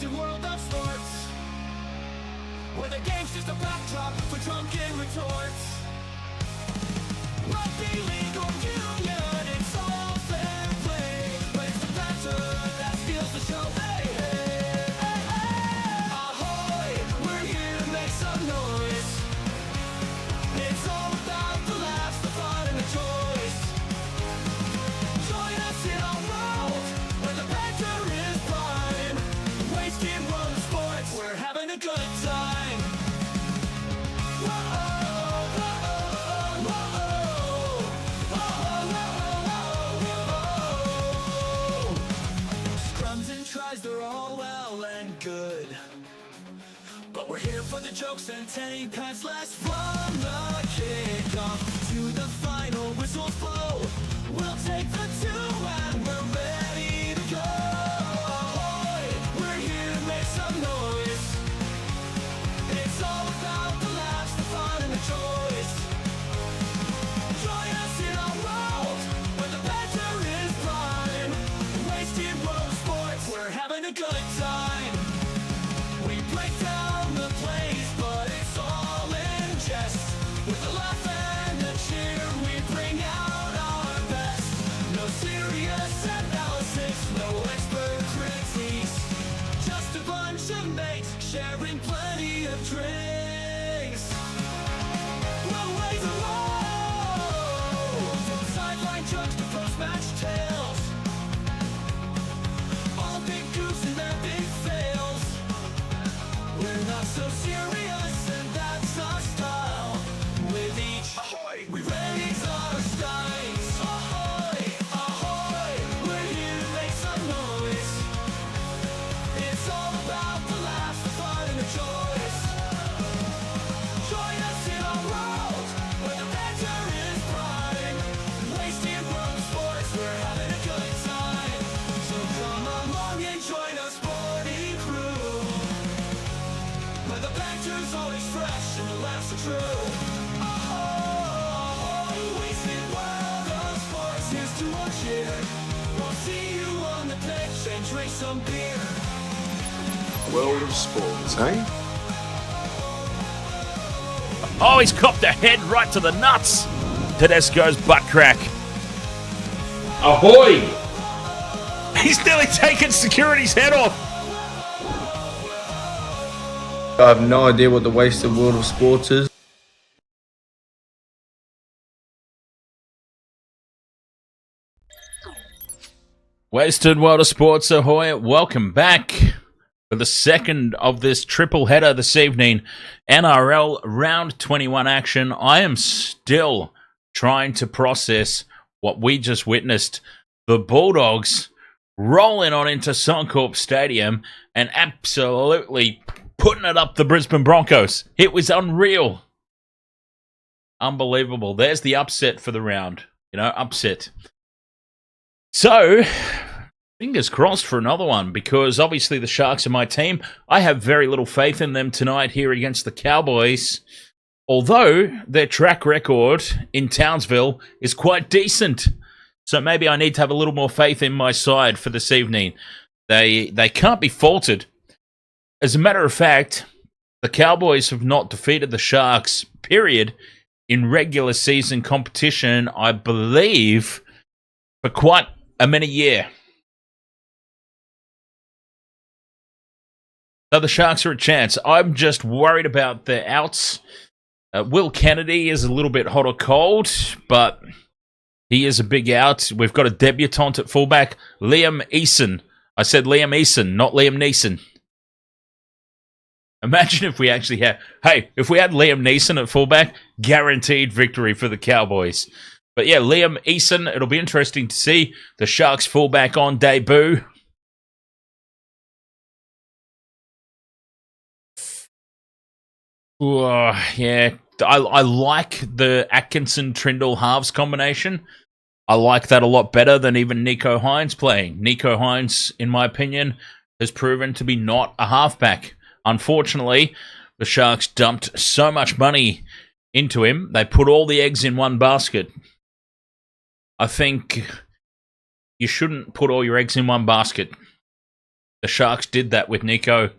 twisted world of sports, where the game's just a backdrop for drunken retorts. Rugby league or union, it's all fair play, but it's the banter that steals the show. Hey, hey, hey, hey. Ahoy, we're here to make some noise. It's all about the laughs, the fun, and the choice. Join us in our world, where the banter is prime. Wasting world of sports, we're having a good time. They're all well and good, but we're here for the jokes and 10 pence less. From the kickoff to the final whistles blow, we'll take the two and we're ready to go. Ahoy, we're here to make some noise. It's all about the laughs, the fun, and the choice. Join us in our world, where the banter is prime. Wasted world of sports, we're having a good time. We break down the plays, but it's all in jest. With a laugh and a cheer, we bring out our best. No serious analysis, no expert critiques, just a bunch of mates sharing plenty of drinks. We'll raise a roll, from sideline jokes to post-match tales. All big goofs and their big fails. We're not so serious, and that's our style. With each ahoy, we raise our skies. Ahoy, ahoy, we're here to make some noise. It's all about the laughs, the fun, and the choice. Join us in our world, where the banter is prime. Wasting world of sports, we're having a good time. So come along and join our sporty crew, where the banter's always fresh and the laughs are true. Ahoy, wasted world of sports, here's to our cheer. We'll see you on the pitch and drink some beer. World of sports, eh? Oh, he's copped a head right to the nuts. Tedesco's butt crack. Ahoy! He's nearly taken security's head off. I have no idea what the wasted world of sports is. Wasted World of Sports, Ahoy. Welcome back for the second of this triple header this evening. NRL Round 21 action. I am still trying to process what we just witnessed. The Bulldogs rolling on into Suncorp Stadium and absolutely putting it up the Brisbane Broncos. It was unreal. Unbelievable. There's the upset for the round. Upset. So, fingers crossed for another one, because obviously the Sharks are my team. I have very little faith in them tonight here against the Cowboys, although their track record in Townsville is quite decent. So maybe I need to have a little more faith in my side for this evening. They can't be faulted. As a matter of fact, the Cowboys have not defeated the Sharks, period, in regular season competition, I believe, for quite a many year. So the Sharks are a chance. I'm just worried about their outs. Will Kennedy is a little bit hot or cold, but he is a big out. We've got a debutant at fullback, Liam Eason. I said Liam Eason, not Liam Neeson. Imagine if we actually had... Hey, if we had Liam Neeson at fullback, guaranteed victory for the Cowboys. But yeah, Liam Eason, it'll be interesting to see the Sharks fullback on debut. Yeah, I like the Atkinson-Trindle halves combination. I like that a lot better than even Nico Hines playing. Nico Hines, in my opinion, has proven to be not a halfback. Unfortunately, the Sharks dumped so much money into him, they put all the eggs in one basket. I think you shouldn't put all your eggs in one basket. The Sharks did that with Nico.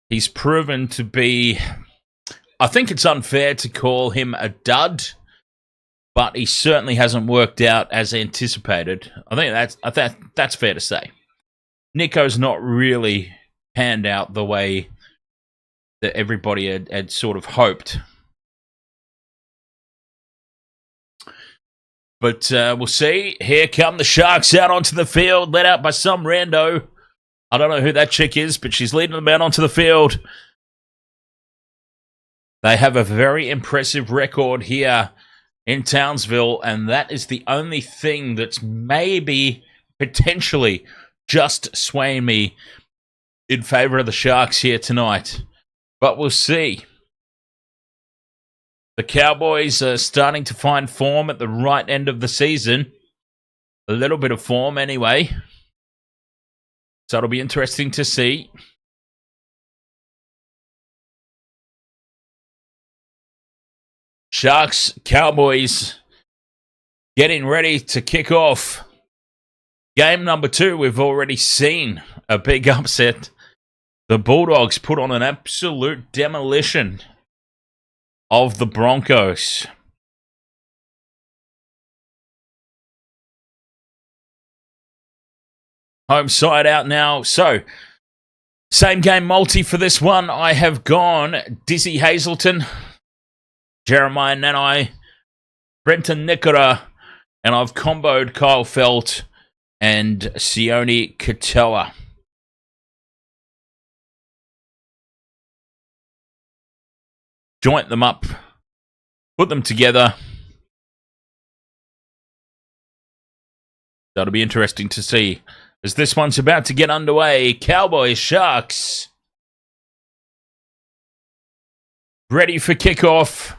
He's proven to be... I think it's unfair to call him a dud, but he certainly hasn't worked out as anticipated. I think that's fair to say. Nico's not really panned out the way that everybody had sort of hoped. But we'll see. Here come the Sharks out onto the field, led out by some rando. I don't know who that chick is, but she's leading them out onto the field. They have a very impressive record here in Townsville, and that is the only thing that's maybe, potentially, just swaying me in favour of the Sharks here tonight. But we'll see. The Cowboys are starting to find form at the right end of the season. A little bit of form anyway. So it'll be interesting to see. Sharks, Cowboys getting ready to kick off. Game number 2, we've already seen a big upset. The Bulldogs put on an absolute demolition of the Broncos. Home side out now. So, same game multi for this one. I have gone Dizzy Hazelton, Jeremiah Nanai, Brenton Nickora, and I've comboed Kyle Felt and Sione Katoa. Joint them up, put them together. That'll be interesting to see as this one's about to get underway. Cowboys, Sharks. Ready for kickoff.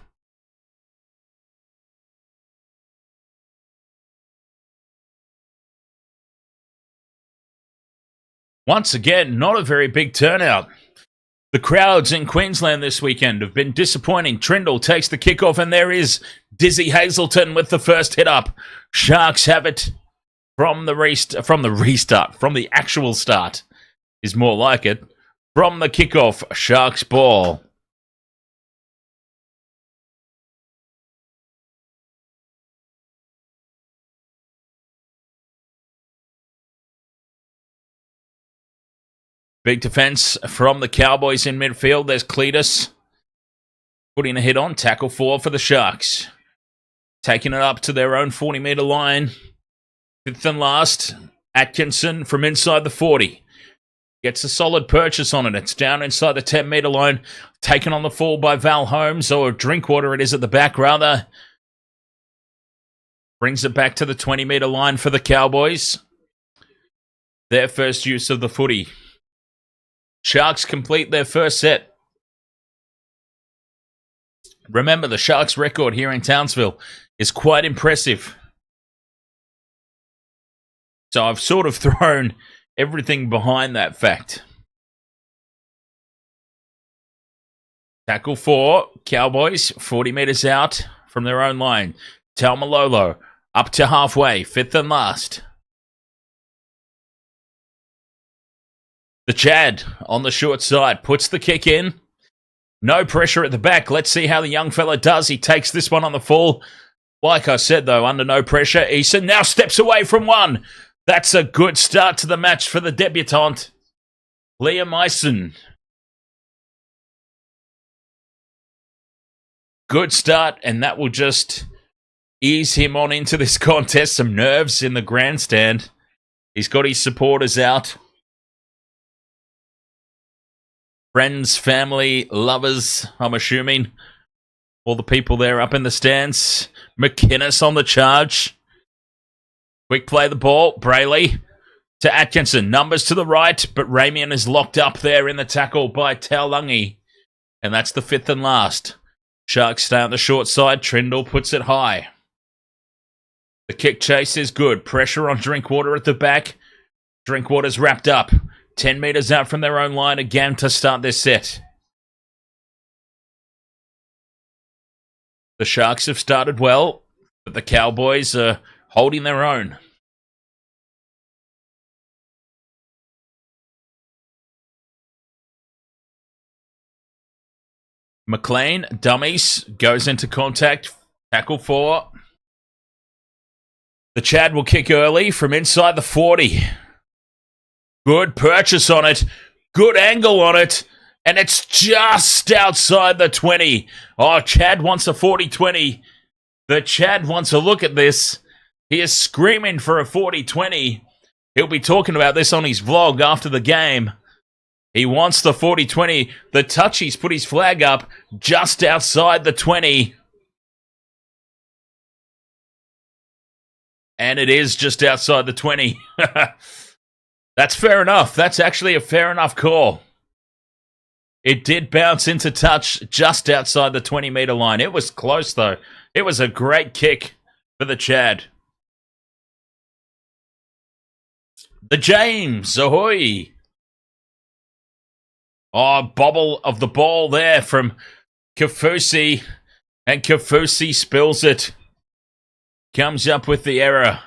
Once again, not a very big turnout. The crowds in Queensland this weekend have been disappointing. Trindle takes the kickoff, and there is Dizzy Hazelton with the first hit up. Sharks have it from the actual start is more like it. From the kickoff, Sharks ball. Big defense from the Cowboys in midfield. There's Cletus putting a hit on. Tackle 4 for the Sharks. Taking it up to their own 40-metre line. Fifth and last, Atkinson from inside the 40. Gets a solid purchase on it. It's down inside the 10-metre line. Taken on the full by Val Holmes, or Drinkwater it is at the back, rather. Brings it back to the 20-metre line for the Cowboys. Their first use of the footy. Sharks complete their first set. Remember, the Sharks' record here in Townsville is quite impressive. So I've sort of thrown everything behind that fact. Tackle 4, Cowboys, 40 metres out from their own line. Taumalolo up to halfway, fifth and last. The Chad on the short side puts the kick in. No pressure at the back. Let's see how the young fella does. He takes this one on the full. Like I said, though, under no pressure. Eason now steps away from one. That's a good start to the match for the debutant, Liam Eisen. Good start, and that will just ease him on into this contest. Some nerves in the grandstand. He's got his supporters out. Friends, family, lovers, I'm assuming. All the people there up in the stands. McInnes on the charge. Quick play the ball. Brayley to Atkinson. Numbers to the right, but Ramian is locked up there in the tackle by Taulungi. And that's the fifth and last. Sharks stay on the short side. Trindle puts it high. The kick chase is good. Pressure on Drinkwater at the back. Drinkwater's wrapped up. 10 metres out from their own line again to start this set. The Sharks have started well, but the Cowboys are holding their own. McLean, dummies, goes into contact. Tackle 4. The Chad will kick early from inside the 40. Good purchase on it. Good angle on it. And it's just outside the 20. Oh, Chad wants a 40-20. The Chad wants a look at this. He is screaming for a 40-20. He'll be talking about this on his vlog after the game. He wants the 40-20. The touchies put his flag up just outside the 20. And it is just outside the 20. That's fair enough. That's actually a fair enough call. It did bounce into touch just outside the 20-meter line. It was close, though. It was a great kick for the Chad. The James, ahoy! Oh, bobble of the ball there from Kafusi. And Kafusi spills it. Comes up with the error.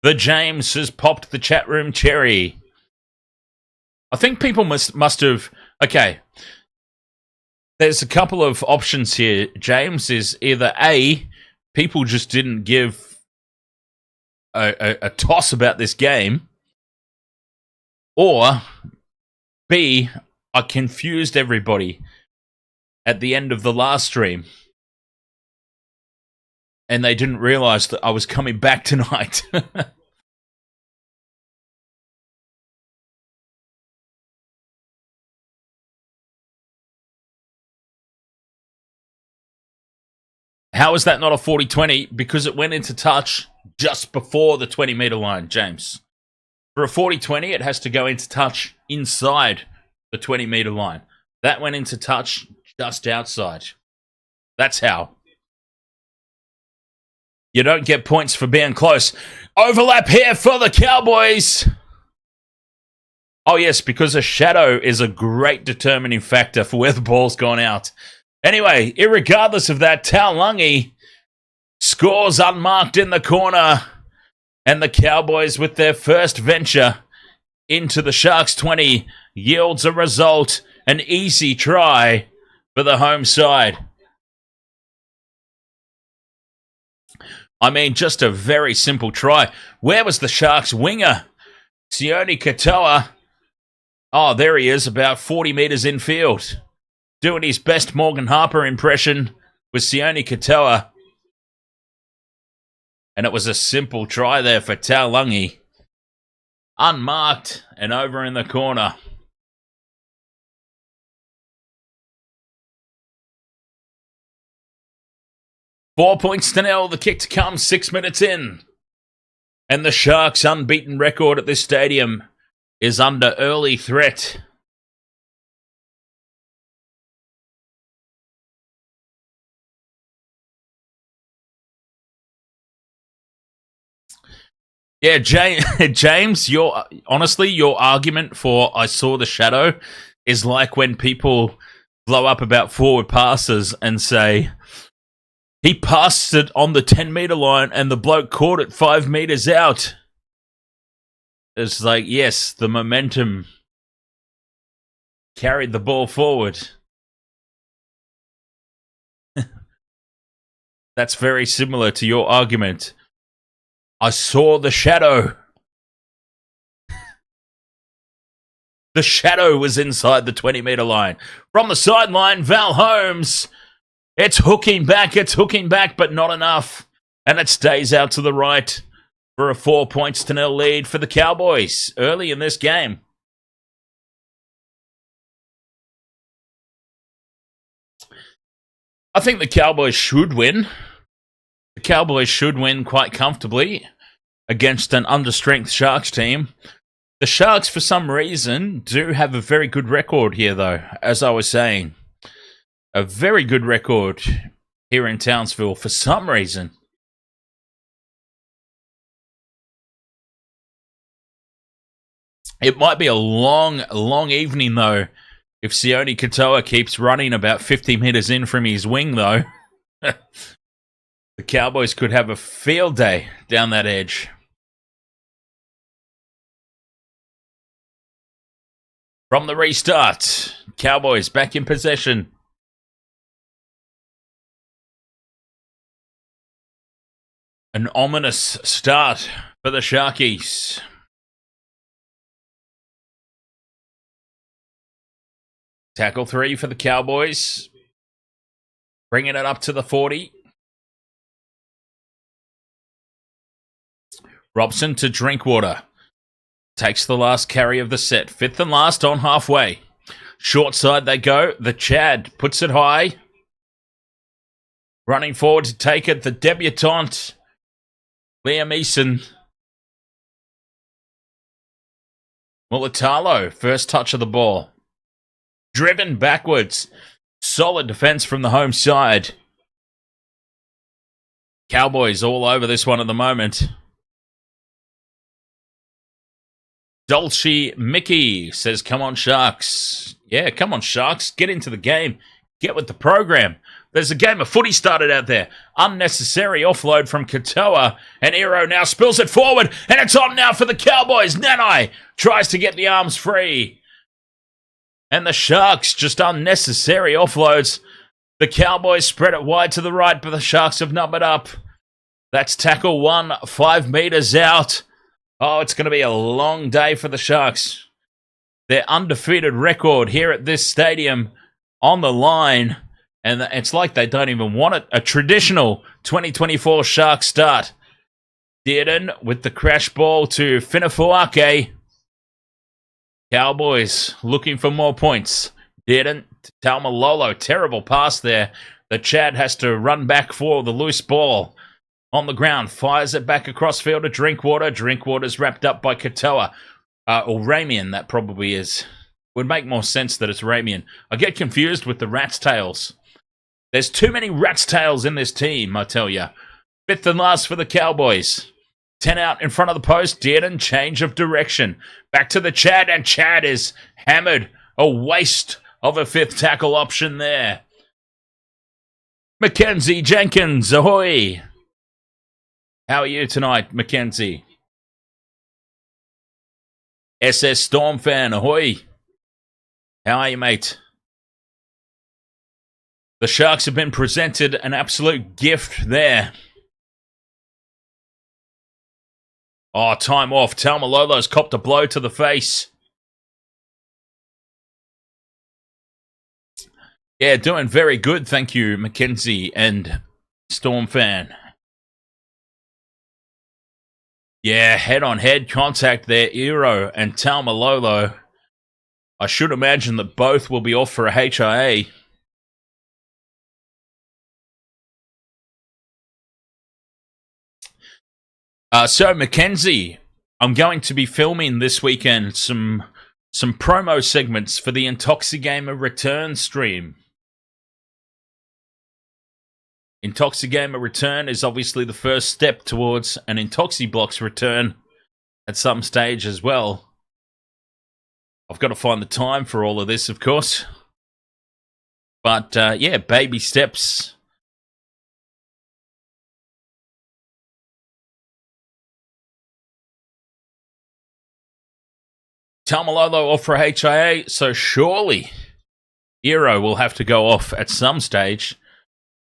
The James has popped the chat room cherry. I think people must have... Okay. There's a couple of options here. James is either A, people just didn't give a toss about this game, or B, I confused everybody at the end of the last stream and they didn't realize that I was coming back tonight. How is that not a 40-20? Because it went into touch just before the 20-meter line, James. For a 40-20, it has to go into touch inside the 20-meter line. That went into touch just outside. That's how. You don't get points for being close. Overlap here for the Cowboys. Oh, yes, because a shadow is a great determining factor for where the ball's gone out. Anyway, irregardless of that, Taulungi scores unmarked in the corner. And the Cowboys, with their first venture into the Sharks 20, yields a result, an easy try for the home side. I mean, just a very simple try. Where was the Sharks winger? Sione Katoa. Oh, there he is, about 40 metres infield. Doing his best Morgan Harper impression with Sione Katoa. And it was a simple try there for Taulungi. Unmarked and over in the corner. Four points to nil. The kick to come 6 minutes in. And the Sharks' unbeaten record at this stadium is under early threat. Yeah, James, honestly, your argument for I saw the shadow is like when people blow up about forward passes and say, he passed it on the 10-meter line and the bloke caught it 5 meters out. It's like, yes, the momentum carried the ball forward. That's very similar to your argument. I saw the shadow. The shadow was inside the 20-meter line. From the sideline, Val Holmes. It's hooking back, but not enough. And it stays out to the right for a 4 points to nil lead for the Cowboys early in this game. I think the Cowboys should win. The Cowboys should win quite comfortably against an understrength Sharks team. The Sharks, for some reason, do have a very good record here, though, as I was saying. A very good record here in Townsville for some reason. It might be a long, long evening, though, if Sione Katoa keeps running about 50 meters in from his wing, though. The Cowboys could have a field day down that edge. From the restart, Cowboys back in possession. An ominous start for the Sharkies. Tackle 3 for the Cowboys. Bringing it up to the 40. Robson to Drinkwater. Takes the last carry of the set. 5th and last on halfway. Short side they go. The Chad puts it high. Running forward to take it. The debutant, Liam Eason. Mulatalo, first touch of the ball. Driven backwards. Solid defense from the home side. Cowboys all over this one at the moment. Dolce Mickey says, come on, Sharks. Yeah, come on, Sharks. Get into the game. Get with the program. There's a game of footy started out there. Unnecessary offload from Katoa. And Hero now spills it forward. And it's on now for the Cowboys. Nanai tries to get the arms free. And the Sharks, just unnecessary offloads. The Cowboys spread it wide to the right, but the Sharks have numbered up. That's tackle 1, 5 meters out. Oh, it's going to be a long day for the Sharks. Their undefeated record here at this stadium on the line. And it's like they don't even want it. A traditional 2024 Sharks start. Dearden with the crash ball to Finafuake. Cowboys looking for more points. Dearden to Taumalolo. Terrible pass there. The Chad has to run back for the loose ball. On the ground, fires it back across field to Drinkwater. Drinkwater's wrapped up by Katoa. Or Ramian, that probably is. Would make more sense that it's Ramian. I get confused with the rat's tails. There's too many rat's tails in this team, I tell ya. 5th and last for the Cowboys. 10 out in front of the post. Dearden, change of direction. Back to the Chad, and Chad is hammered. A waste of a 5th tackle option there. Mackenzie Jenkins, ahoy! How are you tonight, Mackenzie? SS Storm fan, ahoy! How are you, mate? The Sharks have been presented an absolute gift there. Oh, time off. Taumalolo's copped a blow to the face. Yeah, doing very good, thank you, Mackenzie and Storm fan. Yeah, head-on-head contact there, Iro and Taumalolo. I should imagine that both will be off for a HIA. So, Mackenzie, I'm going to be filming this weekend some promo segments for the Intoxigamer Return stream. Intoxigamer Return is obviously the first step towards an Intoxiblox return at some stage as well. I've got to find the time for all of this, of course. But, yeah, baby steps. Taumalolo off for HIA, so surely Hero will have to go off at some stage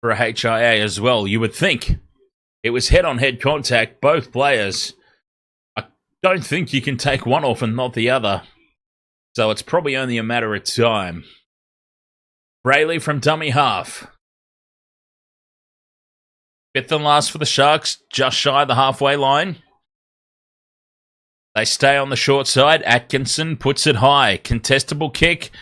for a HIA as well. You would think. It was head-on-head contact, both players. I don't think you can take one off and not the other. So it's probably only a matter of time. Brayley from dummy half. 5th and last for the Sharks, just shy of the halfway line. They stay on the short side. Atkinson puts it high. Contestable kick.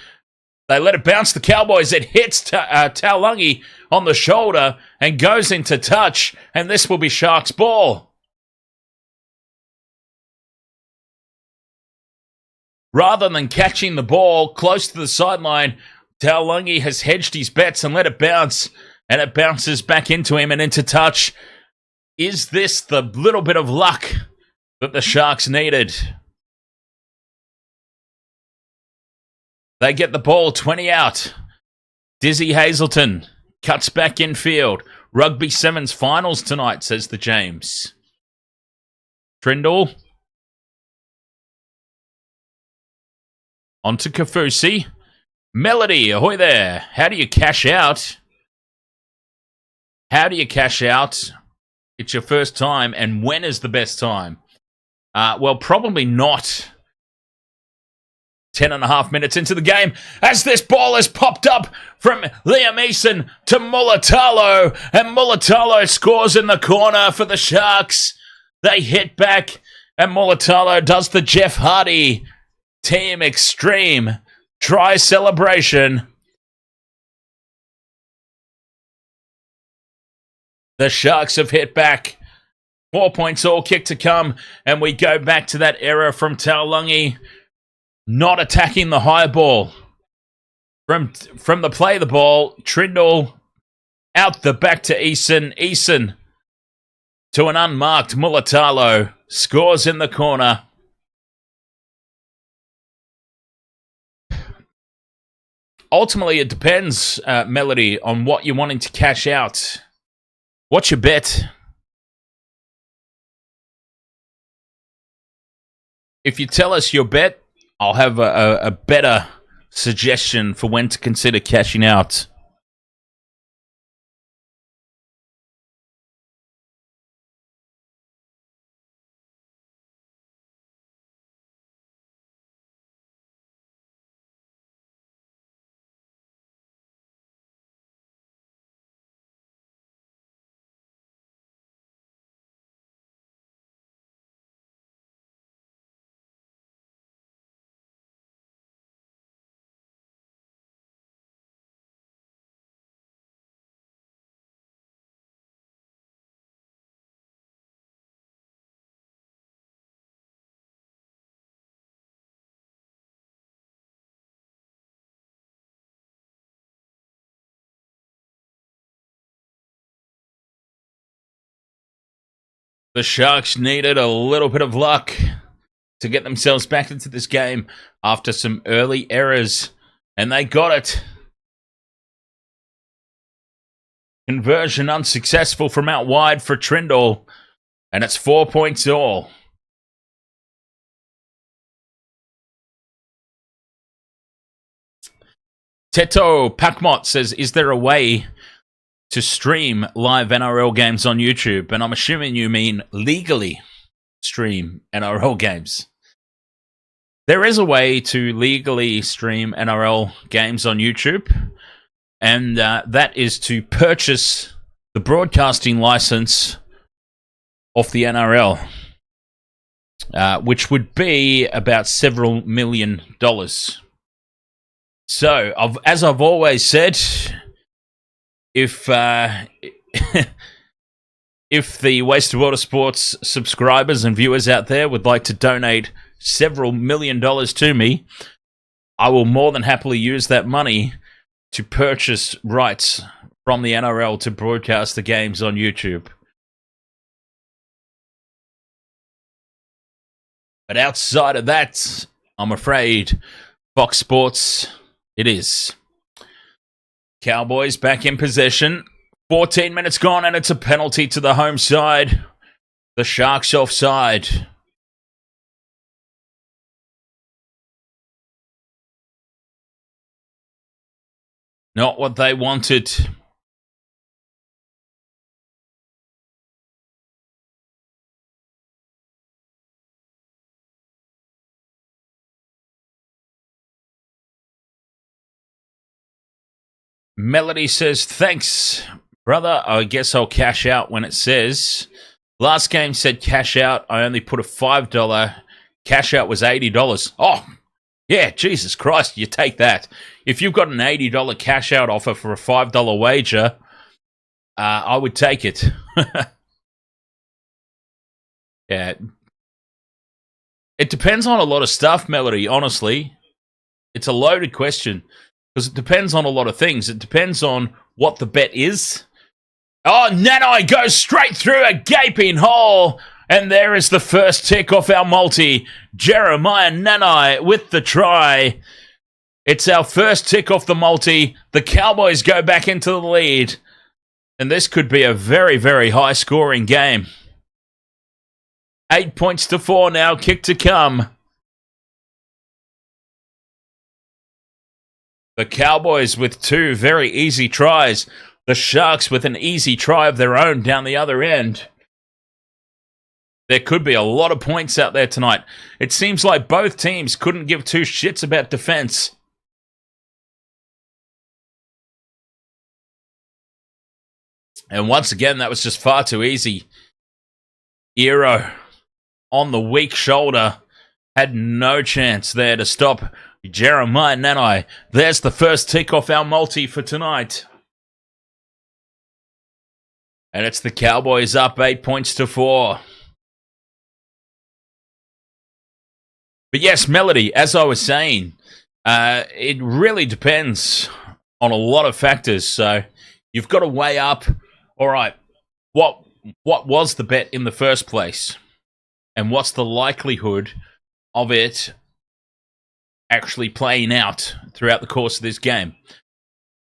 They let it bounce the Cowboys. It hits Taulagi on the shoulder and goes into touch. And this will be Sharks' ball. Rather than catching the ball close to the sideline, Taulagi has hedged his bets and let it bounce. And it bounces back into him and into touch. Is this the little bit of luck that the Sharks needed? They get the ball 20 out. Dizzy Hazelton cuts back infield. Rugby Sevens finals tonight, says the James. Trindle. On to Kafusi. Melody, ahoy there. How do you cash out? How do you cash out? It's your first time, and when is the best time? Well, probably not 10.5 minutes into the game as this ball has popped up from Liam Eason to Mulatalo, and Mulatalo scores in the corner for the Sharks. They hit back, and Mulatalo does the Jeff Hardy Team Extreme try celebration. The Sharks have hit back. 4 points all, kick to come, and we go back to that era from Taulungi not attacking the high ball. From the play the ball, Trindle out the back to Eason. Eason to an unmarked Mulatalo. Scores in the corner. Ultimately, it depends, Melody, on what you're wanting to cash out. What's your bet? If you tell us your bet, I'll have a better suggestion for when to consider cashing out. The Sharks needed a little bit of luck to get themselves back into this game after some early errors, and they got it. Conversion unsuccessful from out wide for Trindle, and it's 4 points all. Teto Pakmot says, is there a way to stream live NRL games on YouTube? And I'm assuming you mean legally stream NRL games. There is a way to legally stream NRL games on YouTube, and that is to purchase the broadcasting license off the NRL, which would be about several $1 million. So, as I've always said, if if the Waste of Water Sports subscribers and viewers out there would like to donate several $1 million to me, I will more than happily use that money to purchase rights from the NRL to broadcast the games on YouTube. But outside of that, I'm afraid Fox Sports, it is. Cowboys back in possession. 14 minutes gone, and it's a penalty to the home side. The Sharks offside. Not what they wanted. Melody says, thanks, brother. I guess I'll cash out when it says. Last game said cash out. I only put a $5. Cash out was $80. Oh, yeah, Jesus Christ, you take that. If you've got an $80 cash out offer for a $5 wager, I would take it. Yeah. It depends on a lot of stuff, Melody, honestly. It's a loaded question. Because it depends on a lot of things. It depends on what the bet is. Oh, Nanai goes straight through a gaping hole. And there is the first tick off our multi. Jeremiah Nanai with the try. It's our first tick off the multi. The Cowboys go back into the lead. And this could be a very, very high-scoring game. 8 points to 4 now. Kick to come. The Cowboys with 2 very easy tries. The Sharks with an easy try of their own down the other end. There could be a lot of points out there tonight. It seems like both teams couldn't give 2 shits about defense. And once again, that was just far too easy. Ero on the weak shoulder had no chance there to stop Jeremiah Nanai. There's the first tick off our multi for tonight. And it's the Cowboys up 8 points to 4. But yes, Melody, as I was saying, it really depends on a lot of factors. So you've got to weigh up, all right, what was the bet in the first place? And what's the likelihood of it actually playing out throughout the course of this game?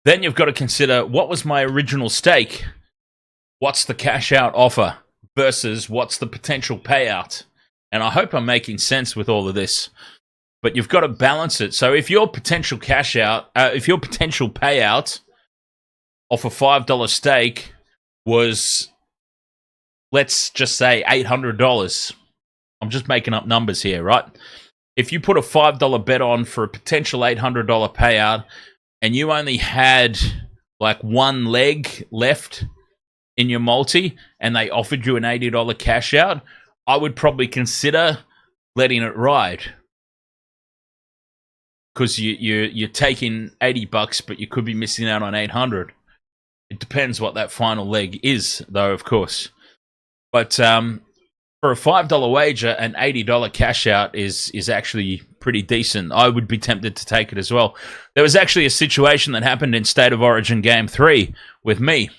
Then you've got to consider, what was my original stake? What's the cash out offer versus what's the potential payout? And I hope I'm making sense with all of this. But you've got to balance it. So if your potential cash out, if your potential payout off a $5 stake was, let's just say $800. I'm just making up numbers here, right? If you put a $5 bet on for a potential $800 payout and you only had like one leg left in your multi and they offered you an $80 cash out, I would probably consider letting it ride. Because you're taking $80, but you could be missing out on $800. It depends what that final leg is, though, of course. But for a $5 wager, an $80 cash out is actually pretty decent. I would be tempted to take it as well. There was actually a situation that happened in State of Origin Game 3 with me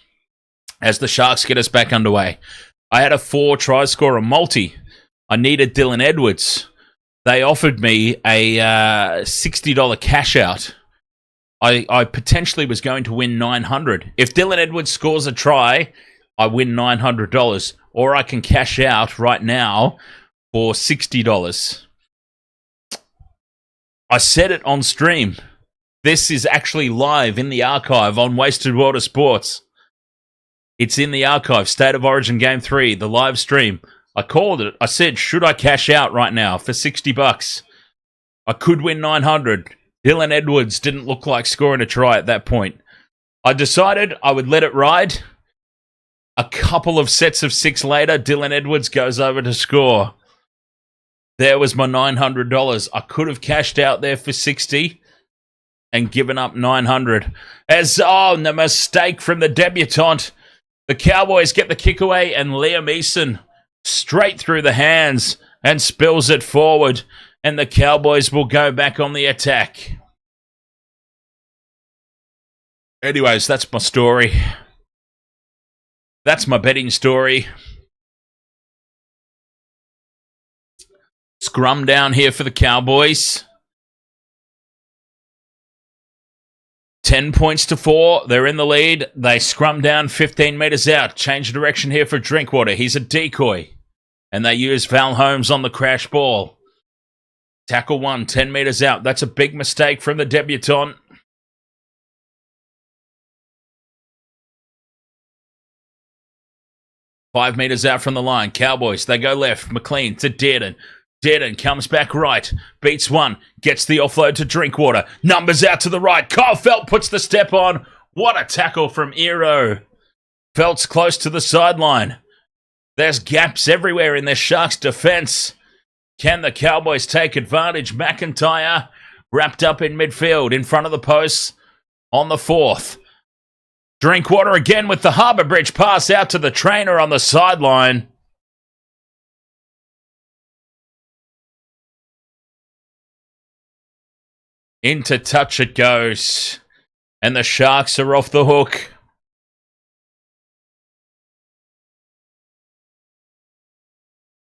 as the Sharks get us back underway. I had a 4 try scorer multi. I needed Dylan Edwards. They offered me a $60 cash out. I potentially was going to win $900. If Dylan Edwards scores a try, I win $900. Or I can cash out right now for $60. I said it on stream. This is actually live in the archive on Wasted World of Sports. It's in the archive, State of Origin Game 3, the live stream. I called it. I said, should I cash out right now for $60? I could win $900. Dylan Edwards didn't look like scoring a try at that point. I decided I would let it ride. A couple of sets of 6 later, Dylan Edwards goes over to score. There was my $900. I could have cashed out there for $60 and given up $900. The mistake from the debutante. The Cowboys get the kick away and Liam Eason straight through the hands and spills it forward. And the Cowboys will go back on the attack. Anyways, that's my story. That's my betting story. Scrum down here for the Cowboys. 10 points to 4. They're in the lead. They scrum down 15 metres out. Change direction here for Drinkwater. He's a decoy. And they use Val Holmes on the crash ball. Tackle 1, 10 metres out. That's a big mistake from the debutant. Five metres out from the line. Cowboys, they go left. McLean to Dearden. Dearden comes back right. Beats one. Gets the offload to Drinkwater. Numbers out to the right. Kyle Felt puts the step on. What a tackle from Ero. Felt's close to the sideline. There's gaps everywhere in their Sharks' defence. Can the Cowboys take advantage? McIntyre wrapped up in midfield in front of the posts on the 4th. Drinkwater again with the Harbour Bridge pass out to the trainer on the sideline. Into touch it goes. And the Sharks are off the hook.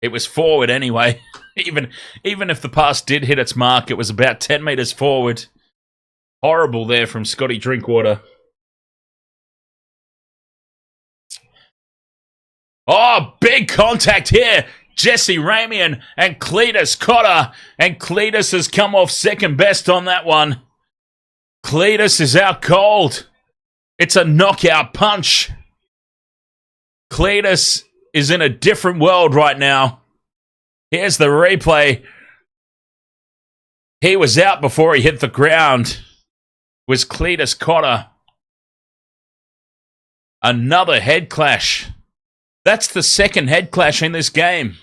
It was forward anyway. Even if the pass did hit its mark, it was about 10 metres forward. Horrible there from Scotty Drinkwater. Oh, big contact here. Jesse Ramian and Cletus Cotter. And Cletus has come off second best on that one. Cletus is out cold. It's a knockout punch. Cletus is in a different world right now. Here's the replay. He was out before he hit the ground. Was Cletus Cotter. Another head clash. That's the second head clash in this game.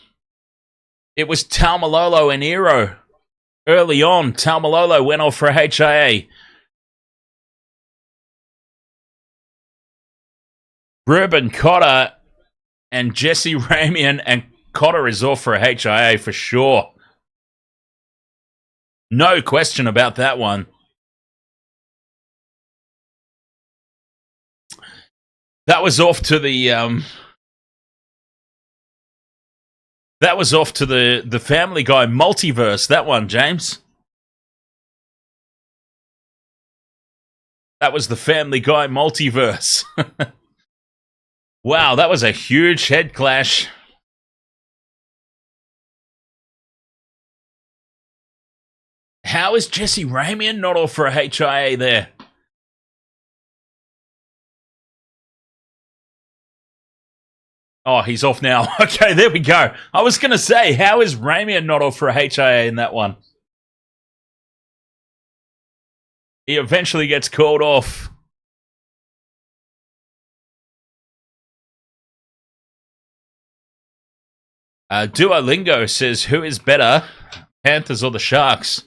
It was Taumalolo and Ero. Early on, Taumalolo went off for a HIA. Ruben Cotter and Jesse Ramian, and Cotter is off for a HIA for sure. No question about that one. That was off to the the Family Guy multiverse, that one, James. That was the Family Guy multiverse. Wow, that was a huge head clash. How is Jesse Ramian not off for a HIA there? Oh, he's off now. Okay, there we go. I was going to say, how is Ramian not off for a HIA in that one? He eventually gets called off. Duolingo says, who is better, Panthers or the Sharks?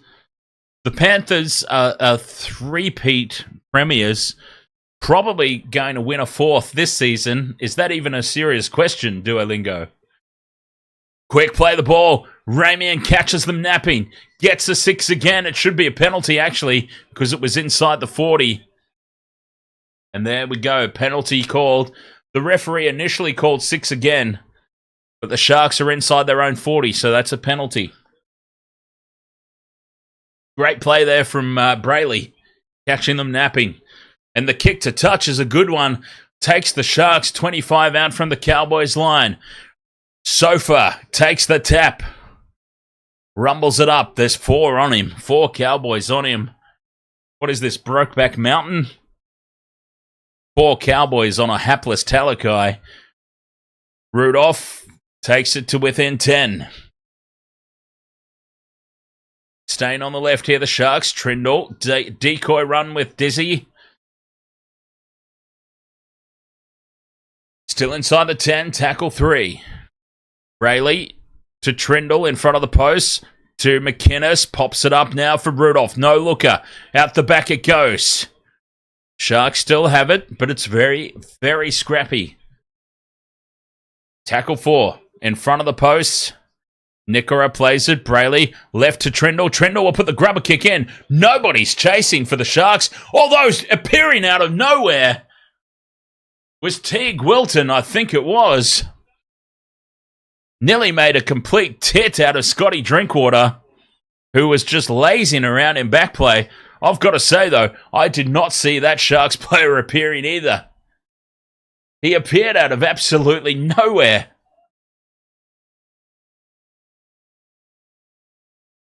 The Panthers are three-peat premiers, probably going to win a fourth this season. Is that even a serious question, Duolingo? Quick play the ball. Ramian catches them napping. Gets a 6 again. It should be a penalty, actually, because it was inside the 40. And there we go. Penalty called. The referee initially called 6 again, but the Sharks are inside their own 40, so that's a penalty. Great play there from Brayley, catching them napping. And the kick to touch is a good one. Takes the Sharks 25 out from the Cowboys line. Sofa takes the tap. Rumbles it up. There's 4 on him. 4 Cowboys on him. What is this, Brokeback Mountain? 4 Cowboys on a hapless Talakai. Rudolph takes it to within 10. Staying on the left here, the Sharks. Trindle, decoy run with Dizzy. Still inside the 10, tackle 3. Brayley to Trindle in front of the post. To McInnes, pops it up now for Rudolph. No looker. Out the back it goes. Sharks still have it, but it's very, very scrappy. Tackle 4 in front of the post. Nickora plays it. Brayley left to Trindle. Trindle will put the grubber kick in. Nobody's chasing for the Sharks. Although appearing out of nowhere was Teague Wilton, I think it was. Nearly made a complete tit out of Scotty Drinkwater, who was just lazing around in back play. I've got to say, though, I did not see that Sharks player appearing either. He appeared out of absolutely nowhere.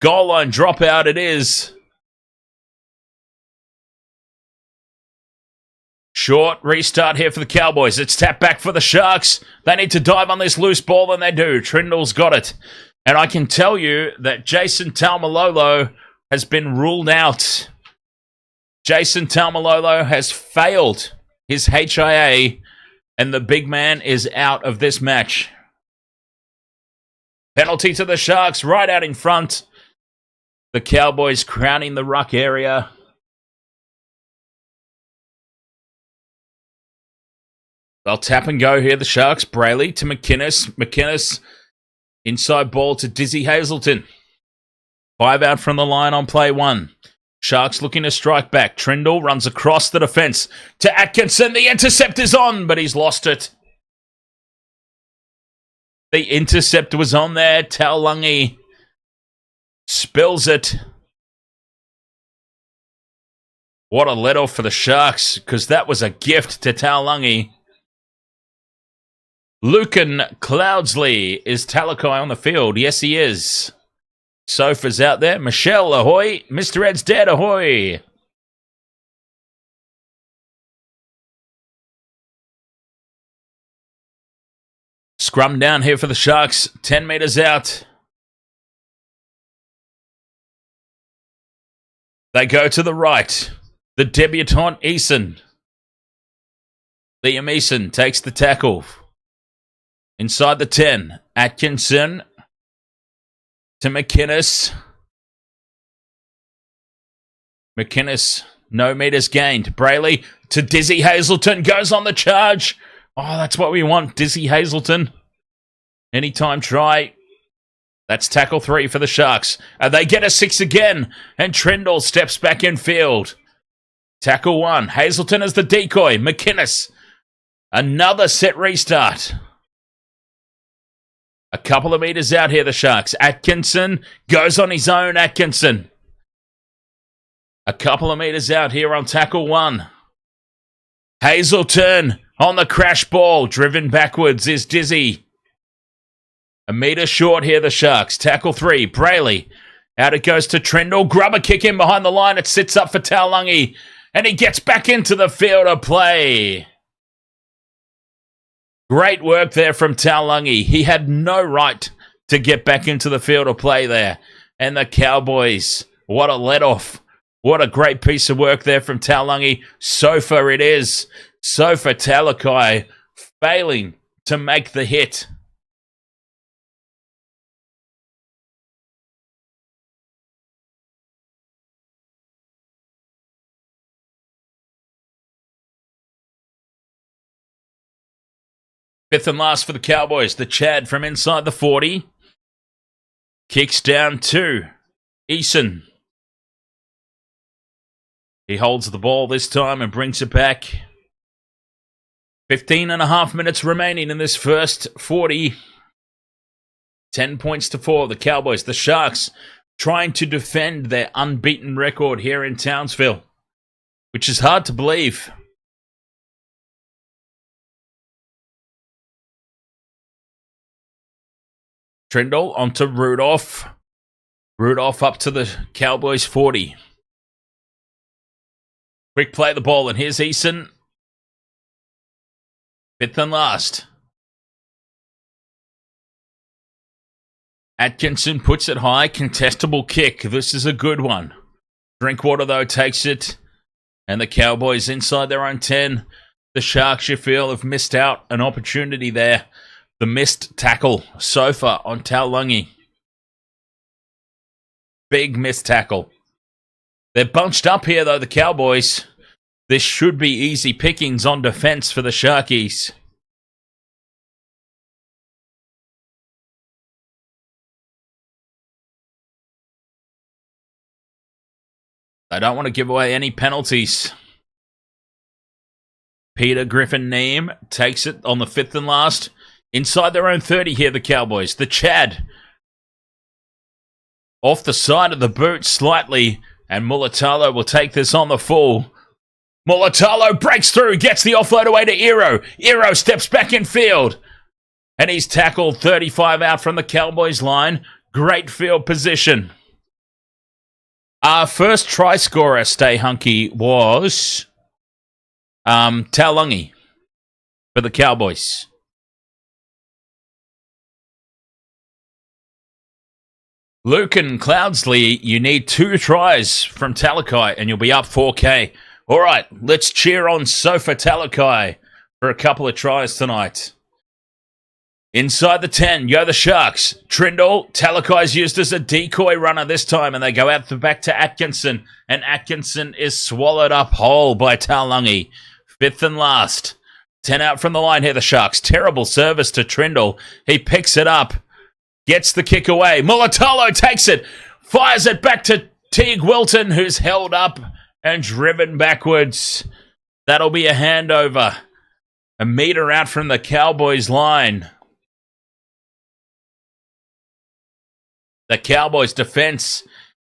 Goal line dropout it is. Short restart here for the Cowboys. It's tapped back for the Sharks. They need to dive on this loose ball, and they do. Trindle's got it. And I can tell you that Jason Taumalolo has been ruled out. Jason Taumalolo has failed his HIA, and the big man is out of this match. Penalty to the Sharks right out in front. The Cowboys crowning the ruck area. They'll tap and go here, the Sharks. Brayley to McInnes. McInnes, inside ball to Dizzy Hazelton. 5 out from the line on play 1. Sharks looking to strike back. Trindle runs across the defence to Atkinson. The intercept is on, but he's lost it. The intercept was on there. Taulagi spills it. What a let-off for the Sharks, because that was a gift to Taulagi. Lucan Cloudsley, is Talakai on the field? Yes, he is. Sofa's out there. Michelle, ahoy. Mr. Ed's dead, ahoy. Scrum down here for the Sharks. 10 metres out. They go to the right. The debutant Eason. Liam Eason takes the tackle. Inside the 10. Atkinson to McInnes. McInnes, no metres gained. Brayley to Dizzy Hazelton. Goes on the charge. Oh, that's what we want. Dizzy Hazelton. Anytime try. That's tackle 3 for the Sharks. They get a 6 again. And Trindle steps back in field. Tackle 1. Hazelton as the decoy. McInnes. Another set restart. A couple of metres out here, the Sharks. Atkinson goes on his own. Atkinson. A couple of metres out here on tackle 1. Hazelton on the crash ball. Driven backwards is Dizzy. A metre short here, the Sharks. Tackle 3. Brayley. Out it goes to Trindle. Grubber kick in behind the line. It sits up for Taulungi. And he gets back into the field of play. Great work there from Taulungi. He had no right to get back into the field of play there. And the Cowboys, what a let-off. What a great piece of work there from Taulungi. Sofa it is. Sofa Talakai failing to make the hit. Fifth and last for the Cowboys. The Chad from inside the 40. Kicks down to Eason. He holds the ball this time and brings it back. 15 and a half minutes remaining in this first 40. 10 points to 4. The Cowboys, the Sharks, trying to defend their unbeaten record here in Townsville, which is hard to believe. Trindle onto Rudolph. Rudolph up to the Cowboys 40. Quick play the ball, and here's Eason. Fifth and last. Atkinson puts it high. Contestable kick. This is a good one. Drinkwater, though, takes it. And the Cowboys inside their own 10. The Sharks, you feel, have missed out an opportunity there. The missed tackle. Sofa on Taulungi. Big missed tackle. They're bunched up here, though, the Cowboys. This should be easy pickings on defense for the Sharkies. They don't want to give away any penalties. Peter Griffin-Neame takes it on the fifth and last. Inside their own 30 here, the Cowboys. The Chad. Off the side of the boot slightly. And Mulatalo will take this on the full. Mulatalo breaks through. Gets the offload away to Ero. Ero steps back in field. And he's tackled 35 out from the Cowboys line. Great field position. Our first try scorer, Stay Hunky, was Taulungi for the Cowboys. Luke and Cloudsley, you need 2 tries from Talakai and you'll be up 4K. All right, let's cheer on Sofa Talakai for a couple of tries tonight. Inside the 10, go the Sharks. Trindle, Talakai's used as a decoy runner this time, and they go out the back to Atkinson, and Atkinson is swallowed up whole by Taulungi. Fifth and last. 10 out from the line here, the Sharks. Terrible service to Trindle. He picks it up. Gets the kick away. Mulatalo takes it. Fires it back to Teague Wilton, who's held up and driven backwards. That'll be a handover. A metre out from the Cowboys line. The Cowboys defense,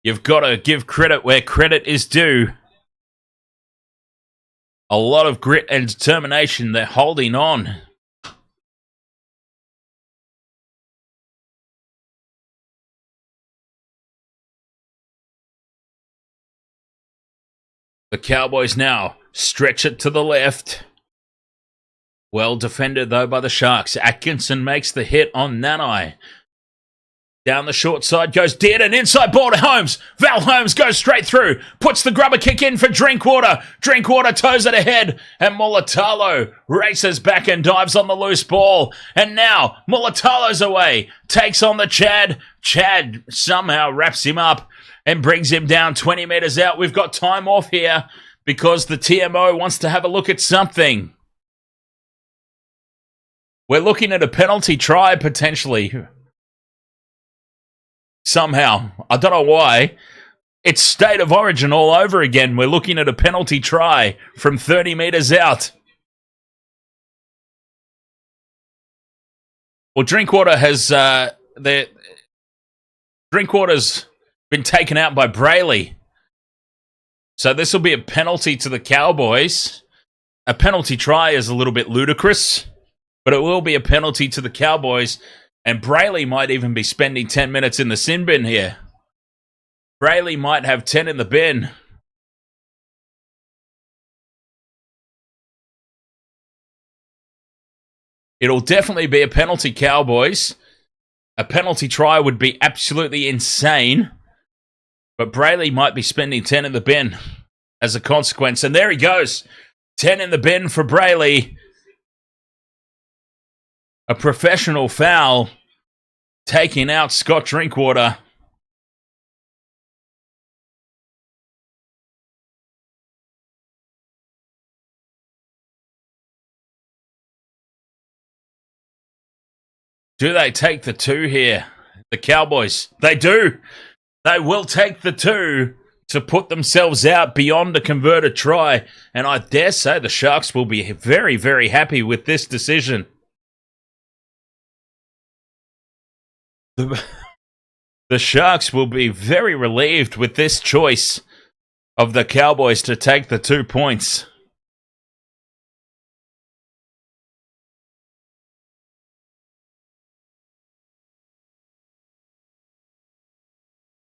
you've got to give credit where credit is due. A lot of grit and determination. They're holding on. The Cowboys now stretch it to the left. Well defended, though, by the Sharks. Atkinson makes the hit on Nanai. Down the short side goes Dearden. Inside ball to Holmes. Val Holmes goes straight through. Puts the grubber kick in for Drinkwater. Drinkwater toes it ahead. And Mulatalo races back and dives on the loose ball. And now Mulatalo's away. Takes on the Chad. Chad somehow wraps him up and brings him down 20 metres out. We've got time off here because the TMO wants to have a look at something. We're looking at a penalty try potentially. Somehow. I don't know why. It's state of origin all over again. We're looking at a penalty try from 30 metres out. Well, Drinkwater has... Drinkwater's been taken out by Brayley. So this will be a penalty to the Cowboys. A penalty try is a little bit ludicrous, but it will be a penalty to the Cowboys. And Brayley might even be spending 10 minutes in the sin bin here. Brayley might have 10 in the bin. It'll definitely be a penalty, Cowboys. A penalty try would be absolutely insane. But Brayley might be spending 10 in the bin as a consequence. And there he goes. 10 in the bin for Brayley. A professional foul, taking out Scott Drinkwater. Do they take the 2 here? The Cowboys. They do. They will take the 2 to put themselves out beyond a converted try. And I dare say the Sharks will be very, very happy with this decision. The Sharks will be very relieved with this choice of the Cowboys to take the 2 points.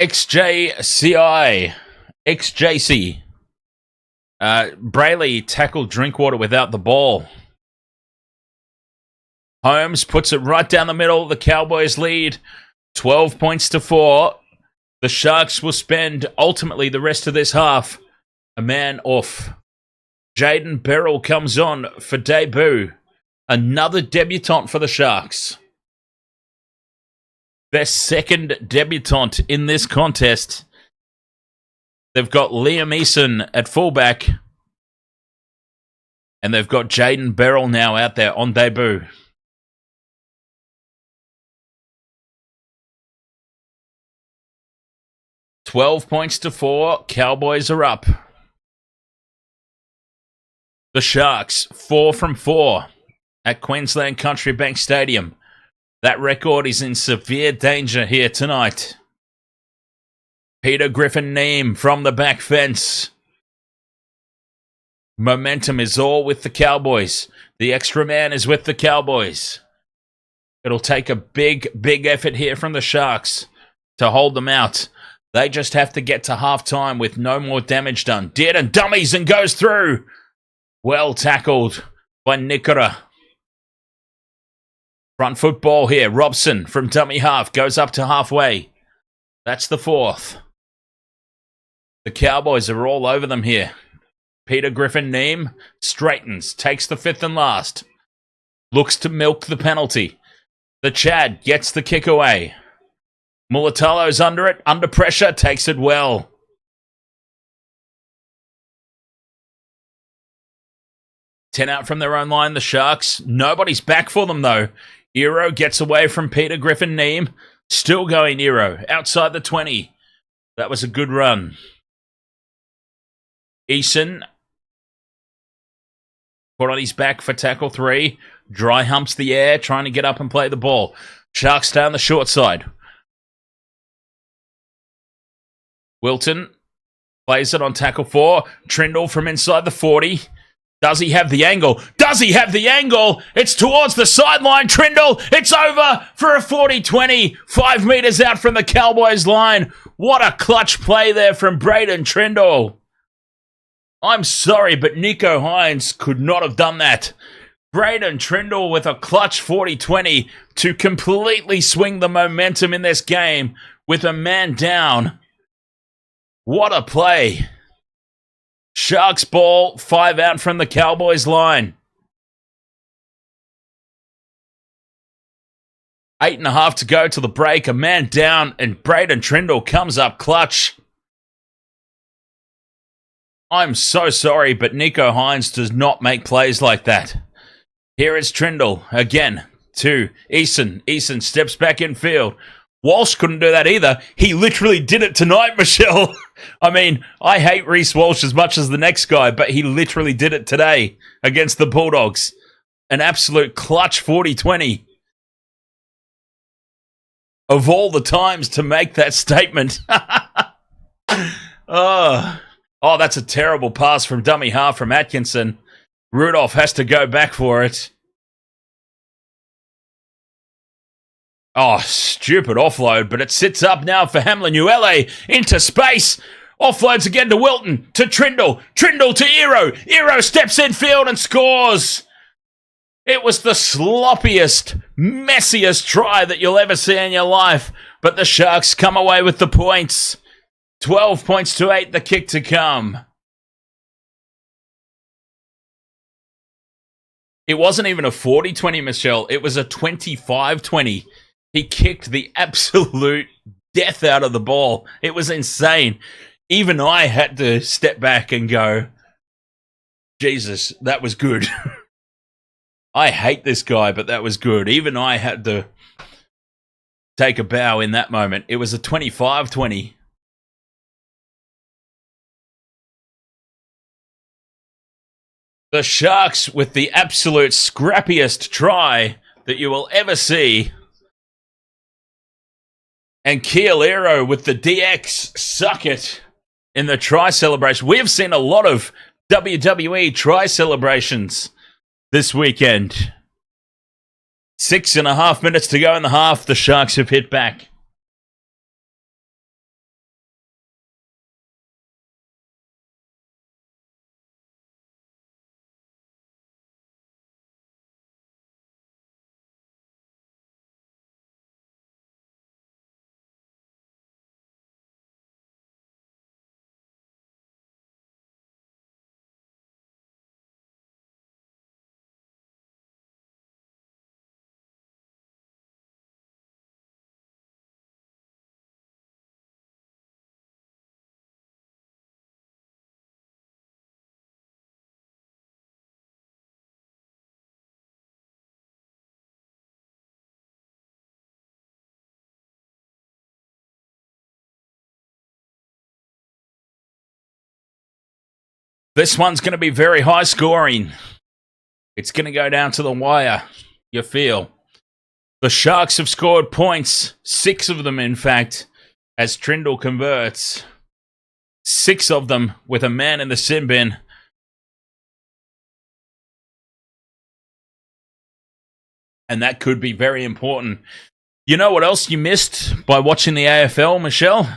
XJCI. Brayley tackled Drinkwater without the ball. Holmes puts it right down the middle. The Cowboys lead 12 points to 4. The Sharks will spend ultimately the rest of this half a man off. Jaden Beryl comes on for debut. Another debutant for the Sharks. Their second debutant in this contest. They've got Liam Eason at fullback. And they've got Jaden Beryl now out there on debut. $12 points to 4. Cowboys are up. The Sharks, 4 from 4 at Queensland Country Bank Stadium. That record is in severe danger here tonight. Peter Griffin-Neame from the back fence. Momentum is all with the Cowboys. The extra man is with the Cowboys. It'll take a big, big effort here from the Sharks to hold them out. They just have to get to halftime with no more damage done. Dearden dummies and goes through. Well tackled by Nikora. Front football here. Robson from dummy half goes up to halfway. That's the 4th. The Cowboys are all over them here. Peter Griffin-Neame straightens, takes the 5th and last. Looks to milk the penalty. The Chad gets the kick away. Mulatalo's under it, under pressure, takes it well. Ten out from their own line, the Sharks. Nobody's back for them, though. Ero gets away from Peter Griffin-Neame. Still going Ero, outside the 20. That was a good run. Eason put on his back for tackle 3. Dry humps the air, trying to get up and play the ball. Sharks down the short side. Wilton plays it on tackle 4. Trindle from inside the 40. Does he have the angle? Does he have the angle? It's towards the sideline. Trindle, it's over for a 40-20. 5 metres out from the Cowboys line. What a clutch play there from Braden Trindle. I'm sorry, but Nico Hines could not have done that. Braden Trindle with a clutch 40-20 to completely swing the momentum in this game with a man down. What a play. Sharks ball, 5 out from the Cowboys line. 8.5 to go to the break. A man down, and Braden Trindle comes up clutch. I'm so sorry, but Nico Hines does not make plays like that. Here is Trindle again to Eason. Eason steps back in field. Walsh couldn't do that either. He literally did it tonight, Michelle. I mean, I hate Reece Walsh as much as the next guy, but he literally did it today against the Bulldogs. An absolute clutch 40-20. Of all the times to make that statement. Oh, that's a terrible pass from dummy half from Atkinson. Rudolph has to go back for it. Oh, stupid offload, but it sits up now for Hamlin-Uele into space. Offloads again to Wilton, to Trindle. Trindle to Ero. Ero steps in field and scores. It was the sloppiest, messiest try that you'll ever see in your life, but the Sharks come away with the points. 12 points to 8, the kick to come. It wasn't even a 40-20, Michelle. It was a 25-20. He kicked the absolute death out of the ball. It was insane. Even I had to step back and go, Jesus, that was good. I hate this guy, but that was good. Even I had to take a bow in that moment. It was a 25-20. The Sharks with the absolute scrappiest try that you will ever see. And Kielero with the DX suck it in the try celebration. We have seen a lot of WWE try celebrations this weekend. 6.5 minutes to go in the half. The Sharks have hit back. This one's going to be very high scoring. It's going to go down to the wire, you feel. The Sharks have scored points, 6 of them in fact, as Trindle converts. 6 of them with a man in the sin bin. And that could be very important. You know what else you missed by watching the AFL, Michelle?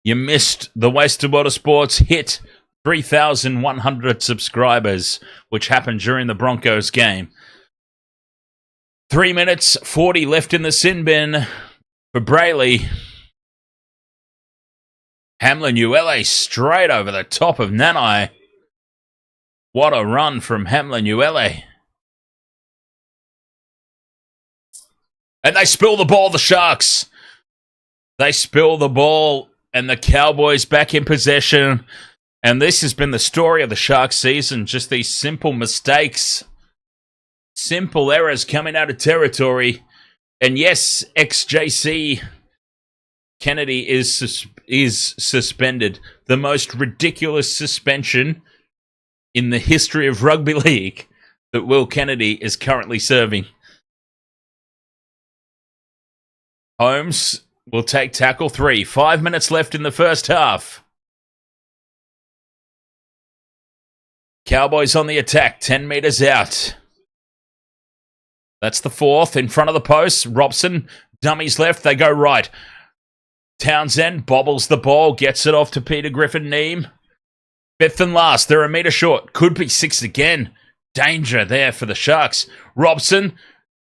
You missed the Wasted Motorsports hit 3,100 subscribers, which happened during the Broncos game. 3 minutes, 40 left in the sin bin for Brayley. Hamlin-Uele straight over the top of Nanai. What a run from Hamlin-Uele. And they spill the ball, the Sharks. They spill the ball, and the Cowboys back in possession. And this has been the story of the Sharks season. Just these simple mistakes. Simple errors coming out of territory. And yes, ex-JC Kennedy is suspended. The most ridiculous suspension in the history of rugby league that Will Kennedy is currently serving. Holmes will take tackle 3. 5 minutes left in the first half. Cowboys on the attack, 10 metres out. That's the 4th in front of the post. Robson, dummies left, they go right. Townsend bobbles the ball, gets it off to Peter Griffin-Neame. 5th and last, they're a metre short. Could be 6 again. danger there for the Sharks. Robson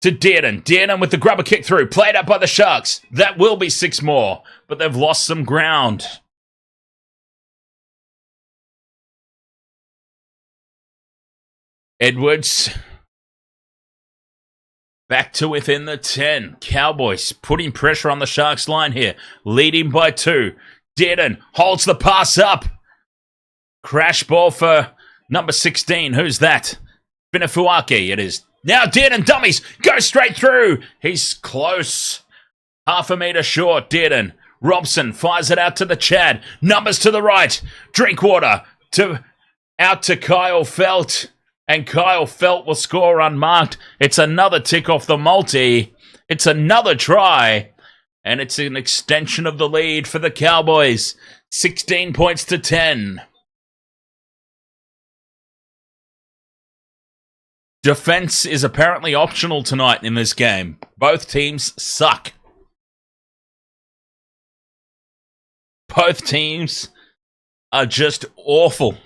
to Dearden. Dearden with the grubber kick through. Played up by the Sharks. That will be 6 more, but they've lost some ground. Edwards back to within the 10. Cowboys putting pressure on the Sharks line here. Leading by 2. Dearden holds the pass up. Crash ball for number 16. Who's that? Binafuaki it is. Now Dearden dummies. Go straight through. He's close. Half a metre short. Dearden. Robson fires it out to the Chad. Numbers to the right. Drinkwater out to Kyle Felt. And Kyle Felt will score unmarked. It's another tick off the multi. It's another try. And it's an extension of the lead for the Cowboys. 16 points to 10. Defense is apparently optional tonight in this game. Both teams suck. Both teams are just awful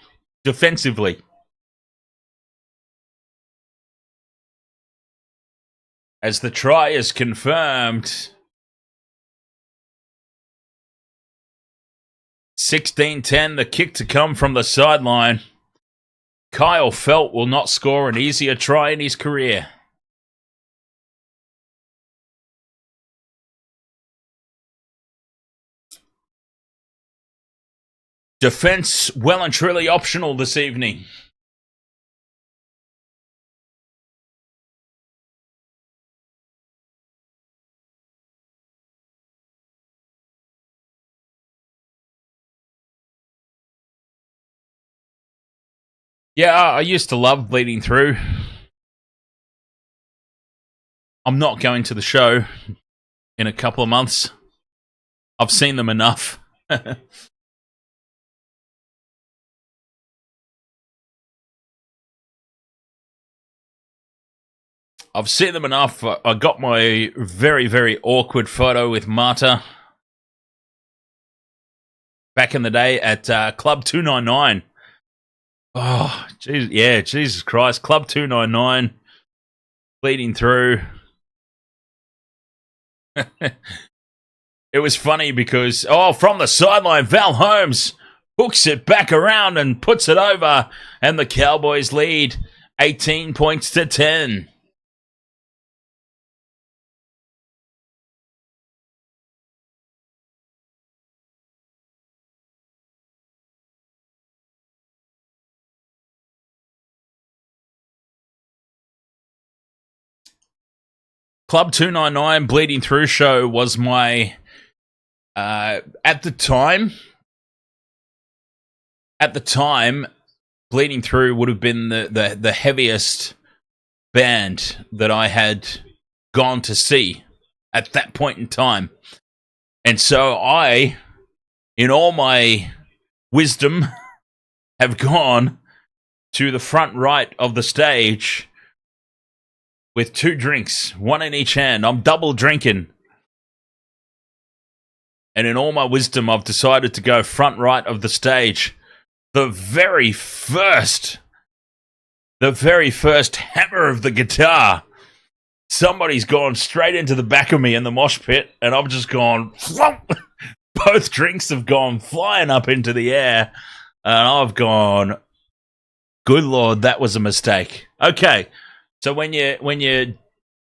defensively. As the try is confirmed, 16-10, the kick to come from the sideline. Kyle Felt will not score an easier try in his career. Defense well and truly optional this evening. Yeah, I used to love bleeding through. I'm not going to the show in a couple of months. I've seen them enough. I've seen them enough. I got my very, very awkward photo with Marta back in the day at Club 299. Oh, geez, yeah, Jesus Christ. Club 299, bleeding through. It was funny because, from the sideline, Val Holmes hooks it back around and puts it over, and the Cowboys lead 18 points to 10. Club 299 Bleeding Through show was my, at the time, Bleeding Through would have been the heaviest band that I had gone to see at that point in time. And so I, in all my wisdom, have gone to the front right of the stage with 2 drinks, 1 in each hand. I'm double drinking. And in all my wisdom, I've decided to go front right of the stage. The very first hammer of the guitar, somebody's gone straight into the back of me in the mosh pit, and I've just gone, flump. Both drinks have gone flying up into the air, and I've gone, good Lord, that was a mistake. Okay. So when you're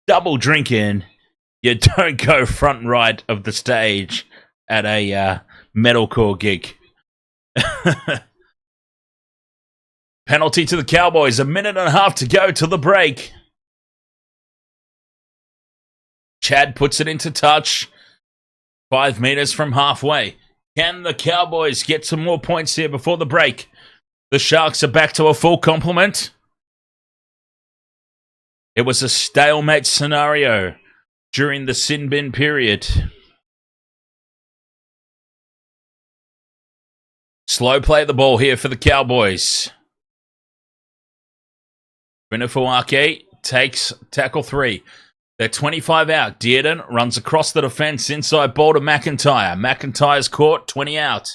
double drinking, you don't go front right of the stage at a metalcore gig. Penalty to the Cowboys. 1.5 minutes to go till the break. Chad puts it into touch. 5 meters from halfway. Can the Cowboys get some more points here before the break? The Sharks are back to a full complement. It was a stalemate scenario during the sin bin period. Slow play the ball here for the Cowboys. Binafuaki takes tackle 3. They're 25 out. Dearden runs across the defence, inside ball to McIntyre. McIntyre's caught, 20 out.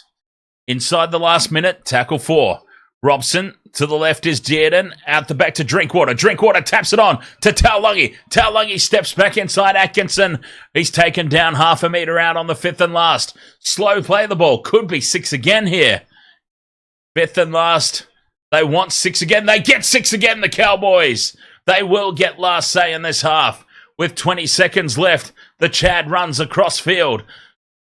Inside the last minute, tackle 4. Robson To the left is Dearden. Out the back to Drinkwater. Drinkwater taps it on to Taulagi. Taulagi steps back inside Atkinson. He's taken down half a metre out on the fifth and last. Slow play the ball. Could be 6 again here. Fifth and last. They want 6 again. They get 6 again, the Cowboys. They will get last say in this half. With 20 seconds left, the Chad runs across field.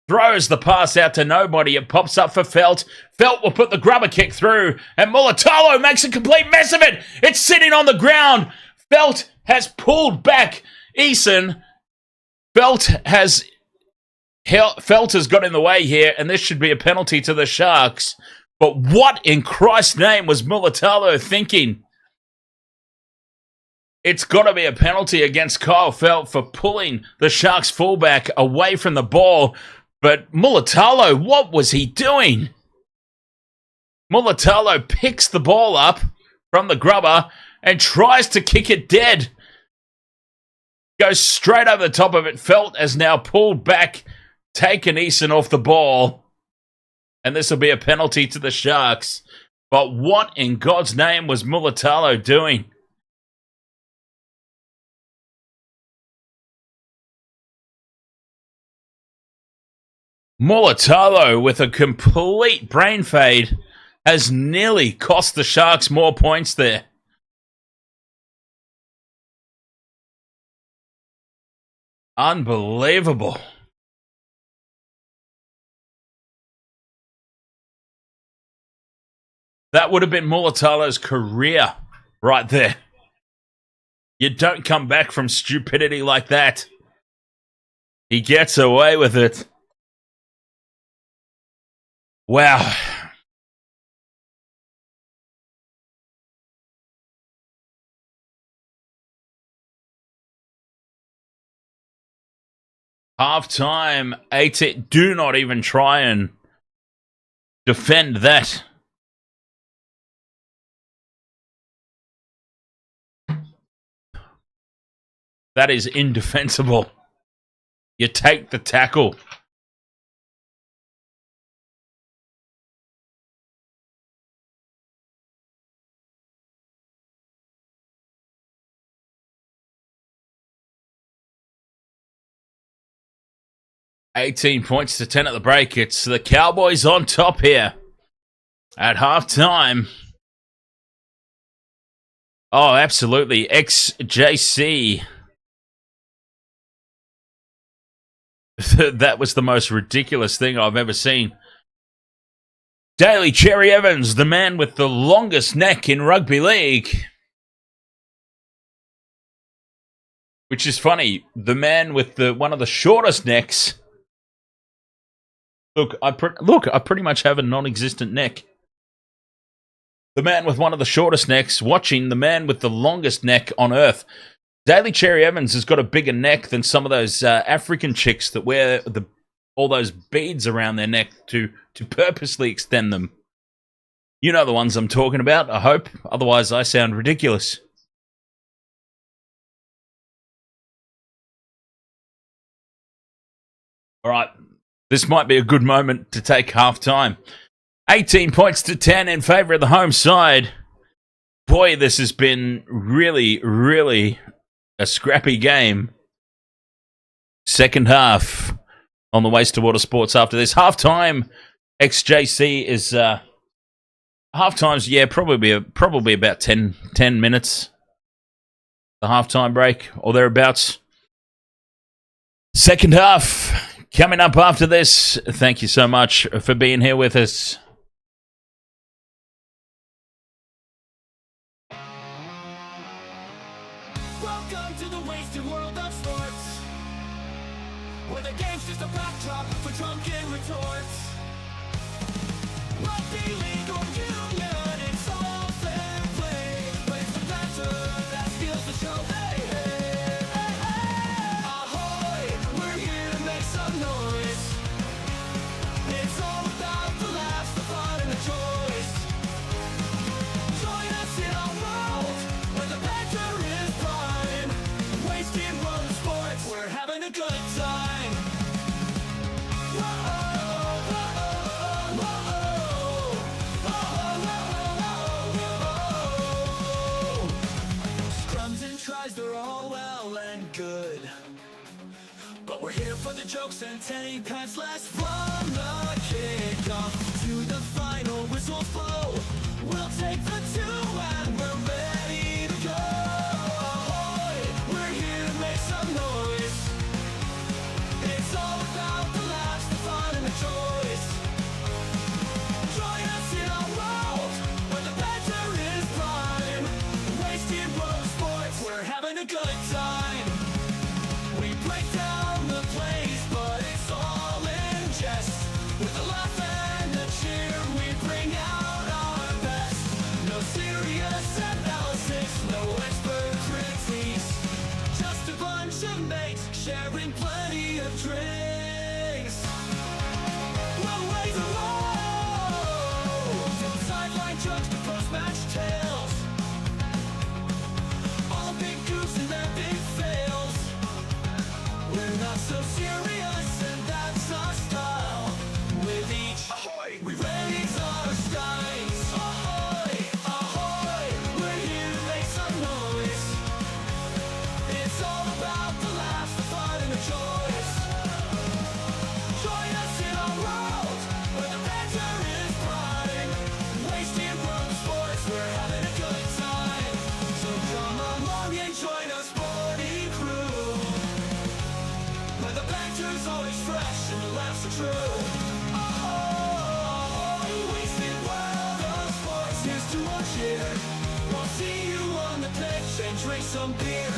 Throws the pass out to nobody. It pops up for Felt. Felt will put the grubber kick through. And Mulatalo makes a complete mess of it. It's sitting on the ground. Felt has pulled back Eason. Felt has got in the way here. And this should be a penalty to the Sharks. But what in Christ's name was Mulatalo thinking? It's got to be a penalty against Kyle Felt for pulling the Sharks fullback away from the ball. But Mulatalo, what was he doing? Mulatalo picks the ball up from the grubber and tries to kick it dead. Goes straight over the top of it. Felt has now pulled back, taken Eason off the ball. And this will be a penalty to the Sharks. But what in God's name was Mulatalo doing? Mulatalo, with a complete brain fade, has nearly cost the Sharks more points there. Unbelievable. That would have been Mulatalo's career right there. You don't come back from stupidity like that. He gets away with it. Wow. Half-time, 18. Do not even try and defend that. That is indefensible. You take the tackle. $18 to 10 at the break. It's the Cowboys on top here at halftime. Oh, absolutely. XJC. That was the most ridiculous thing I've ever seen. Daly Cherry Evans, the man with the longest neck in rugby league. Which is funny. The man with one of the shortest necks. Look, I pretty much have a non-existent neck. The man with one of the shortest necks watching the man with the longest neck on earth. Daly Cherry Evans has got a bigger neck than some of those African chicks that wear all those beads around their neck to purposely extend them. You know the ones I'm talking about, I hope. Otherwise, I sound ridiculous. All right. This might be a good moment to take half-time. 18 to 10 in favour of the home side. Boy, this has been really, really a scrappy game. Second half on the Waste to Water Sports after this. Half-time, XJC is... half-time's, yeah, probably about 10 minutes. The half-time break, or thereabouts. Second half... coming up after this. Thank you so much for being here with us. Welcome to the wasted world of sports, where the game's just a backdrop for drunken retorts. Rugby league or union, it's all fair play. But it's the banter that steals the show. Hey, hey, hey, hey. Ahoy, we're here to make some noise. It's all about the laughs, the fun, and the choice. Join us in our world where the banter is prime. Wasted world of sports, we're having a good time. Whoa, whoa, whoa, whoa, whoa. well and good, but we're here for the jokes and 10 pants less. From the kickoff to the final whistle blow, we'll take the 2 and we're ready to go. Ahoy, we're here to make some noise. It's all about the laughs, the fun and the joys. Join us in our world where the banter is prime. Wasted road sports, we're having a good time. We break down the plays, but it's all in jest. With a laugh and a cheer, we bring out our best. No serious analysis, no expert critiques, just a bunch of mates sharing plenty of drinks. We'll raise a roll, from sideline jokes to post-match tales, all big goofs and their big fails. We're not so serious, and that's our style. With each ahoy, we raise our skies. Ahoy, ahoy, we're here to make some noise. It's all about the laughs, the fun and the joys. Join us in our world where the banter is prime. Wasted road sports, we're having a good time. So come along and join us, sporty crew, where the banter's always fresh and the laughs are true. Oh, wasted world of sports, here's to our cheer. We'll see you on the pitch and drink some beer.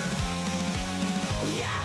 Yeah!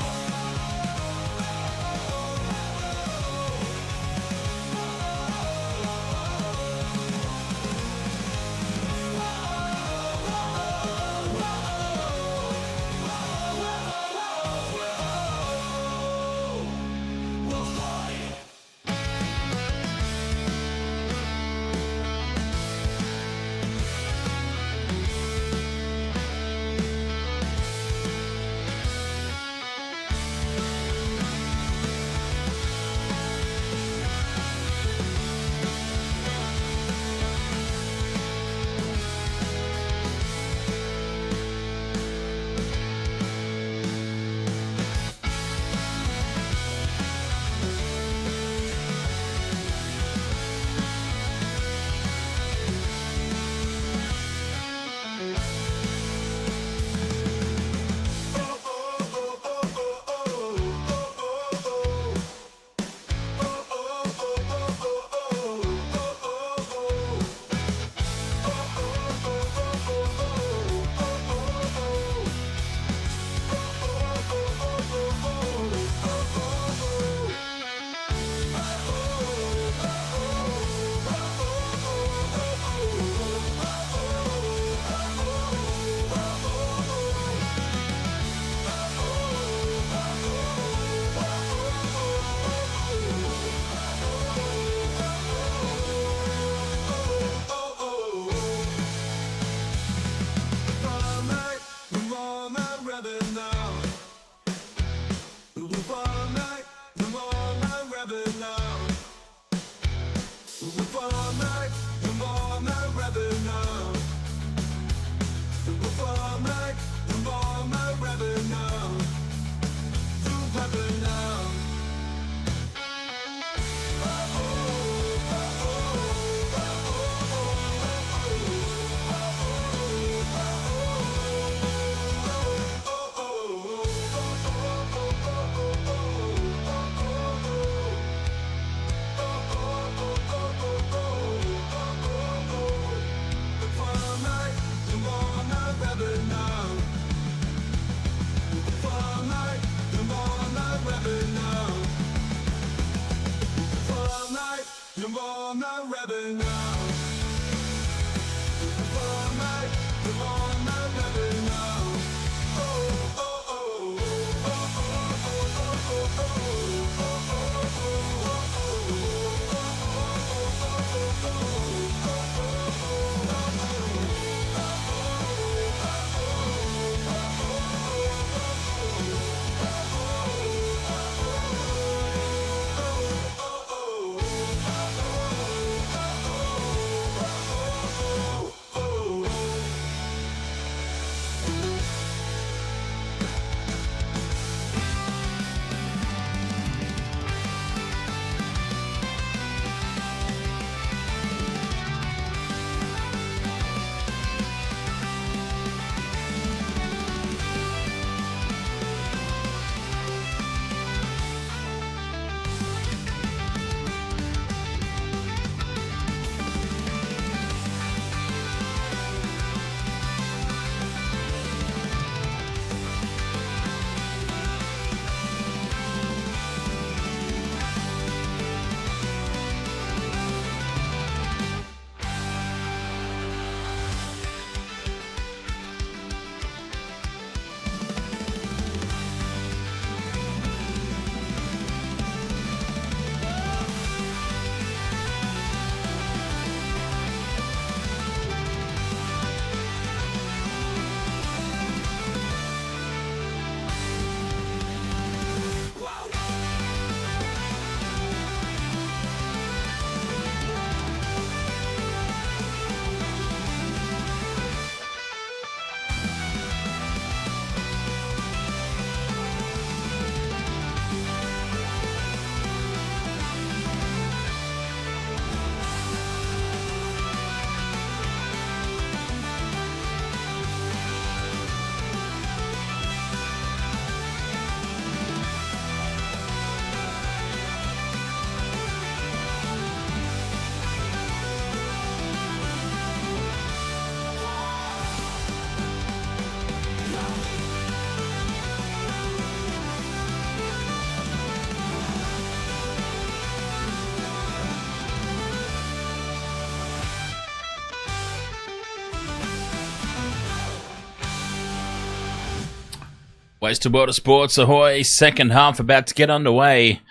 Wasted World of Sports, ahoy. Second half about to get underway.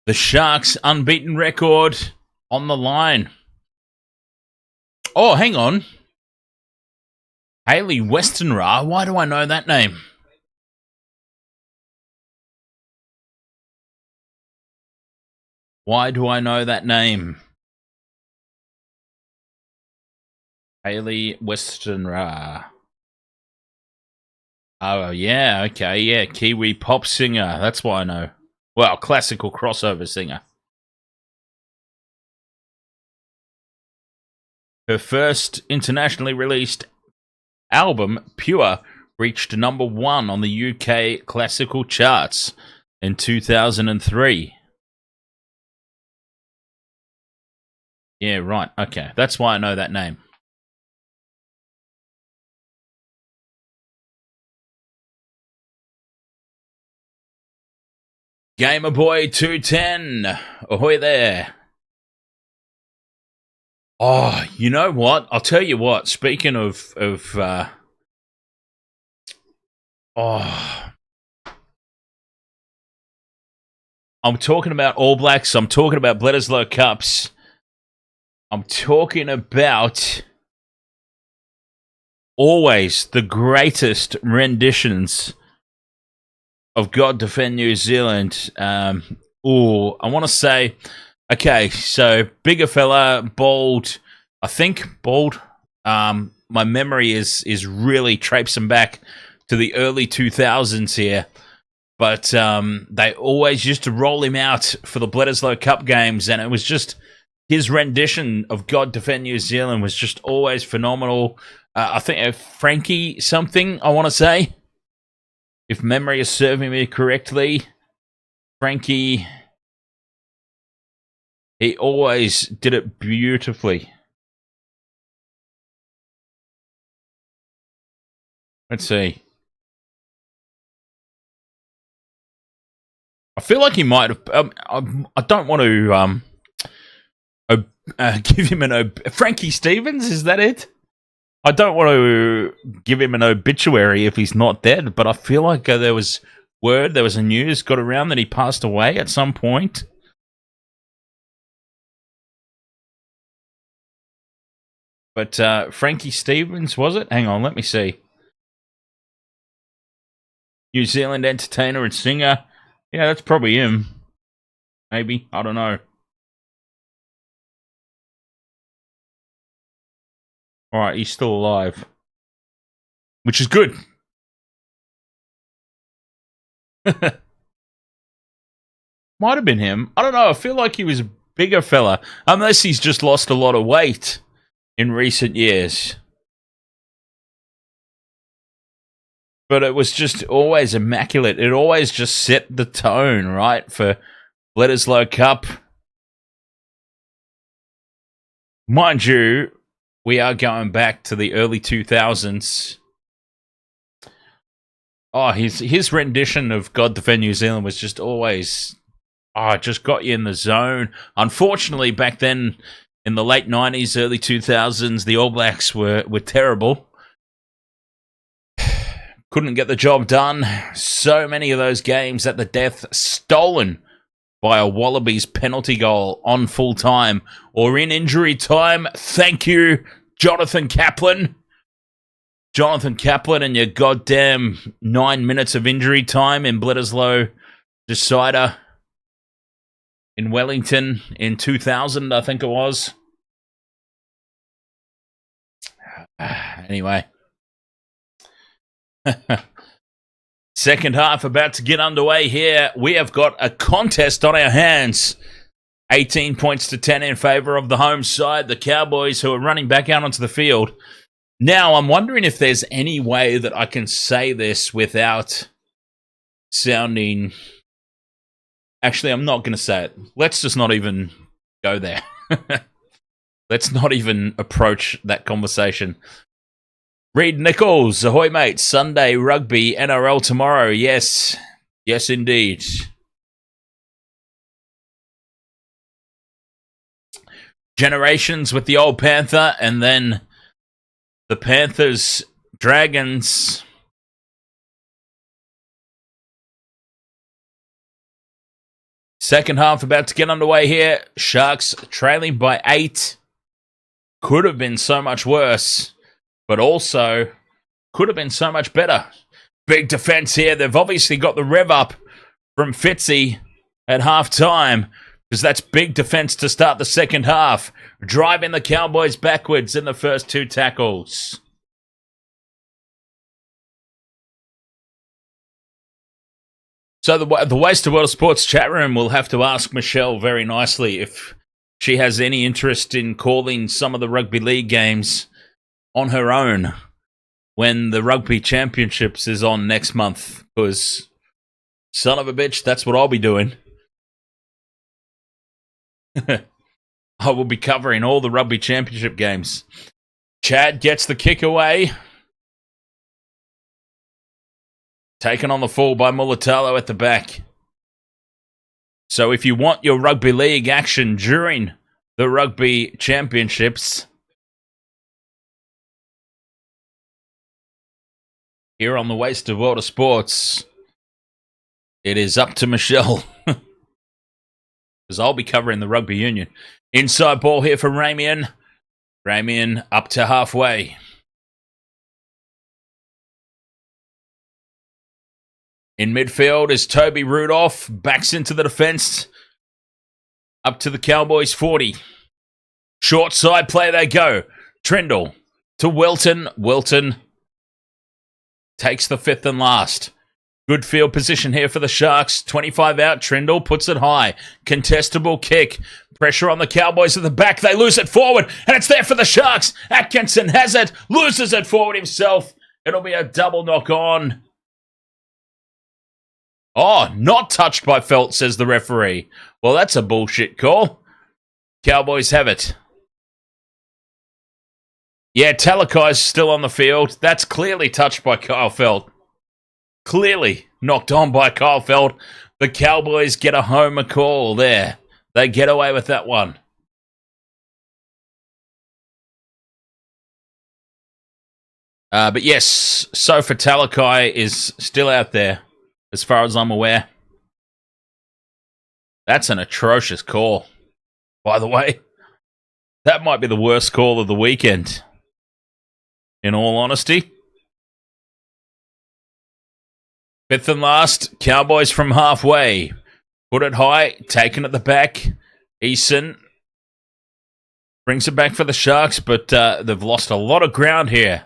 The Sharks' unbeaten record on the line. Oh, hang on. Hayley Westenra. Why do I know that name? Why do I know that name? Hayley Westenra. Oh, yeah, okay, yeah. Kiwi pop singer. That's why I know. Well, classical crossover singer. Her first internationally released album, Pure, reached number 1 on the UK classical charts in 2003. Yeah, right. Okay. That's why I know that name. Gamer Boy 210. Ahoy there. Oh, you know what? I'll tell you what. Speaking of I'm talking about All Blacks. I'm talking about Bledisloe Cups. I'm talking about always the greatest renditions of God Defend New Zealand. I want to say, okay, so bigger fella, bald. I think bald. My memory is really traipsing back to the early 2000s here. But they always used to roll him out for the Bledisloe Cup games, and it was just his rendition of God Defend New Zealand was just always phenomenal. I think Frankie something, I want to say. If memory is serving me correctly, Frankie, he always did it beautifully. Let's see. I feel like he might have... I don't want to give him an... Frankie Stevens, is that it? I don't want to give him an obituary if he's not dead, but I feel like there was a news got around that he passed away at some point. But Frankie Stevens, was it? Hang on, let me see. New Zealand entertainer and singer. Yeah, that's probably him. Maybe. I don't know. Alright, he's still alive. Which is good. Might have been him. I don't know. I feel like he was a bigger fella. Unless he's just lost a lot of weight in recent years. But it was just always immaculate. It always just set the tone, right, for Bledisloe Cup. Mind you, we are going back to the early 2000s. Oh, his rendition of God Defend New Zealand was just always... Oh, it just got you in the zone. Unfortunately, back then, in the late 90s, early 2000s, the All Blacks were terrible. Couldn't get the job done. So many of those games at the death stolen by a Wallabies penalty goal on full time or in injury time. Thank you, Jonathan Kaplan. Jonathan Kaplan and your goddamn 9 minutes of injury time in Bledisloe decider in Wellington in 2000, I think it was. Anyway. Second half about to get underway here. We have got a contest on our hands. 18 points to 10 in favour of the home side, the Cowboys, who are running back out onto the field. Now, I'm wondering if there's any way that I can say this without sounding... Actually, I'm not going to say it. Let's just not even go there. Let's not even approach that conversation. Reed Nichols, ahoy mate, Sunday Rugby, NRL tomorrow. Yes, yes indeed. Generations with the old Panther, and then the Panthers, Dragons. Second half about to get underway here. Sharks trailing by 8. Could have been so much worse, but also could have been so much better. Big defense here. They've obviously got the rev up from Fitzy at half time, because that's big defense to start the second half. Driving the Cowboys backwards in the first 2 tackles. So the Waste of World Sports chat room will have to ask Michelle very nicely if she has any interest in calling some of the rugby league games on her own when the Rugby Championships is on next month. Because, son of a bitch, that's what I'll be doing. I will be covering all the Rugby Championship games. Chad gets the kick away. Taken on the full by Mulatalo at the back. So if you want your rugby league action during the Rugby Championships, here on the Waste of World of Sports, it is up to Michelle. Because I'll be covering the Rugby Union. Inside ball here for Ramian. Ramian up to halfway. In midfield is Toby Rudolph. Backs into the defense. Up to the Cowboys 40. Short side play they go. Trindle to Wilton. Wilton takes the 5th and last. Good field position here for the Sharks. 25 out. Trindle puts it high. Contestable kick. Pressure on the Cowboys at the back. They lose it forward. And it's there for the Sharks. Atkinson has it. Loses it forward himself. It'll be a double knock on. Oh, not touched by Felt, says the referee. Well, that's a bullshit call. Cowboys have it. Yeah, Talakai's still on the field. That's clearly touched by Kyle Felt. Clearly knocked on by Kyle Felt. The Cowboys get a homer call there. They get away with that one. But yes, Sofa Talakai is still out there, as far as I'm aware. That's an atrocious call, by the way. That might be the worst call of the weekend, in all honesty. 5th and last, Cowboys from halfway. Put it high, taken at the back. Eason brings it back for the Sharks, but they've lost a lot of ground here.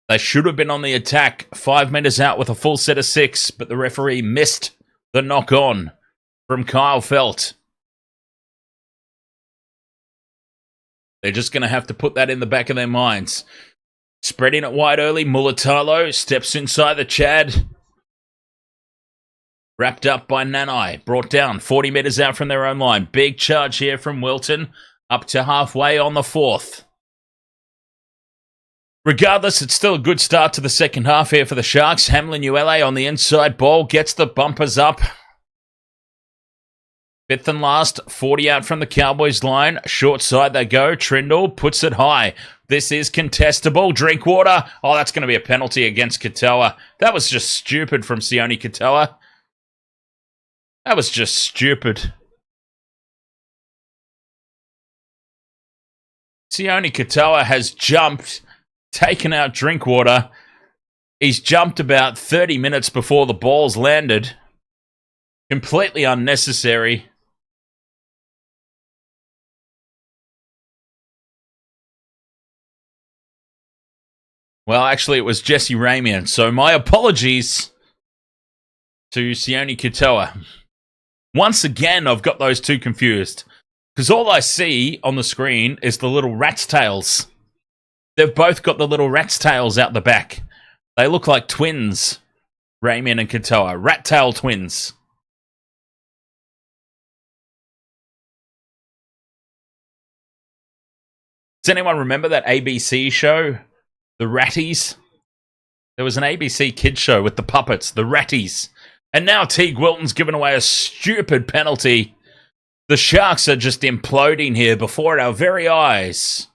They should have been on the attack, 5 metres out with a full set of 6, but the referee missed the knock-on from Kyle Felt. They're just going to have to put that in the back of their minds. Spreading it wide early, Mulatalo steps inside the Chad. Wrapped up by Nanai, brought down 40 metres out from their own line. Big charge here from Wilton, up to halfway on the 4th. Regardless, it's still a good start to the second half here for the Sharks. Hamlin Uele on the inside ball, gets the bumpers up. 5th and last, 40 out from the Cowboys line. Short side they go. Trindle puts it high. This is contestable. Drinkwater. Oh, that's going to be a penalty against Katoa. That was just stupid from Sione Katoa. That was just stupid. Sione Katoa has jumped, taken out Drinkwater. He's jumped about 30 minutes before the ball's landed. Completely unnecessary. Well, actually, it was Jesse Ramian, so my apologies to Sione Katoa. Once again, I've got those two confused, because all I see on the screen is the little rat's tails. They've both got the little rat's tails out the back. They look like twins, Ramian and Katoa. Rat tail twins. Does anyone remember that ABC show? The Ratties? There was an ABC kids show with the puppets, the Ratties. And now Teague Wilton's given away a stupid penalty. The Sharks are just imploding here before our very eyes.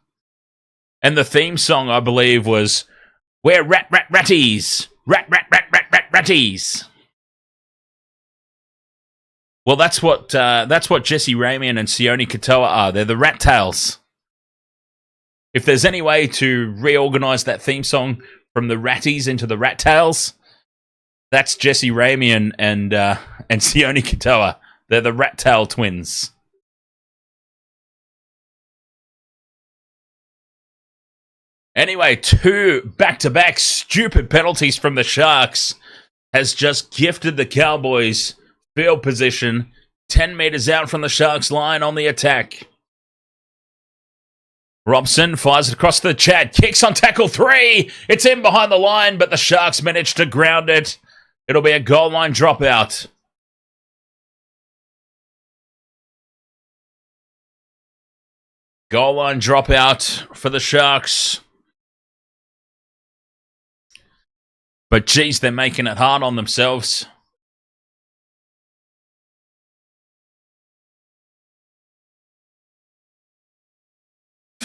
And the theme song, I believe, was "We're Ratties. Ratties. Well, that's what Jesse Ramian and Sione Katoa are. They're the rat tails. If there's any way to reorganize that theme song from the Ratties into the Rat Tails, that's Jesse Ramian and Sione Katoa. They're the Rat Tail twins. Anyway, 2 back-to-back stupid penalties from the Sharks has just gifted the Cowboys field position 10 metres out from the Sharks line on the attack. Robson fires it across the Chad, kicks on tackle 3. It's in behind the line, but the Sharks managed to ground it. It'll be a goal line dropout. Goal line dropout for the Sharks. But geez, they're making it hard on themselves.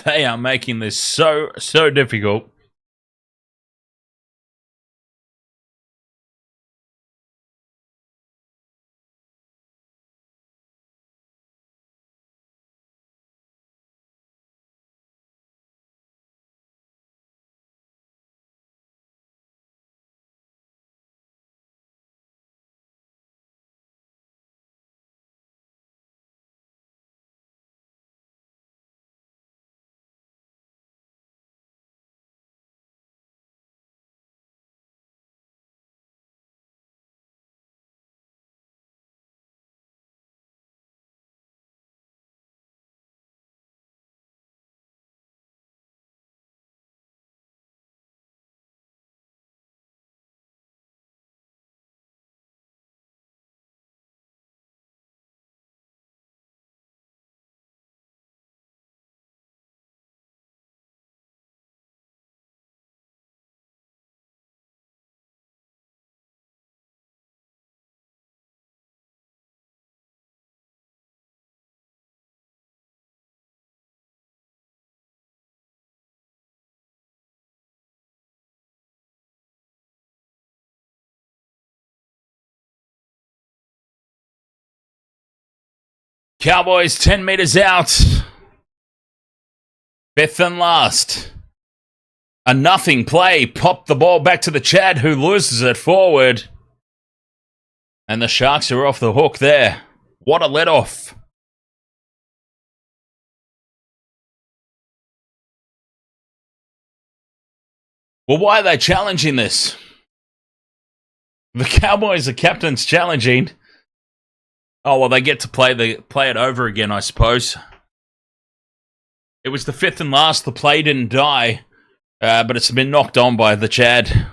They are making this so difficult. Cowboys 10 metres out. 5th and last. A nothing play. Pop the ball back to the Chad, who loses it forward. And the Sharks are off the hook there. What a let-off. Well, why are they challenging this? The Cowboys, the captain's challenging. Oh, well, they get to play it over again, I suppose. It was the 5th and last. The play didn't die, but it's been knocked on by the Chad.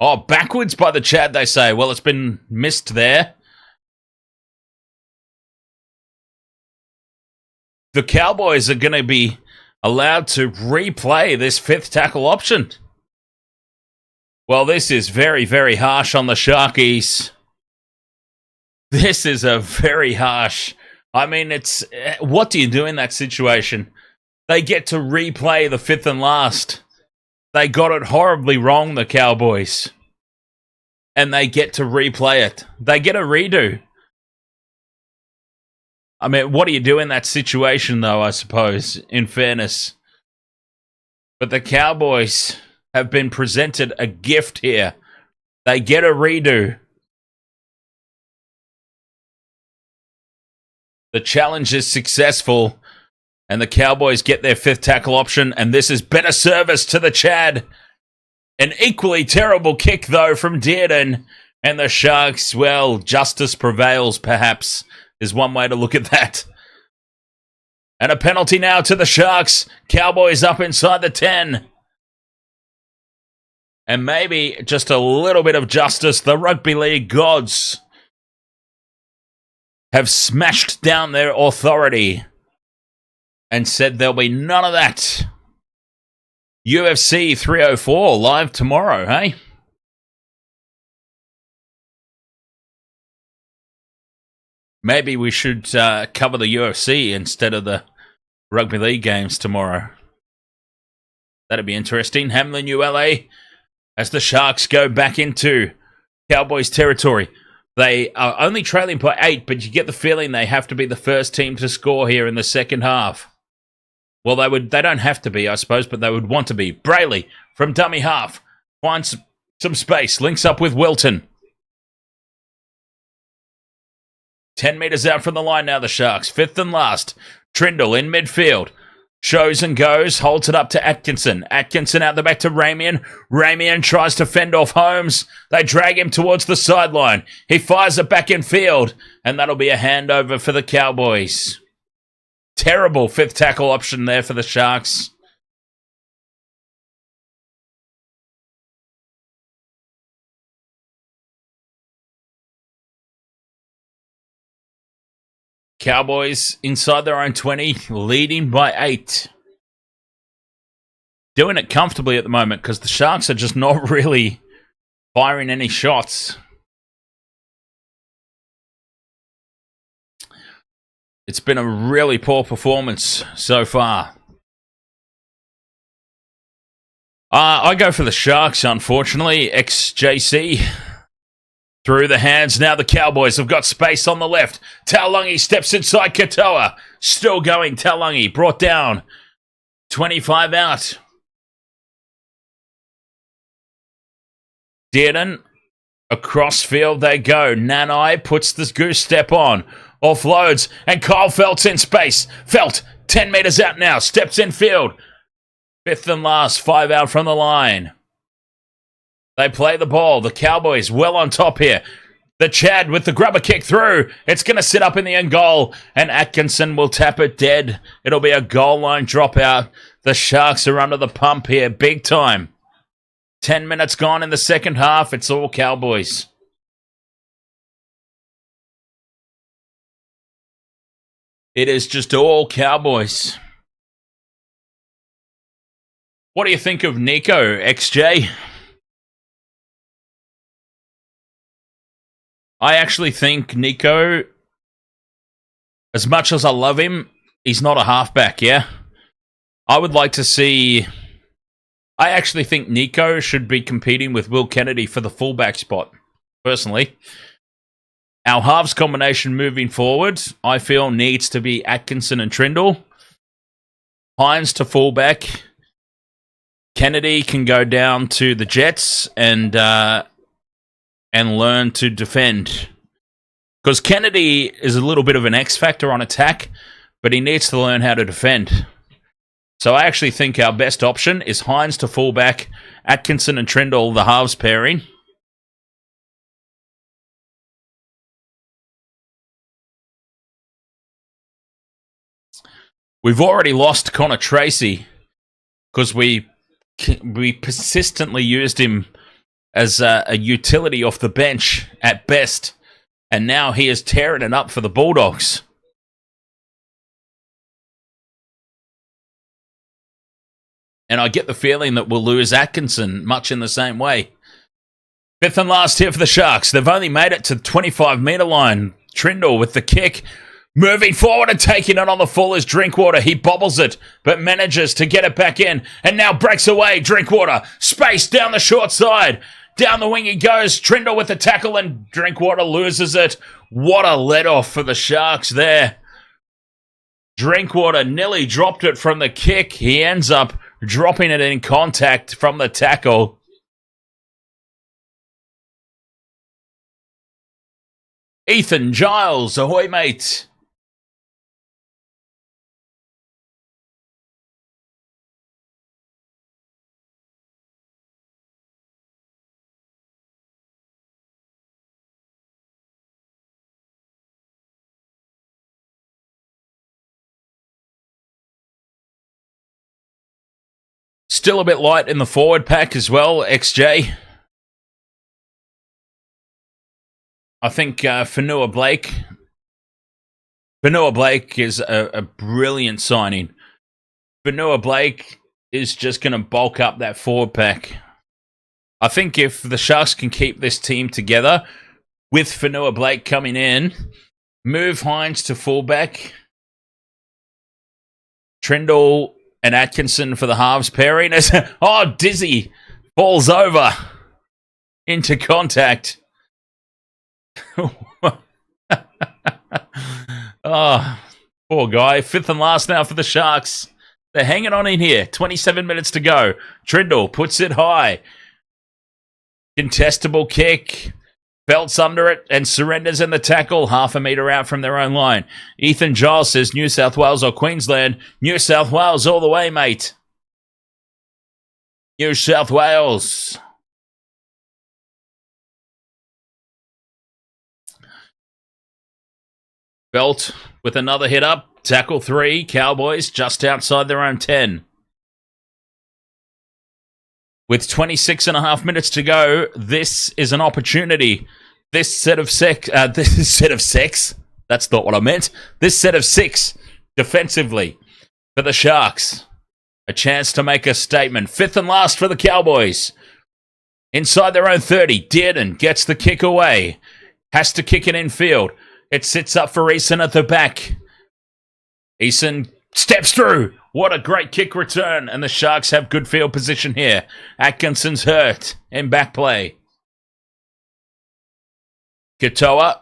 Oh, backwards by the Chad, they say. Well, it's been missed there. The Cowboys are going to be allowed to replay this 5th tackle option. Well, this is very, very harsh on the Sharkies. This is a very harsh. I mean, it's... What do you do in that situation? They get to replay the 5th and last. They got it horribly wrong, the Cowboys. And they get to replay it. They get a redo. I mean, what do you do in that situation, though, I suppose, in fairness? But the Cowboys have been presented a gift here. They get a redo. The challenge is successful, and the Cowboys get their 5th tackle option, and this is better service to the Chad. An equally terrible kick, though, from Dearden, and the Sharks, well, justice prevails, perhaps, is one way to look at that. And a penalty now to the Sharks. Cowboys up inside the 10. And maybe just a little bit of justice. The rugby league gods have smashed down their authority and said there'll be none of that. UFC 304 live tomorrow, hey? Maybe we should cover the UFC instead of the rugby league games tomorrow. That'd be interesting. Hamlin ULA as the Sharks go back into Cowboys territory. They are only trailing by 8, but you get the feeling they have to be the first team to score here in the second half. Well, they don't have to be, I suppose, but they would want to be. Brayley from dummy half finds some space, links up with Wilton. 10 metres out from the line now, the Sharks. 5th and last. Trindle in midfield. Shows and goes, holds it up to Atkinson. Atkinson out the back to Ramian. Ramian tries to fend off Holmes. They drag him towards the sideline. He fires it back in field, and that'll be a handover for the Cowboys. Terrible 5th tackle option there for the Sharks. Cowboys inside their own 20, leading by 8. Doing it comfortably at the moment because the Sharks are just not really firing any shots. It's been a really poor performance so far. I go for the Sharks, unfortunately. XJC. Through the hands, now the Cowboys have got space on the left. Taulagi steps inside Katoa. Still going, Taulagi brought down. 25 out. Dearden, across field they go. Nanai puts the goose step on. Offloads, and Kyle Felt's in space. Felt, 10 metres out now, steps in field. 5th and last, 5 out from the line. They play the ball. The Cowboys well on top here. The Chad with the grubber kick through. It's going to sit up in the end goal, and Atkinson will tap it dead. It'll be a goal line dropout. The Sharks are under the pump here, big time. 10 minutes gone in the second half. It's all Cowboys. It is just all Cowboys. What do you think of Nico, XJ? I actually think Nico, as much as I love him, he's not a halfback, yeah? I would like to see... I actually think Nico should be competing with Will Kennedy for the fullback spot, personally. Our halves combination moving forward, I feel, needs to be Atkinson and Trindle. Hines to fullback. Kennedy can go down to the Jets and learn to defend. Because Kennedy is a little bit of an X factor on attack, but he needs to learn how to defend. So I actually think our best option is Hines to fullback, Atkinson and Trindle, the halves pairing. We've already lost Connor Tracy because we persistently used him as a utility off the bench at best. And now he is tearing it up for the Bulldogs. And I get the feeling that we'll lose Atkinson much in the same way. 5th and last here for the Sharks. They've only made it to the 25-metre line. Trindle with the kick. Moving forward and taking it on the full is Drinkwater. He bobbles it, but manages to get it back in. And now breaks away. Drinkwater. Space down the short side. Down the wing he goes. Trindle with the tackle and Drinkwater loses it. What a let-off for the Sharks there. Drinkwater nearly dropped it from the kick. He ends up dropping it in contact from the tackle. Ethan Giles, ahoy mate. Still a bit light in the forward pack as well, XJ. I think Fanua Blake is a brilliant signing. Fanua Blake is just going to bulk up that forward pack. I think if the Sharks can keep this team together with Fanua Blake coming in, move Hines to fullback, Trindle and Atkinson for the halves pairing. Oh, Dizzy falls over into contact. Oh, poor guy. 5th and last now for the Sharks. They're hanging on in here. 27 minutes to go. Trindle puts it high. Contestable kick. Belts under it and surrenders in the tackle. Half a metre out from their own line. Ethan Giles says New South Wales or Queensland. New South Wales all the way, mate. New South Wales. Belt with another hit up. Tackle 3. Cowboys just outside their own 10. With 26 and a half minutes to go, this is an opportunity. This set of six. That's not what I meant. This set of 6 defensively for the Sharks. A chance to make a statement. 5th and last for the Cowboys. Inside their own 30. Dearden gets the kick away. Has to kick it in field. It sits up for Eason at the back. Eason steps through. What a great kick return. And the Sharks have good field position here. Atkinson's hurt in back play. Katoa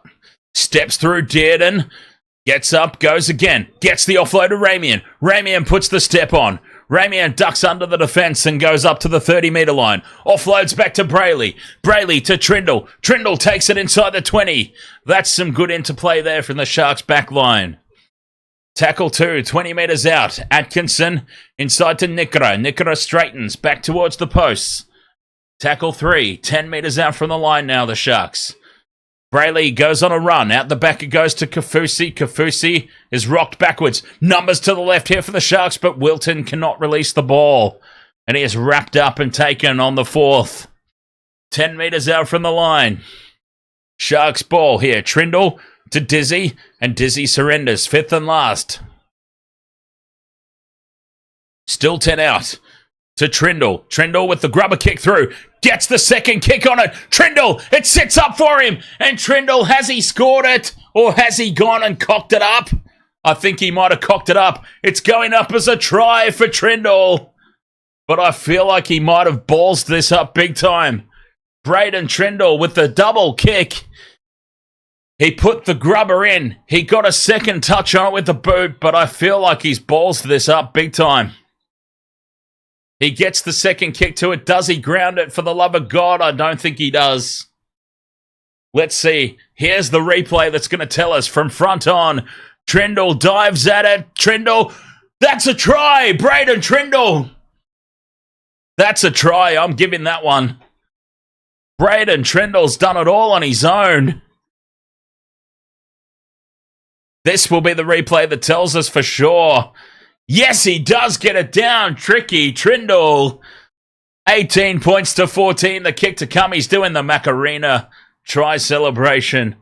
steps through Dearden. Gets up, goes again. Gets the offload to Ramian. Ramian puts the step on. Ramian ducks under the defence and goes up to the 30-metre line. Offloads back to Brayley. Brayley to Trindle. Trindle takes it inside the 20. That's some good interplay there from the Sharks' back line. Tackle 2, 20 metres out. Atkinson inside to Nikora. Nikora straightens back towards the posts. Tackle 3, 10 metres out from the line now, the Sharks. Brayley goes on a run. Out the back it goes to Kafusi. Kafusi is rocked backwards. Numbers to the left here for the Sharks, but Wilton cannot release the ball. And he is wrapped up and taken on the 4th. 10 metres out from the line. Sharks ball here. Trindle to Dizzy, and Dizzy surrenders. 5th and last. Still 10 out to Trindle. Trindle with the grubber kick through. Gets the second kick on it. Trindle, it sits up for him. And Trindle, has he scored it? Or has he gone and cocked it up? I think he might have cocked it up. It's going up as a try for Trindle. But I feel like he might have ballsed this up big time. Braden Trindle with the double kick. He put the grubber in. He got a second touch on it with the boot, but I feel like he's ballsed this up big time. He gets the second kick to it. Does he ground it? For the love of God, I don't think he does. Let's see. Here's the replay that's going to tell us from front on. Trindle dives at it. Trindle, that's a try. Braden Trindle. That's a try. I'm giving that one. Braden Trindle's done it all on his own. This will be the replay that tells us for sure. Yes, he does get it down. Tricky Trindle. 18 points to 14. The kick to come. He's doing the Macarena try celebration.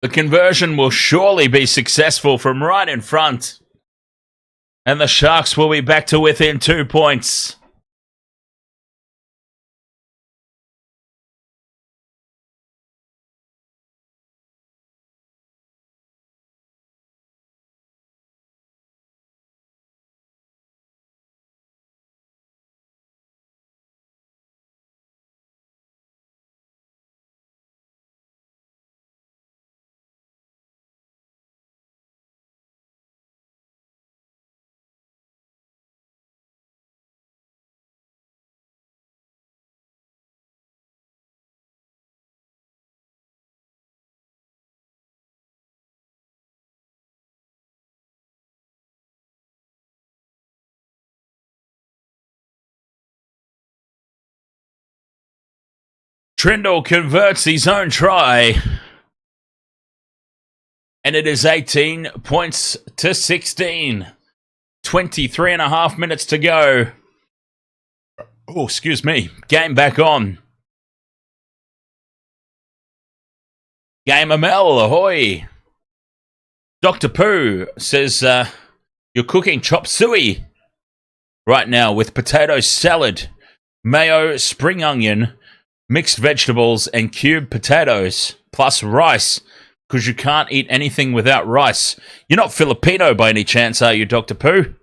The conversion will surely be successful from right in front. And the Sharks will be back to within 2 points. Trindle converts his own try. And it is 18 points to 16. 23 and a half minutes to go. Oh, excuse me. Game back on. Game ML, ahoy. Dr. Pooh says, you're cooking chop suey right now with potato salad, mayo, spring onion, mixed vegetables, and cubed potatoes, plus rice, because you can't eat anything without rice. You're not Filipino by any chance, are you, Dr. Pooh?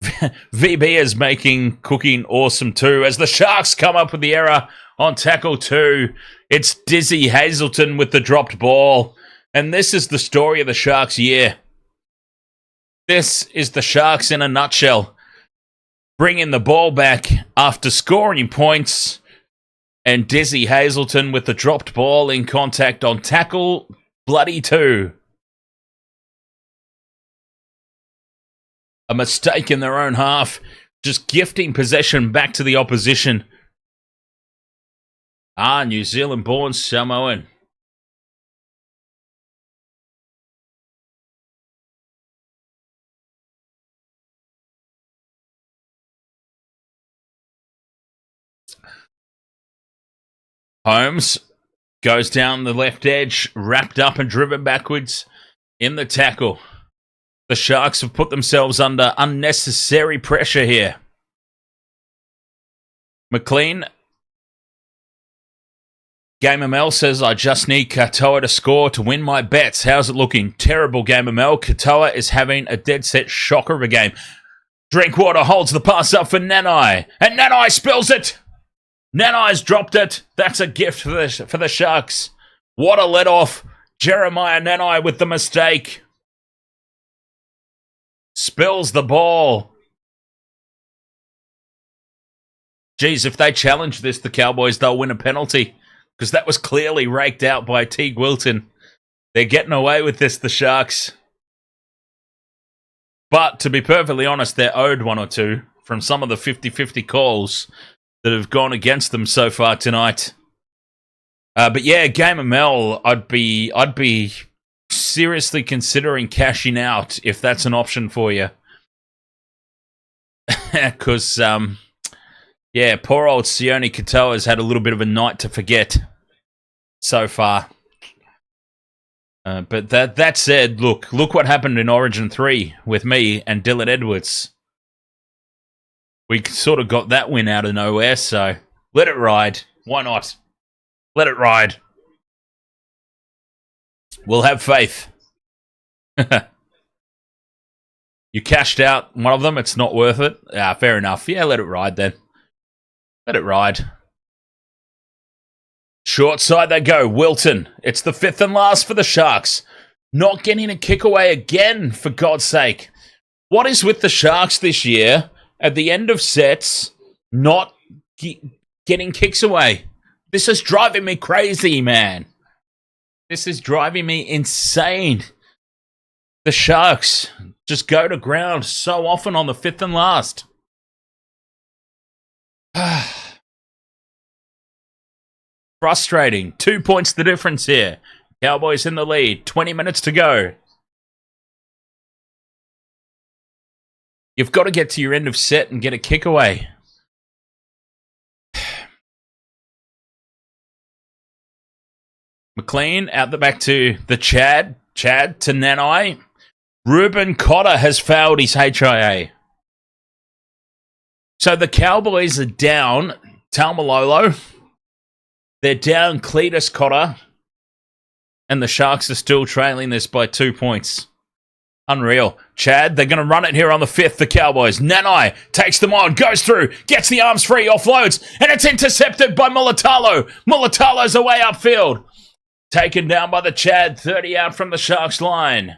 VB is making cooking awesome too as the Sharks come up with the error on tackle 2. It's Dizzy Hazelton with the dropped ball. And this is the story of the Sharks' year. This is the Sharks in a nutshell. Bringing the ball back after scoring points. And Dizzy Hazelton with the dropped ball in contact on tackle bloody 2. A mistake in their own half, just gifting possession back to the opposition. New Zealand-born Samoan. Holmes goes down the left edge, wrapped up and driven backwards in the tackle. The Sharks have put themselves under unnecessary pressure here. McLean. Game ML says, I just need Katoa to score to win my bets. How's it looking? Terrible, Game ML. Katoa is having a dead set shocker of a game. Drinkwater holds the pass up for Nanai. And Nanai spills it. Nanai's dropped it. That's a gift for the Sharks. What a let-off. Jeremiah Nanai with the mistake. Spills the ball. Geez, if they challenge this, the Cowboys, they'll win a penalty. Because that was clearly raked out by Teague Wilton. They're getting away with this, the Sharks. But to be perfectly honest, they're owed 1 or 2 from some of the 50-50 calls that have gone against them so far tonight. But yeah, Game ML, I'd be seriously considering cashing out if that's an option for you. Because, yeah, poor old Sione Katoa has had a little bit of a night to forget so far. But that said, look what happened in Origin 3 with me and Dylan Edwards. We sort of got that win out of nowhere, so let it ride. Why not? Let it ride. We'll have faith. You cashed out one of them, it's not worth it. Fair enough. Yeah, let it ride then. Let it ride. Short side they go. Wilton. It's the 5th and last for the Sharks. Not getting a kick away again, for God's sake. What is with the Sharks this year, at the end of sets, not getting kicks away? This is driving me crazy, man. This is driving me insane. The Sharks just go to ground so often on the 5th and last. Frustrating. 2 points the difference here. Cowboys in the lead. 20 minutes to go. You've got to get to your end of set and get a kick away. McLean out the back to the Chad. Chad to Nanai. Ruben Cotter has failed his HIA. So the Cowboys are down Taumalolo. They're down Cletus Cotter. And the Sharks are still trailing this by 2 points. Unreal. Chad, they're going to run it here on the 5th, the Cowboys. Nanai takes them on, goes through, gets the arms free, offloads, and it's intercepted by Mulatalo. Mulatalo's away upfield. Taken down by the Chad, 30 out from the Sharks line.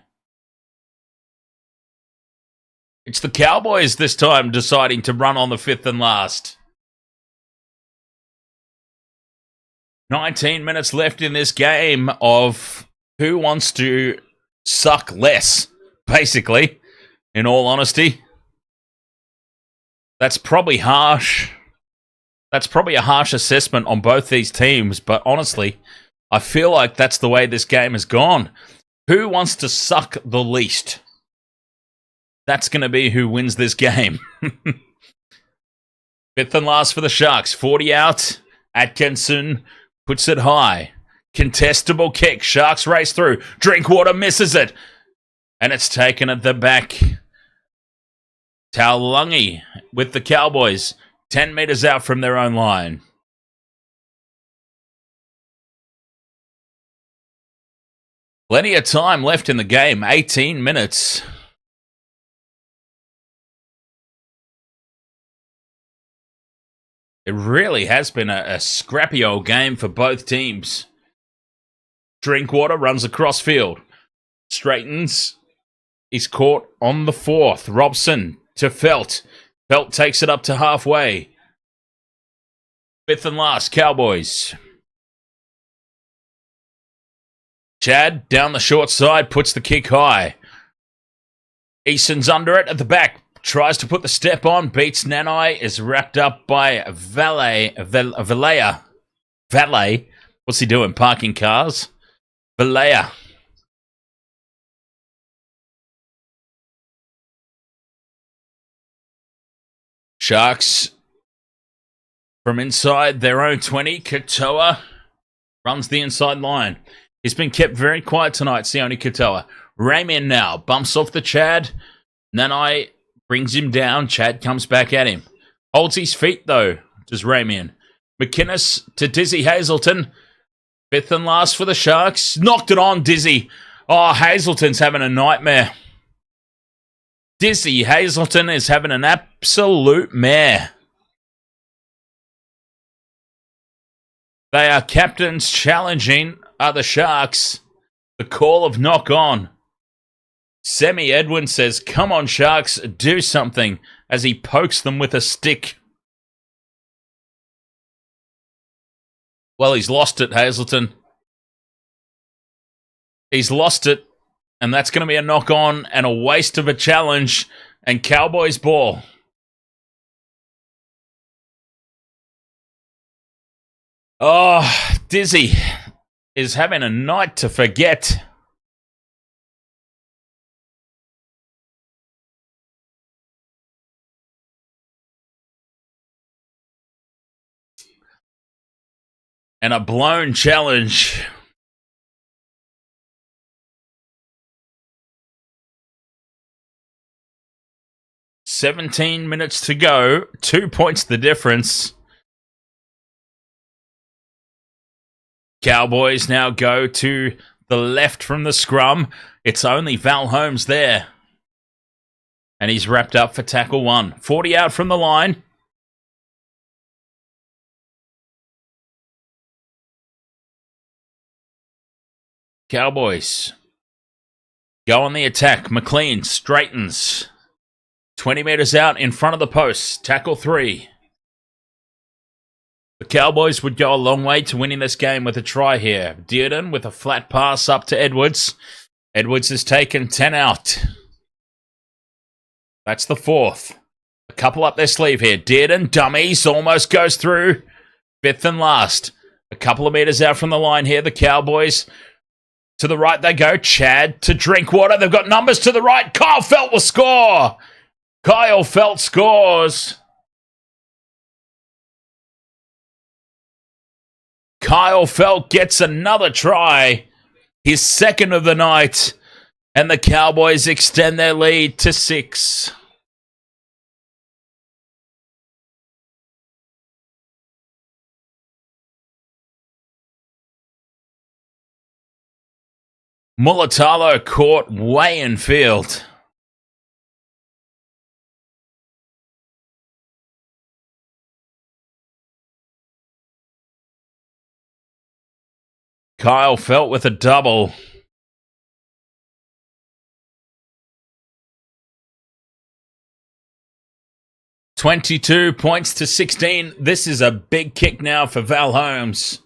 It's the Cowboys this time deciding to run on the 5th and last. 19 minutes left in this game of who wants to suck less, basically, in all honesty. That's probably harsh. That's probably a harsh assessment on both these teams, but honestly, I feel like that's the way this game has gone. Who wants to suck the least? That's going to be who wins this game. 5th and last for the Sharks. 40 out. Atkinson puts it high. Contestable kick. Sharks race through. Drinkwater misses it. And it's taken at the back. Taulungi with the Cowboys. 10 metres out from their own line. Plenty of time left in the game. 18 minutes. It really has been a scrappy old game for both teams. Drinkwater runs across field. Straightens. He's caught on the fourth. Robson to Felt. Felt takes it up to halfway. Fifth and last, Cowboys. Chad down the short side, puts the kick high. Eason's under it at the back. Tries to put the step on. Beats Nanai. Is wrapped up by Valet. What's he doing? Parking cars? Valea. Sharks from inside their own 20. Katoa runs the inside line. He's been kept very quiet tonight, Sione Katoa. Rayman now bumps off the Chad. Nanai brings him down. Chad comes back at him. Holds his feet, though, does Rayman. McInnes to Dizzy Hazelton. Fifth and last for the Sharks. Knocked it on, Dizzy. Oh, Hazelton's having a nightmare. Dizzy Hazelton is having an absolute mare. They are captains challenging the Sharks. The call of knock on. Semi Edwin says, "Come on, Sharks, do something," as he pokes them with a stick. Well, he's lost it, Hazelton. He's lost it, and that's going to be a knock on and a waste of a challenge, and Cowboys ball. Oh, Dizzy is having a night to forget. And a blown challenge. $17 to go. 2 points the difference. Cowboys now go to the left from the scrum. It's only Val Holmes there. And he's wrapped up for tackle 1. 40 out from the line. Cowboys go on the attack. McLean straightens. 20 meters out in front of the post. Tackle 3. The Cowboys would go a long way to winning this game with a try here. Dearden with a flat pass up to Edwards. Edwards has taken 10 out. That's the 4th. A couple up their sleeve here. Dearden, dummies, almost goes through. 5th and last. A couple of meters out from the line here. The Cowboys. To the right they go. Chad to Drinkwater. They've got numbers to the right. Kyle Felt will score. Kyle Felt scores. Kyle Felt gets another try. His second of the night. And the Cowboys extend their lead to 6. Mulatalo caught way in field. Kyle Felt with a double. $22 points to 16. This is a big kick now for Val Holmes.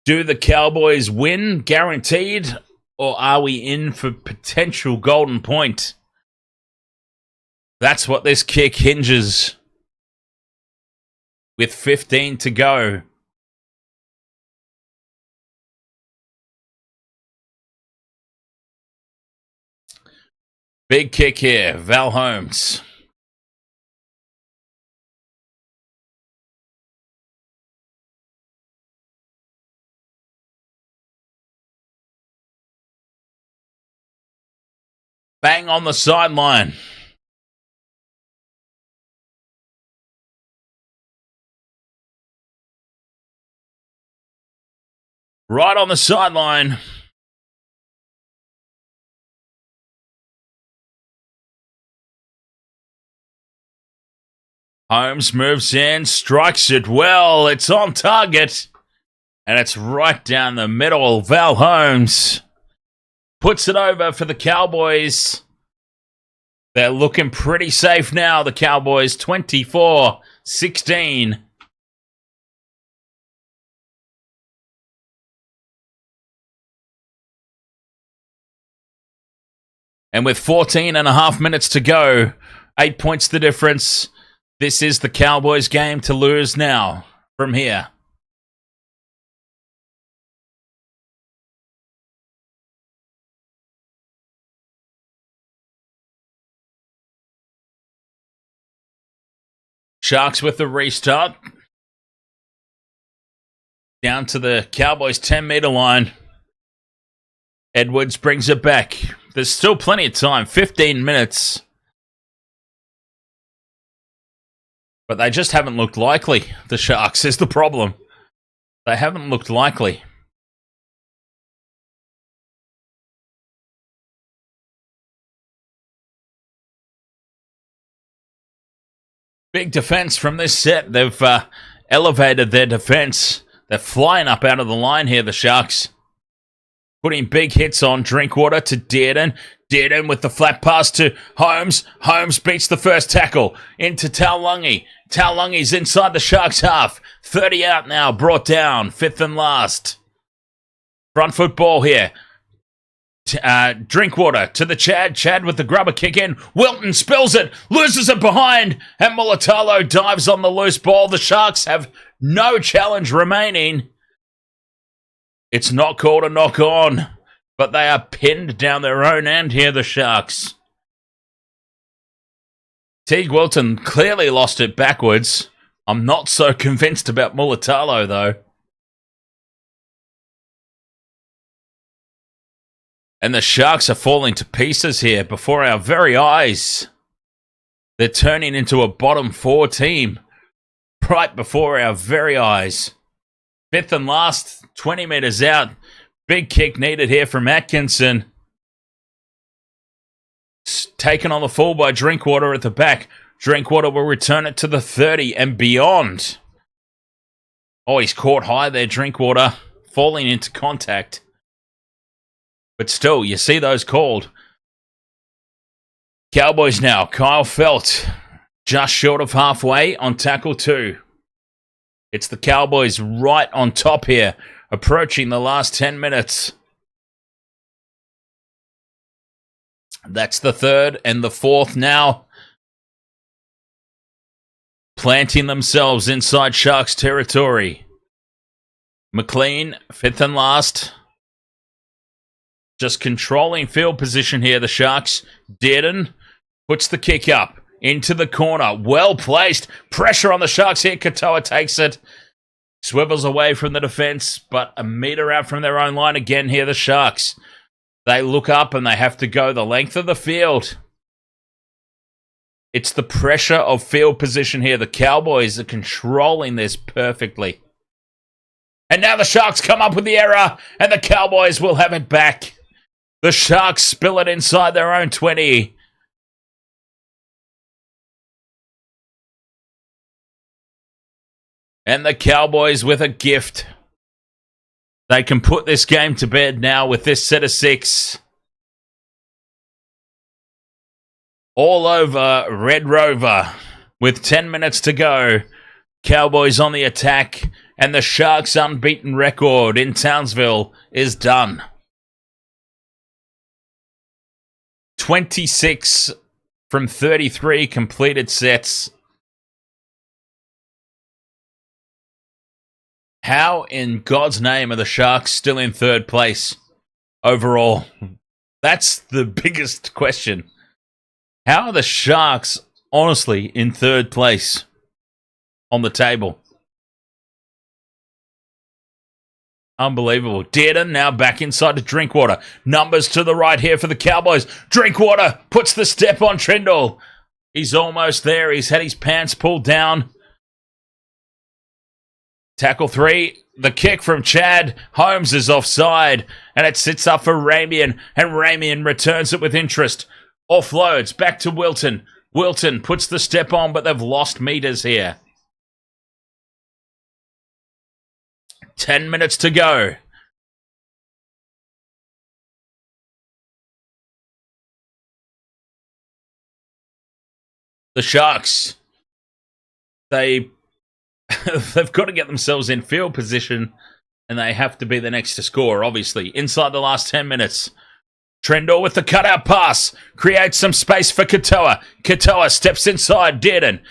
Do the Cowboys win, guaranteed, or are we in for potential golden point? That's what this kick hinges. With 15 to go. Big kick here, Val Holmes. Bang on the sideline. Right on the sideline. Holmes moves in, strikes it well. It's on target. And it's right down the middle. Val Holmes puts it over for the Cowboys. They're looking pretty safe now, the Cowboys. 24-16. And with 14 and a half minutes to go, 8 points the difference. This is the Cowboys game to lose now from here. Sharks with the restart. Down to the Cowboys 10-meter line. Edwards brings it back. There's still plenty of time, 15 minutes. But they just haven't looked likely. The Sharks is the problem. They haven't looked likely. Big defense from this set. They've elevated their defense. They're flying up out of the line here, the Sharks. Putting big hits on Drinkwater to Dearden. Dearden with the flat pass to Holmes. Holmes beats the first tackle into Taulungi. Taulungi's inside the Sharks half. 30 out now, brought down. 5th and last. Front foot ball here. Drinkwater to the Chad. Chad with the grubber kick in. Wilton spills it. Loses it behind. And Mulatalo dives on the loose ball. The Sharks have no challenge remaining. It's not called a knock on, but they are pinned down their own end here, the Sharks. Teague Wilton clearly lost it backwards. I'm not so convinced about Mulatalo, though. And the Sharks are falling to pieces here before our very eyes. They're turning into a bottom 4 team right before our very eyes. 5th and last, 20 metres out. Big kick needed here from Atkinson. Taken on the full by Drinkwater at the back. Drinkwater will return it to the 30 and beyond. Oh, he's caught high there, Drinkwater. Falling into contact. But still, you see those called. Cowboys now. Kyle Felt just short of halfway on tackle 2. It's the Cowboys right on top here, approaching the last 10 minutes. That's the 3rd and the 4th now. Planting themselves inside Sharks territory. McLean, 5th and last. Just controlling field position here, the Sharks. Dearden puts the kick up. Into the corner. Well placed. Pressure on the Sharks here. Katoa takes it. Swivels away from the defense, but a meter out from their own line again here, the Sharks. They look up and they have to go the length of the field. It's the pressure of field position here. The Cowboys are controlling this perfectly. And now the Sharks come up with the error, and the Cowboys will have it back. The Sharks spill it inside their own 20. And the Cowboys with a gift. They can put this game to bed now with this set of 6. All over Red Rover. With 10 minutes to go. Cowboys on the attack. And the Sharks' unbeaten record in Townsville is done. 26 from 33 completed sets. How in God's name are the Sharks still in 3rd place overall? That's the biggest question. How are the Sharks honestly in 3rd place on the table? Unbelievable. Dearden now back inside to Drinkwater. Numbers to the right here for the Cowboys. Drinkwater puts the step on Trindle. He's almost there. He's had his pants pulled down. Tackle 3, the kick from Chad. Holmes is offside, and it sits up for Ramian, and Ramian returns it with interest. Offloads, back to Wilton. Wilton puts the step on, but they've lost meters here. 10 minutes to go. The Sharks, they've got to get themselves in field position, and they have to be the next to score, obviously. Inside the last 10 minutes. Trendall with the cutout pass. Creates some space for Katoa. Katoa steps inside. Dearden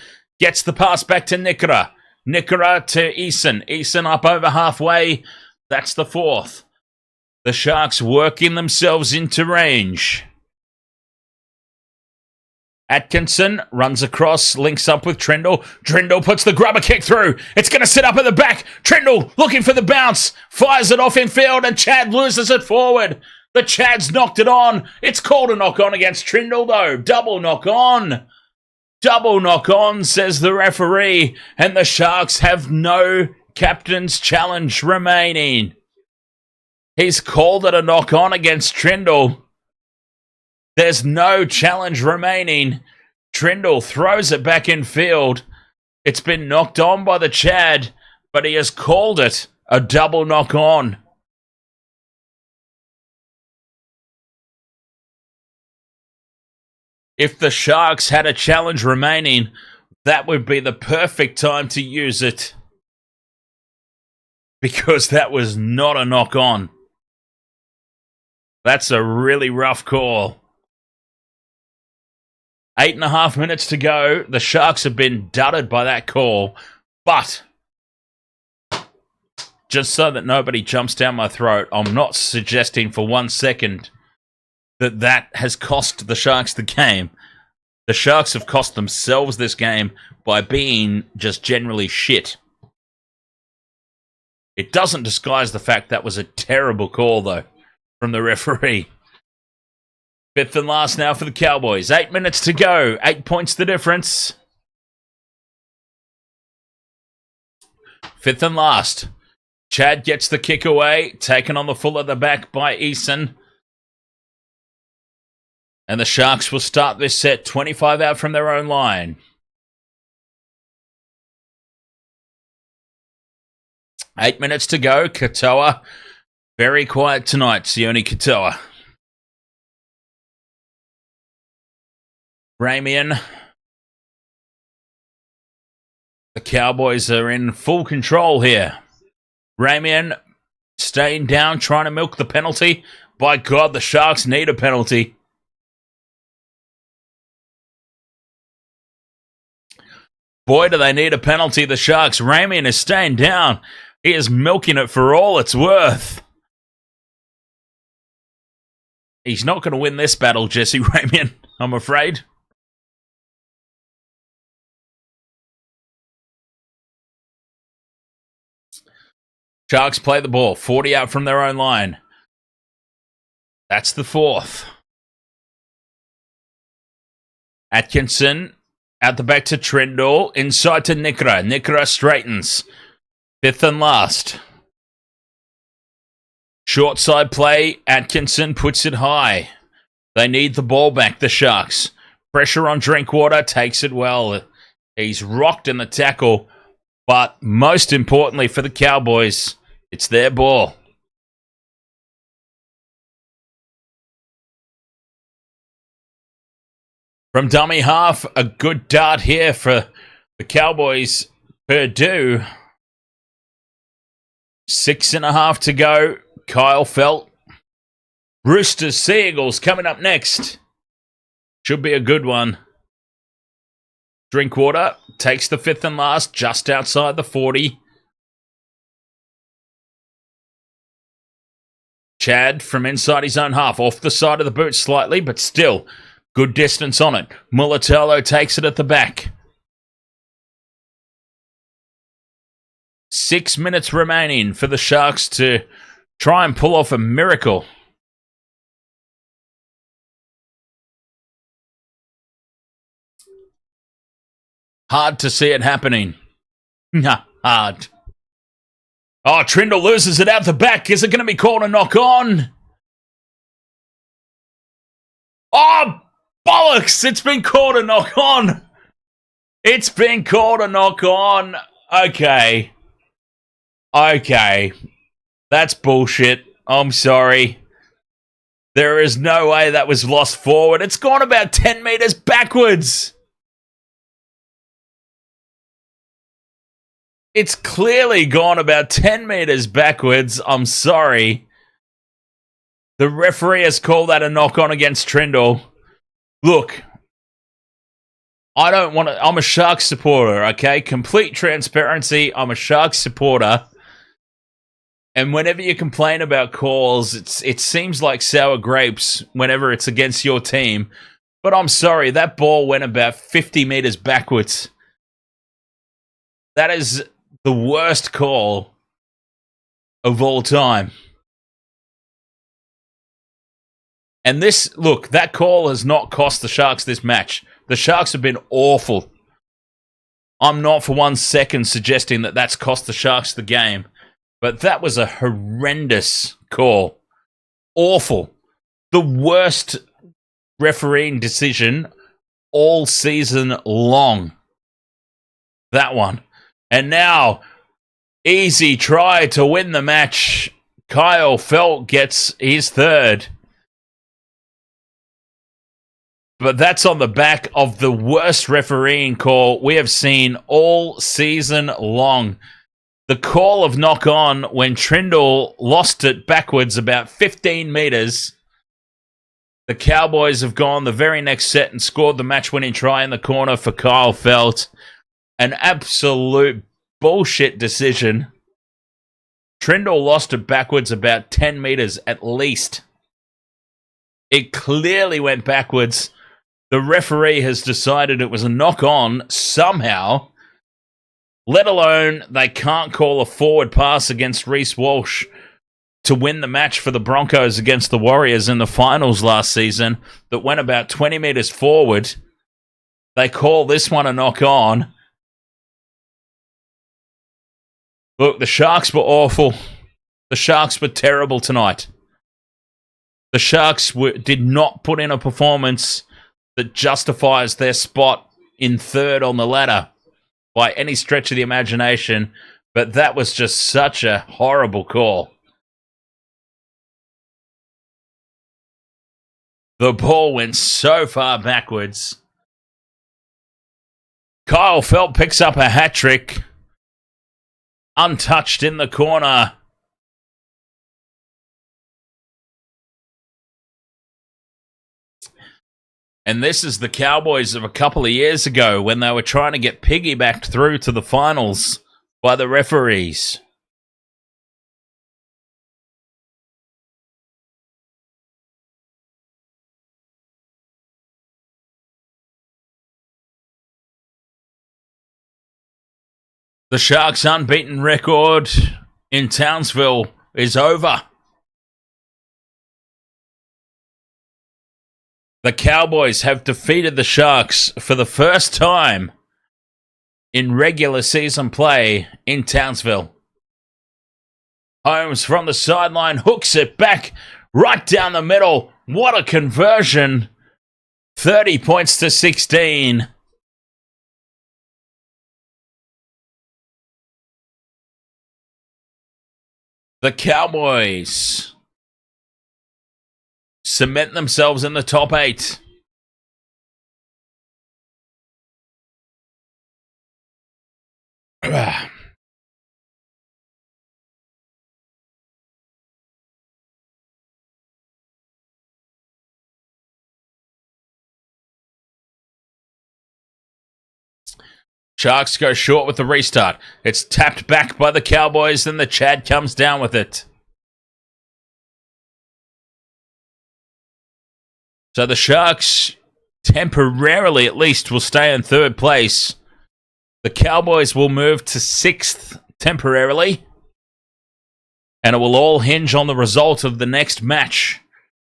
gets the pass back to Nikora. Nikora to Eason. Eason up over halfway. That's the fourth. The Sharks working themselves into range. Atkinson runs across, links up with Trendall. Trendall puts the grubber kick through. It's going to sit up at the back. Trendall looking for the bounce. Fires it off in field and Chad loses it forward. The Chad's knocked it on. It's called a knock on against Trendall though. Double knock on. Double knock on, says the referee. And the Sharks have no captain's challenge remaining. He's called it a knock on against Trendall. There's no challenge remaining. Trendall throws it back in field. It's been knocked on by the Chad, but he has called it a double knock on. If the Sharks had a challenge remaining, that would be the perfect time to use it. Because that was not a knock on. That's a really rough call. 8.5 minutes to go. The Sharks have been dudded by that call. But, just so that nobody jumps down my throat, I'm not suggesting for 1 second that that has cost the Sharks the game. The Sharks have cost themselves this game by being just generally shit. It doesn't disguise the fact that was a terrible call, though, from the referee. Fifth and last now for the Cowboys. 8 minutes to go. 8 points the difference. Fifth and last. Chad gets the kick away. Taken on the full of the back by Eason. And the Sharks will start this set 25 out from their own line. Eight minutes to go. Katoa. Very quiet tonight, Sione Katoa. Ramian. The Cowboys are in full control here. Ramian staying down, trying to milk the penalty. By God, the Sharks need a penalty. Boy, do they need a penalty, the Sharks. Ramian is staying down. He is milking it for all it's worth. He's not going to win this battle, Jesse Ramian, I'm afraid. Sharks play the ball. 40 out from their own line. That's the fourth. Atkinson out the back to Trendall. Inside to Nikora. Nikora straightens. Fifth and last. Short side play. Atkinson puts it high. They need the ball back, the Sharks. Pressure on Drinkwater. Takes it well. He's rocked in the tackle. But most importantly for the Cowboys, it's their ball. From dummy half, a good dart here for the Cowboys. Purdue. 6.5 to go. Kyle Felt. Roosters, Seagulls coming up next. Should be a good one. Drinkwater takes the fifth and last, just outside the 40. Chad from inside his own half, off the side of the boot slightly, but still good distance on it. Mulitalo takes it at the back. 6 minutes remaining for the Sharks to try and pull off a miracle. Hard to see it happening. Hard. Oh, Trindle loses it out the back. Is it going to be called a knock on? Oh, Bollocks! It's been called a knock on. It's been called a knock on. Okay. That's bullshit. I'm sorry. There is no way that was lost forward. It's gone about 10 metres backwards. It's clearly gone about 10 metres backwards. I'm sorry. The referee has called that a knock-on against Trindle. Look, I'm a Sharks supporter, okay? Complete transparency, I'm a Sharks supporter. And whenever you complain about calls, it seems like sour grapes whenever it's against your team. But I'm sorry, that ball went about 50 metres backwards. That is the worst call of all time. And that call has not cost the Sharks this match. The Sharks have been awful. I'm not for 1 second suggesting that that's cost the Sharks the game. But that was a horrendous call. Awful. The worst refereeing decision all season long. That one. And now, easy try to win the match. Kyle Feldt gets his third. But that's on the back of the worst refereeing call we have seen all season long. The call of knock on when Trindle lost it backwards about 15 metres. The Cowboys have gone the very next set and scored the match-winning try in the corner for Kyle Feldt. An absolute bullshit decision. Trindle lost it backwards about 10 metres at least. It clearly went backwards. The referee has decided it was a knock-on somehow. Let alone they can't call a forward pass against Reece Walsh to win the match for the Broncos against the Warriors in the finals last season that went about 20 metres forward. They call this one a knock-on. Look, the Sharks were awful. The Sharks were terrible tonight. The Sharks did not put in a performance that justifies their spot in third on the ladder by any stretch of the imagination, but that was just such a horrible call. The ball went so far backwards. Kyle Feldt picks up a hat-trick. Untouched in the corner. And this is the Cowboys of a couple of years ago when they were trying to get piggybacked through to the finals by the referees. The Sharks' unbeaten record in Townsville is over. The Cowboys have defeated the Sharks for the first time in regular season play in Townsville. Holmes from the sideline hooks it back right down the middle. What a conversion. 30 points to 16. The Cowboys cement themselves in the top 8. Sharks go short with the restart. It's tapped back by the Cowboys, then the Chad comes down with it. So the Sharks, temporarily at least, will stay in third place. The Cowboys will move to 6th temporarily. And it will all hinge on the result of the next match.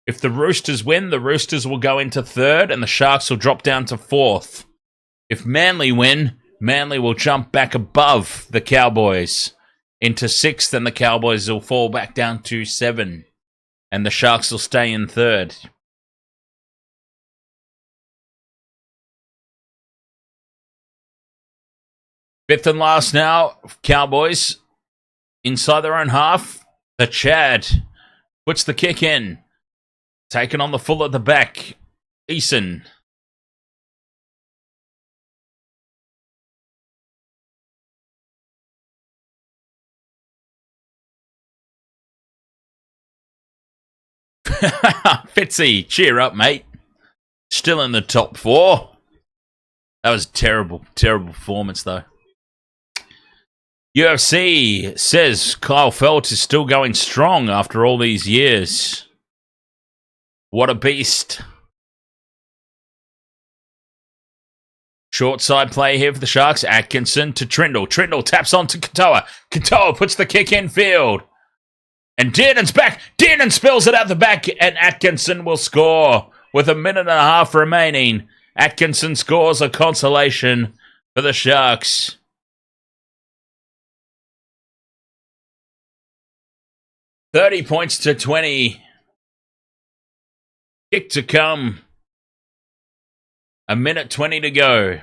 If the Roosters win, the Roosters will go into 3rd and the Sharks will drop down to 4th. If Manly win, Manly will jump back above the Cowboys into 6th and the Cowboys will fall back down to 7. And the Sharks will stay in 3rd. Fifth and last now, Cowboys inside their own half. The Chad puts the kick in. Taken on the full at the back. Eason. Fitzy, cheer up, mate. Still in the top 4. That was terrible, terrible performance, though. UFC says Kyle Felt is still going strong after all these years. What a beast. Short side play here for the Sharks. Atkinson to Trindle. Trindle taps on to Katoa. Katoa puts the kick in field. And Dearden's back. Dearden spills it out the back. And Atkinson will score with a minute and a half remaining. Atkinson scores a consolation for the Sharks. $30 points to 20. Kick to come. A minute 20 to go.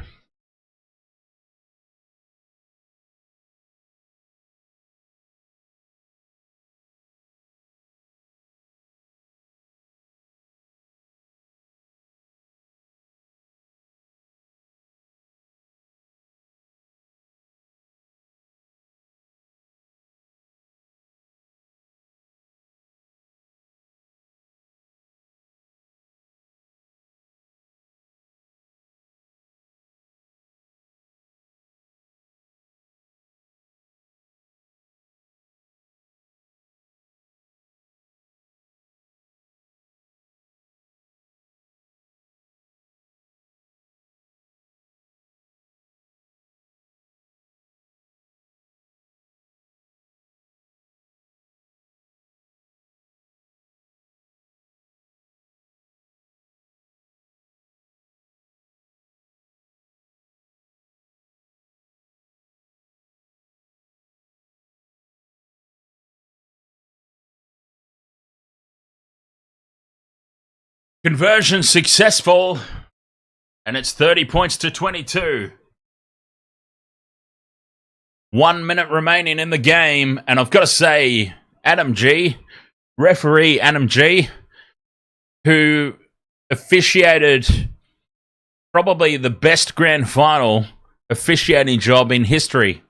Conversion successful. And it's 30 points to 22. 1 minute remaining in the game. And I've got to say, Adam G, referee Adam G, who officiated probably the best grand final officiating job in history.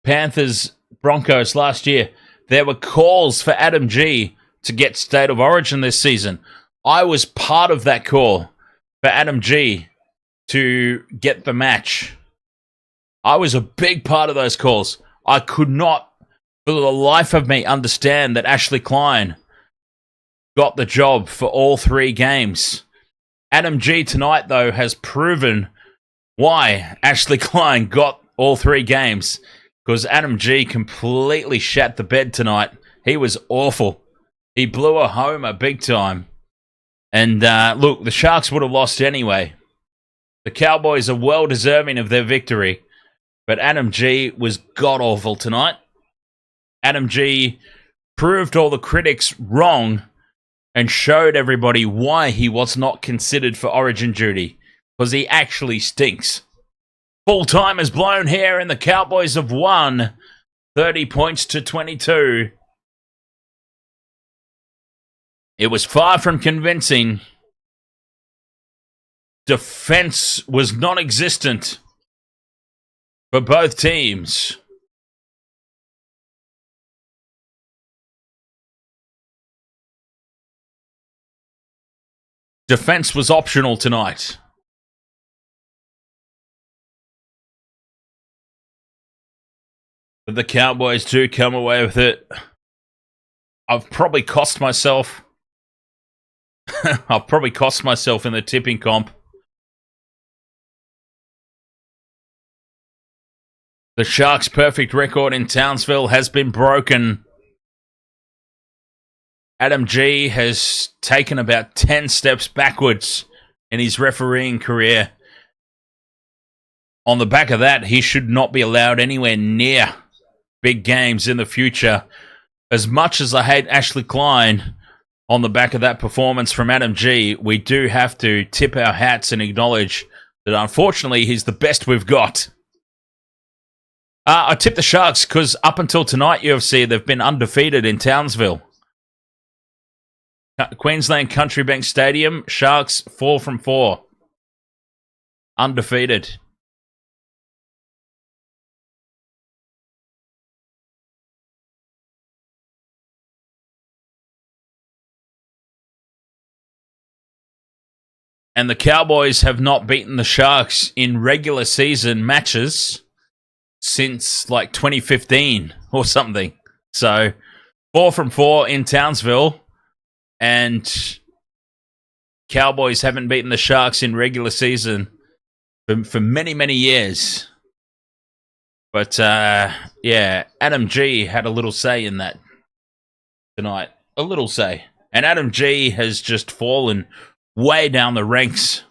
Panthers, Broncos last year. There were calls for Adam G to get State of Origin this season. I was part of that call for Adam G to get the match. I was a big part of those calls. I could not, for the life of me, understand that Ashley Klein got the job for all 3 games. Adam G tonight, though, has proven why Ashley Klein got all 3 games. Because Adam G completely shat the bed tonight. He was awful. He blew a homer big time. And look, the Sharks would have lost anyway. The Cowboys are well deserving of their victory. But Adam G was god-awful tonight. Adam G proved all the critics wrong and showed everybody why he was not considered for Origin duty. Because he actually stinks. Full time is blown here and the Cowboys have won 30 points to 22. It was far from convincing. Defense was non-existent for both teams. Defense was optional tonight. But the Cowboys do come away with it. I've probably cost myself. I've probably cost myself in the tipping comp. The Sharks' perfect record in Townsville has been broken. Adam G has taken about 10 steps backwards in his refereeing career. On the back of that, he should not be allowed anywhere near big games in the future. As much as I hate Ashley Klein, on the back of that performance from Adam G, we do have to tip our hats and acknowledge that unfortunately he's the best we've got. I tipped the Sharks because up until tonight, UFC, they've been undefeated in Townsville. Queensland Country Bank Stadium, Sharks 4 from 4. Undefeated. And the Cowboys have not beaten the Sharks in regular season matches since like 2015 or something. So 4 from 4 in Townsville, and Cowboys haven't beaten the Sharks in regular season for many, many years. But yeah, Adam G had a little say in that tonight. A little say. And Adam G has just fallen way down the ranks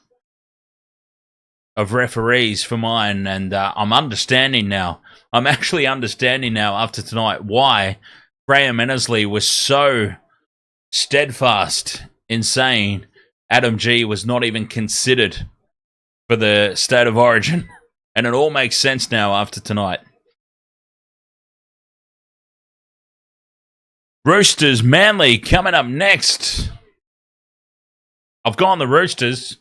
of referees for mine, and I'm understanding now. I'm actually understanding now after tonight why Graham Ennersley was so steadfast in saying Adam G was not even considered for the State of Origin. And it all makes sense now after tonight. Roosters, Manly coming up next. I've gone the Roosters.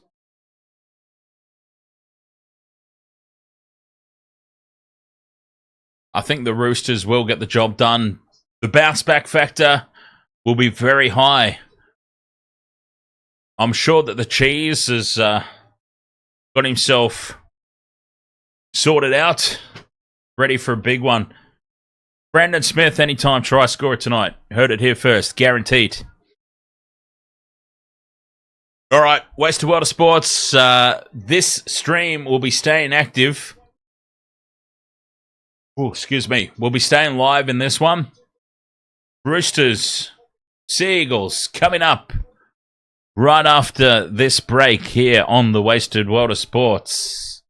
I think the Roosters will get the job done. The bounce back factor will be very high. I'm sure that the Cheese has got himself sorted out, ready for a big one. Brandon Smith, anytime try scorer tonight. Heard it here first, guaranteed. All right, Wasted World of Sports. This stream will be staying active. Oh, excuse me. We'll be staying live in this one. Roosters, Seagulls coming up right after this break here on the Wasted World of Sports.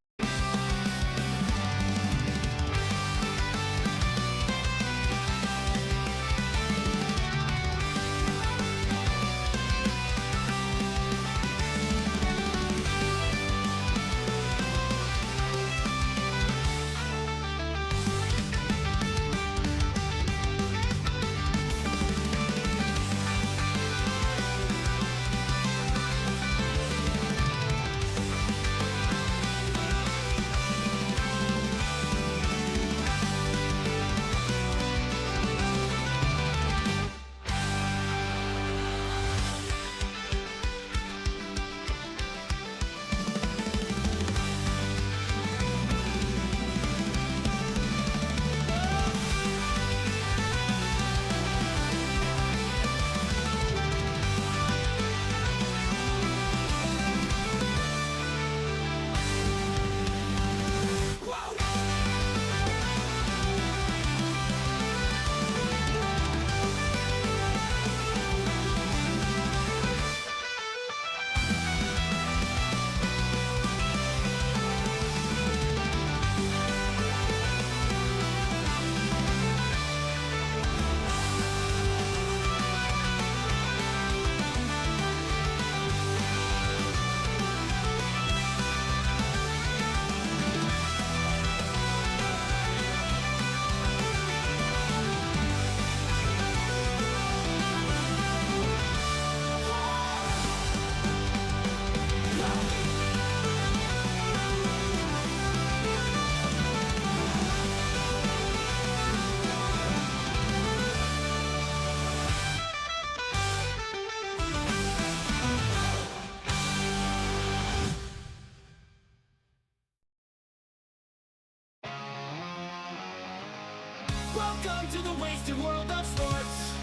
Welcome to the wasted world of sports,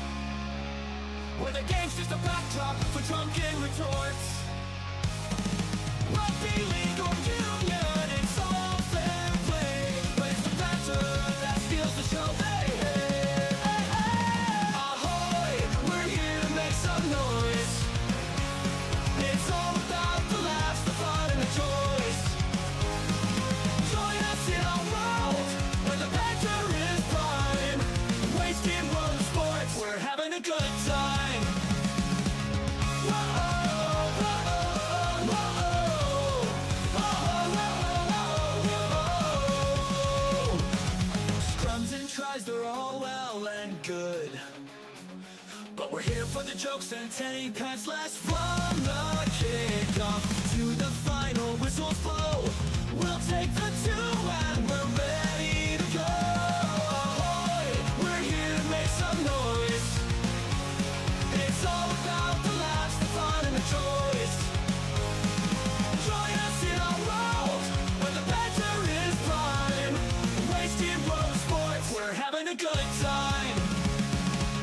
where the game's just a backdrop for drunken retorts. Rugby league or union, it's all fair play, but it's the banter that steals the show. Hey, hey, hey, hey. Ahoy, we're here to make some noise. It's all about the laughs, the fun, and the joys. Join us in our world where the banter is prime. Wasted world of sports, we're having a good time. Whoa, whoa, whoa, whoa. good. But we're here for the jokes and take pass last from the kickoff to the final whistles blow. We'll take the two and we're ready to go. Ahoy, we're here to make some noise. It's all about the laughs, the fun and the joys. Join us in our world where the banter is prime. Wasted road sports, we're having a good time.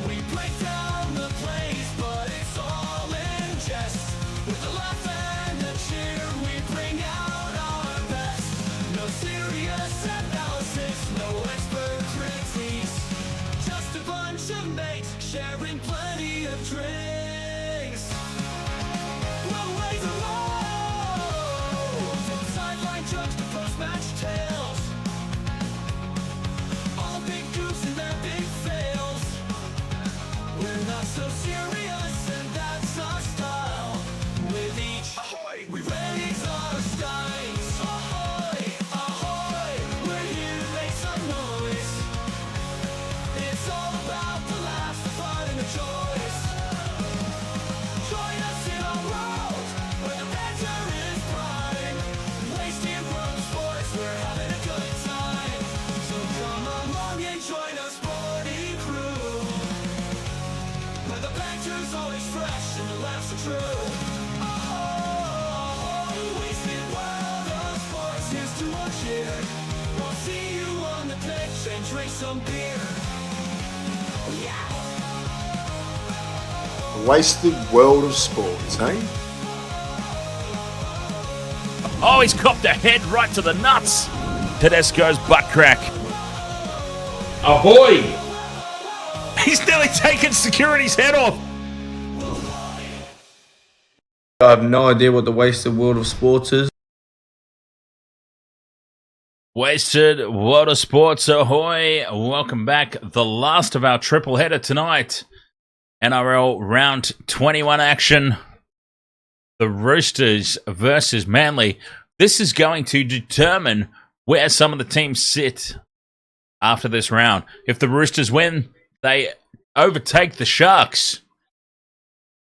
We break down the plays, but it's all in jest. With a laugh and a cheer, we bring out our best. No serious analysis, no expert critiques. Just a bunch of mates sharing plenty of drinks. We'll wait the road. From sideline jokes to post-match tales. All big goofs and their big fails. We're not so serious, and that's our style. With each ahoy, we raise our skies. Ahoy, ahoy, we're here to make some noise. It's all about the laughs, the fun, and the joys. Join us in our world where the banter is prime. Wasted road sports, we're having a good time. So come along and join our sporty crew. Where the banter's always fresh and the laughs are true. Oh, wasted world of sports, here's to our cheer. We'll see you on the pitch and drink some beer. Yeah. Wasted world of sports, eh? Oh, he's copped a head right to the nuts. Tedesco's butt crack. Ahoy! He's nearly taken security's head off. I have no idea what the wasted world of sports is. Wasted World of Sports, ahoy. Welcome back. The last of our triple header tonight. NRL round 21 action. The Roosters versus Manly. This is going to determine where some of the teams sit after this round. If the Roosters win, they overtake the Sharks.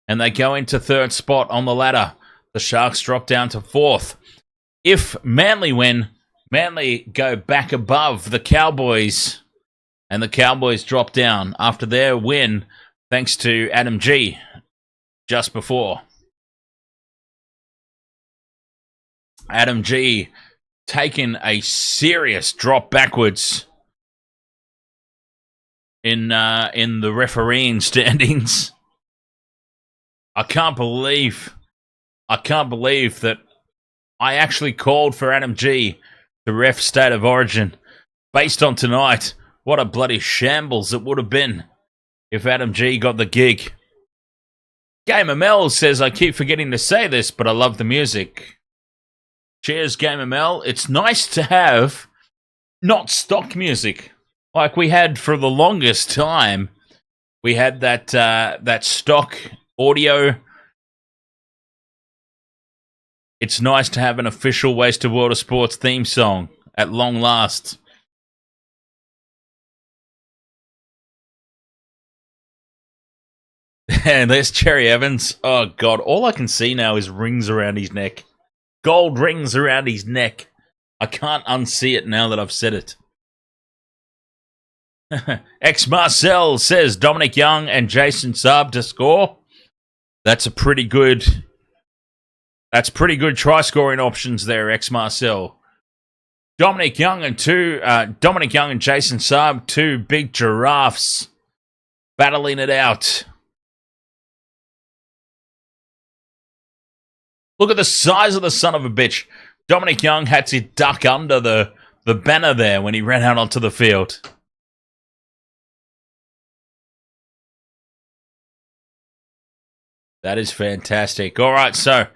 And they go into third spot on the ladder. The Sharks drop down to fourth. If Manly win, Manly go back above the Cowboys. And the Cowboys drop down after their win, thanks to Adam G just before. Adam G taking a serious drop backwards in the refereeing standings. I can't believe that I actually called for Adam G to ref State of Origin. Based on tonight, what a bloody shambles it would have been if Adam G got the gig. Gamer Mel says, I keep forgetting to say this, but I love the music. Cheers, Gamer Mel. It's nice to have not stock music like we had for the longest time. We had that stock audio. It's nice to have an official Wasted World of Sports theme song at long last. And there's Cherry Evans. Oh, God. All I can see now is rings around his neck. Gold rings around his neck. I can't unsee it now that I've said it. X Marcel says Dominic Young and Jason Saab to score. That's pretty good try scoring options there, X Marcel. Dominic Young and Jason Saab, two big giraffes battling it out. Look at the size of the son of a bitch. Dominic Young had to duck under the banner there when he ran out onto the field. That is fantastic. All right, so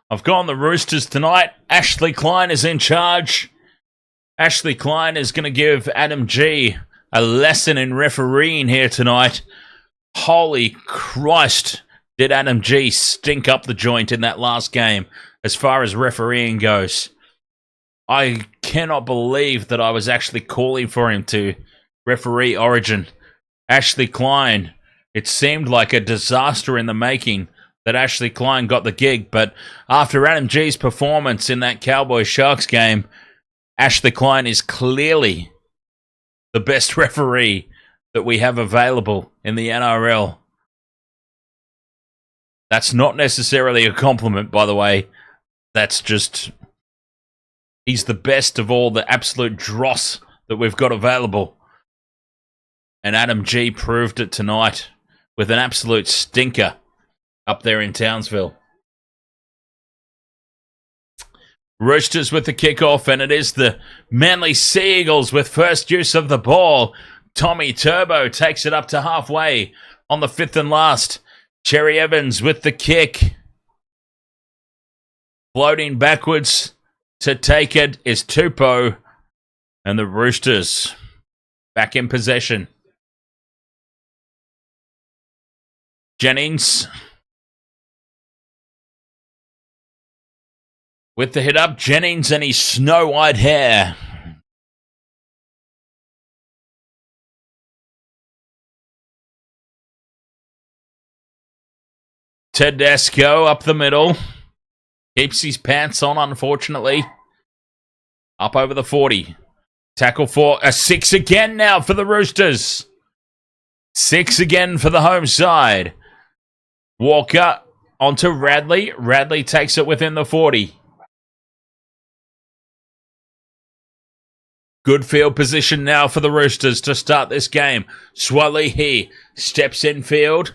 I've gone the Roosters tonight. Ashley Klein is in charge. Ashley Klein is going to give Adam G a lesson in refereeing here tonight. Holy Christ, did Adam G stink up the joint in that last game as far as refereeing goes. I cannot believe that I was actually calling for him to referee Origin. Ashley Klein. It seemed like a disaster in the making that Ashley Klein got the gig, but after Adam G's performance in that Cowboys Sharks game, Ashley Klein is clearly the best referee that we have available in the NRL. That's not necessarily a compliment, by the way. That's just... he's the best of all the absolute dross that we've got available. And Adam G proved it tonight with an absolute stinker up there in Townsville. Roosters with the kickoff, and it is the Manly Sea Eagles with first use of the ball. Tommy Turbo takes it up to halfway on the fifth and last. Cherry Evans with the kick. Floating backwards to take it is Tupou, and the Roosters back in possession. Jennings with the hit up. Jennings and his snow-white hair. Tedesco up the middle. Keeps his pants on, unfortunately. Up over the 40. Tackle for a 6 again now for the Roosters. 6 again for the home side. Walker onto Radley. Radley takes it within the 40. Good field position now for the Roosters to start this game. Swalihi steps in field.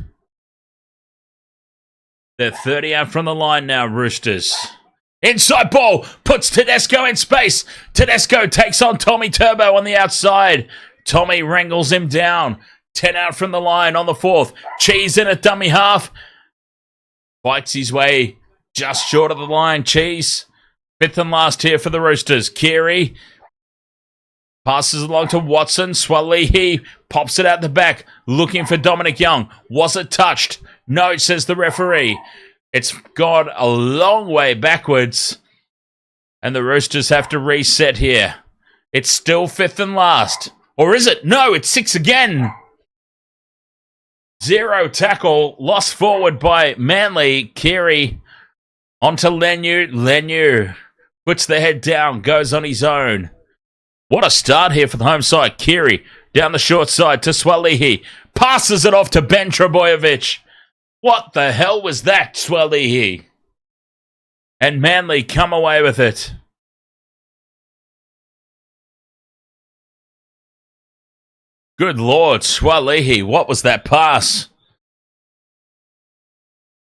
They're 30 out from the line now, Roosters. Inside ball, puts Tedesco in space. Tedesco takes on Tommy Turbo on the outside. Tommy wrangles him down. 10 out from the line on the fourth. Cheese in at dummy half. Fights his way just short of the line. Cheese. Fifth and last here for the Roosters. Keary passes along to Watson. Swalihi pops it out the back. Looking for Dominic Young. Was it touched? No, says the referee. It's gone a long way backwards. And the Roosters have to reset here. It's still fifth and last. Or is it? No, it's 6 again. 0 tackle, lost forward by Manly. Keary onto Lenu. Lenu puts the head down, goes on his own. What a start here for the home side. Keary down the short side to Swalihi. Passes it off to Ben Trebojevic. What the hell was that, Swalihi? And Manly come away with it. Good Lord, Swalihi, what was that pass?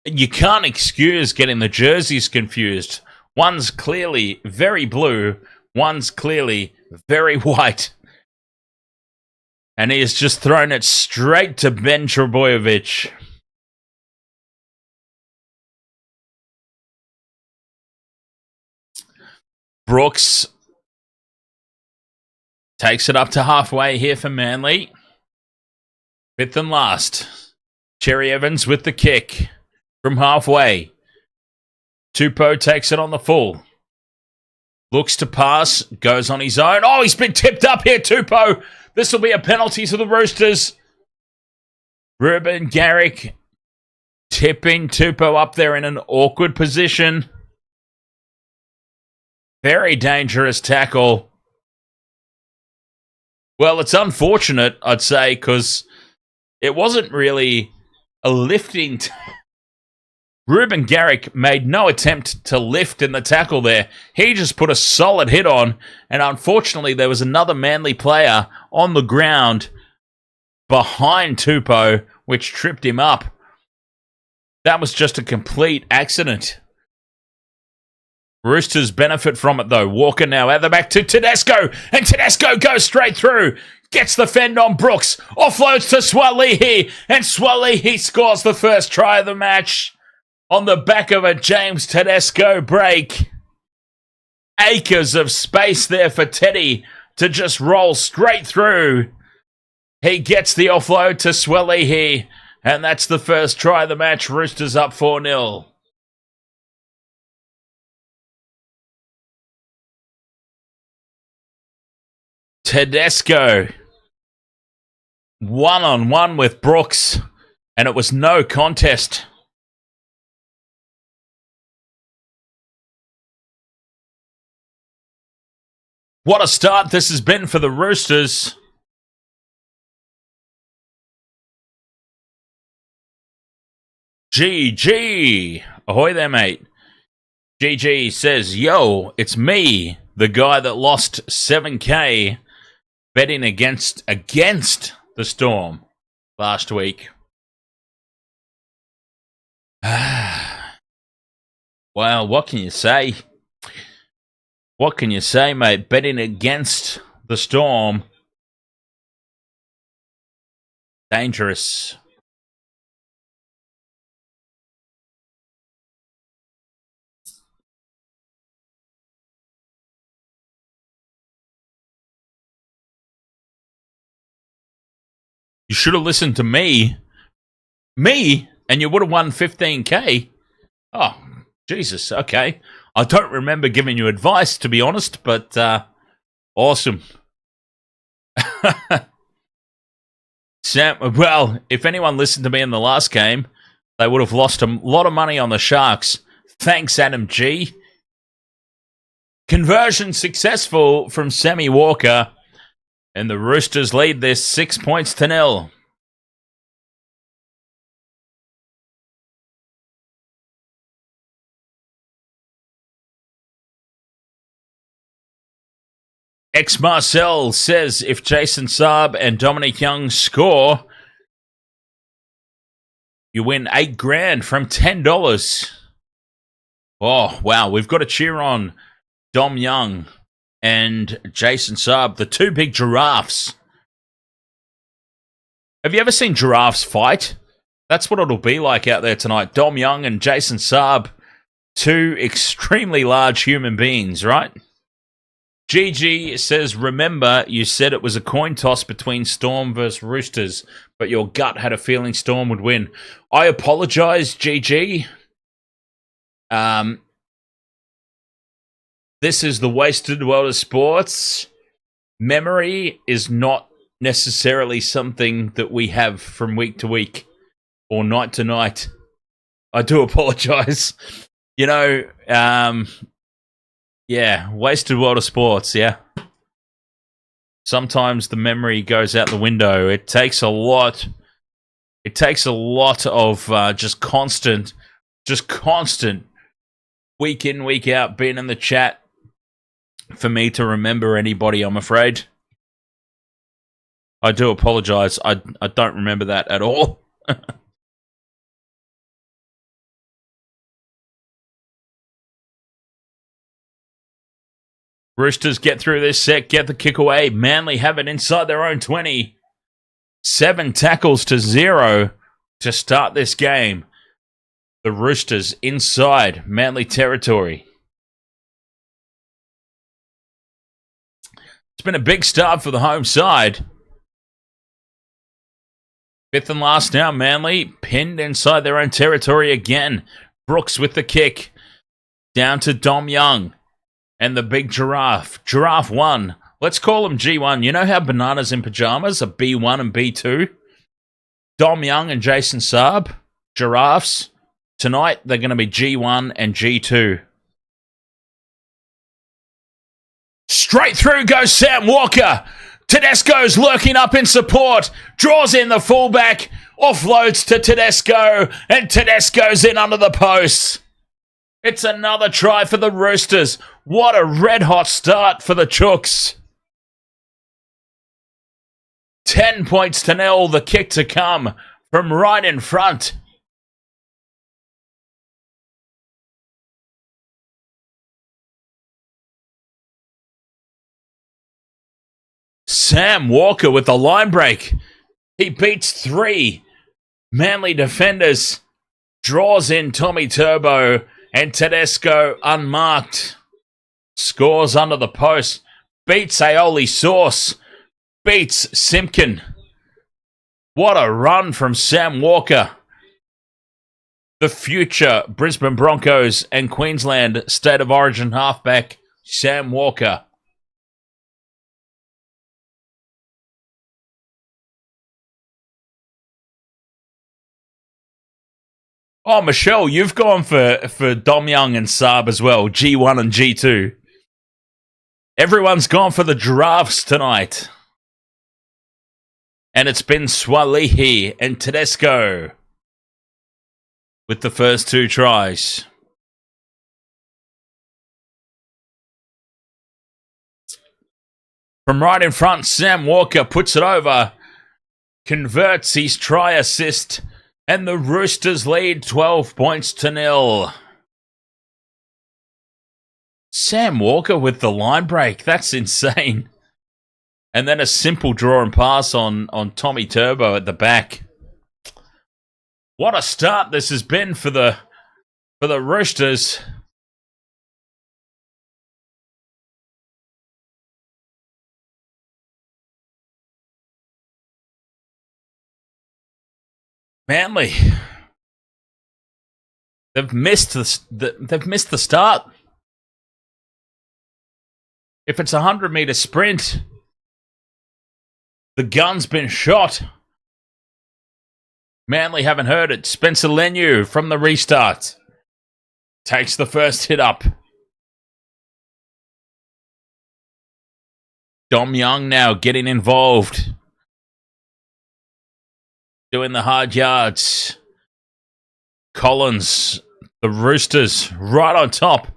You can't excuse getting the jerseys confused. One's clearly very blue, one's clearly very white. And he has just thrown it straight to Ben Trebojevic. Brooks takes it up to halfway here for Manly. Fifth and last. Cherry Evans with the kick from halfway. Tupou takes it on the full. Looks to pass. Goes on his own. Oh, he's been tipped up here, Tupou. This will be a penalty to the Roosters. Ruben Garrick tipping Tupou up there in an awkward position. Very dangerous tackle. Well, it's unfortunate, I'd say, because it wasn't really a lifting. Ruben Garrick made no attempt to lift in the tackle there. He just put a solid hit on, and unfortunately there was another Manly player on the ground behind Tupou, which tripped him up. That was just a complete accident. Roosters benefit from it, though. Walker now at the back to Tedesco, and Tedesco goes straight through. Gets the fend on Brooks. Offloads to Swalihi, and Swalihi scores the first try of the match on the back of a James Tedesco break. Acres of space there for Teddy to just roll straight through. He gets the offload to Swalihi, and that's the first try of the match. Roosters up 4-0. Tedesco one-on-one with Brooks, and it was no contest. What a start this has been for the Roosters. GG. Ahoy there, mate. GG says, yo, it's me, the guy that lost 7K betting against the Storm last week. Well, what can you say? What can you say, mate? Betting against the Storm. Dangerous. You should have listened to me. Me? And you would have won 15K? Oh, Jesus. Okay. I don't remember giving you advice, to be honest, but awesome. Sam, well, if anyone listened to me in the last game, they would have lost a lot of money on the Sharks. Thanks, Adam G. Conversion successful from Sammy Walker, and the Roosters lead this 6-0. Ex Marcel says if Jason Saab and Dominic Young score, you win $8,000 from $10. Oh, wow. We've got to cheer on Dom Young and Jason Saab, the two big giraffes. Have you ever seen giraffes fight? That's what it'll be like out there tonight. Dom Young and Jason Saab, two extremely large human beings, right? GG says, remember, you said it was a coin toss between Storm versus Roosters, but your gut had a feeling Storm would win. I apologize, GG. This is the wasted world of sports. Memory is not necessarily something that we have from week to week or night to night. I do apologize. You know, yeah, wasted world of sports, yeah. Sometimes the memory goes out the window. It takes a lot of just constant week in, week out being in the chat for me to remember anybody, I'm afraid. I do apologize. I don't remember that at all. Roosters get through this set, get the kick away. Manly have it inside their own 20. 7 tackles to 0 to start this game. The Roosters inside Manly territory. It's been a big start for the home side. 5th and last now, Manly pinned inside their own territory again. Brooks with the kick. Down to Dom Young. And the big giraffe. Giraffe 1. Let's call him G1. You know how bananas in pajamas are B1 and B2? Dom Young and Jason Saab, giraffes. Tonight, they're going to be G1 and G2. Straight through goes Sam Walker. Tedesco's lurking up in support. Draws in the fullback. Offloads to Tedesco. And Tedesco's in under the post. It's another try for the Roosters. What a red-hot start for the Chooks. 10-0, the kick to come from right in front. Sam Walker with the line break. He beats 3 Manly defenders. Draws in Tommy Turbo. And Tedesco unmarked. Scores under the post. Beats Aioli Sauce. Beats Simpkin. What a run from Sam Walker. The future Brisbane Broncos and Queensland State of Origin halfback, Sam Walker. Oh, Michelle, you've gone for Dom Young and Saab as well, G1 and G2. Everyone's gone for the giraffes tonight. And it's been Swalihi and Tedesco with the first 2 tries. From right in front, Sam Walker puts it over, converts his try assist, and the Roosters lead 12 points to 0. Sam Walker with the line break. That's insane. And then a simple draw and pass on Tommy Turbo at the back. What a start this has been for the Roosters. Manly. They've missed the start. If it's a 100-meter sprint, the gun's been shot. Manly haven't heard it. Spencer Leniu from the restart takes the first hit up. Dom Young now getting involved. Doing the hard yards. Collins, the Roosters, right on top.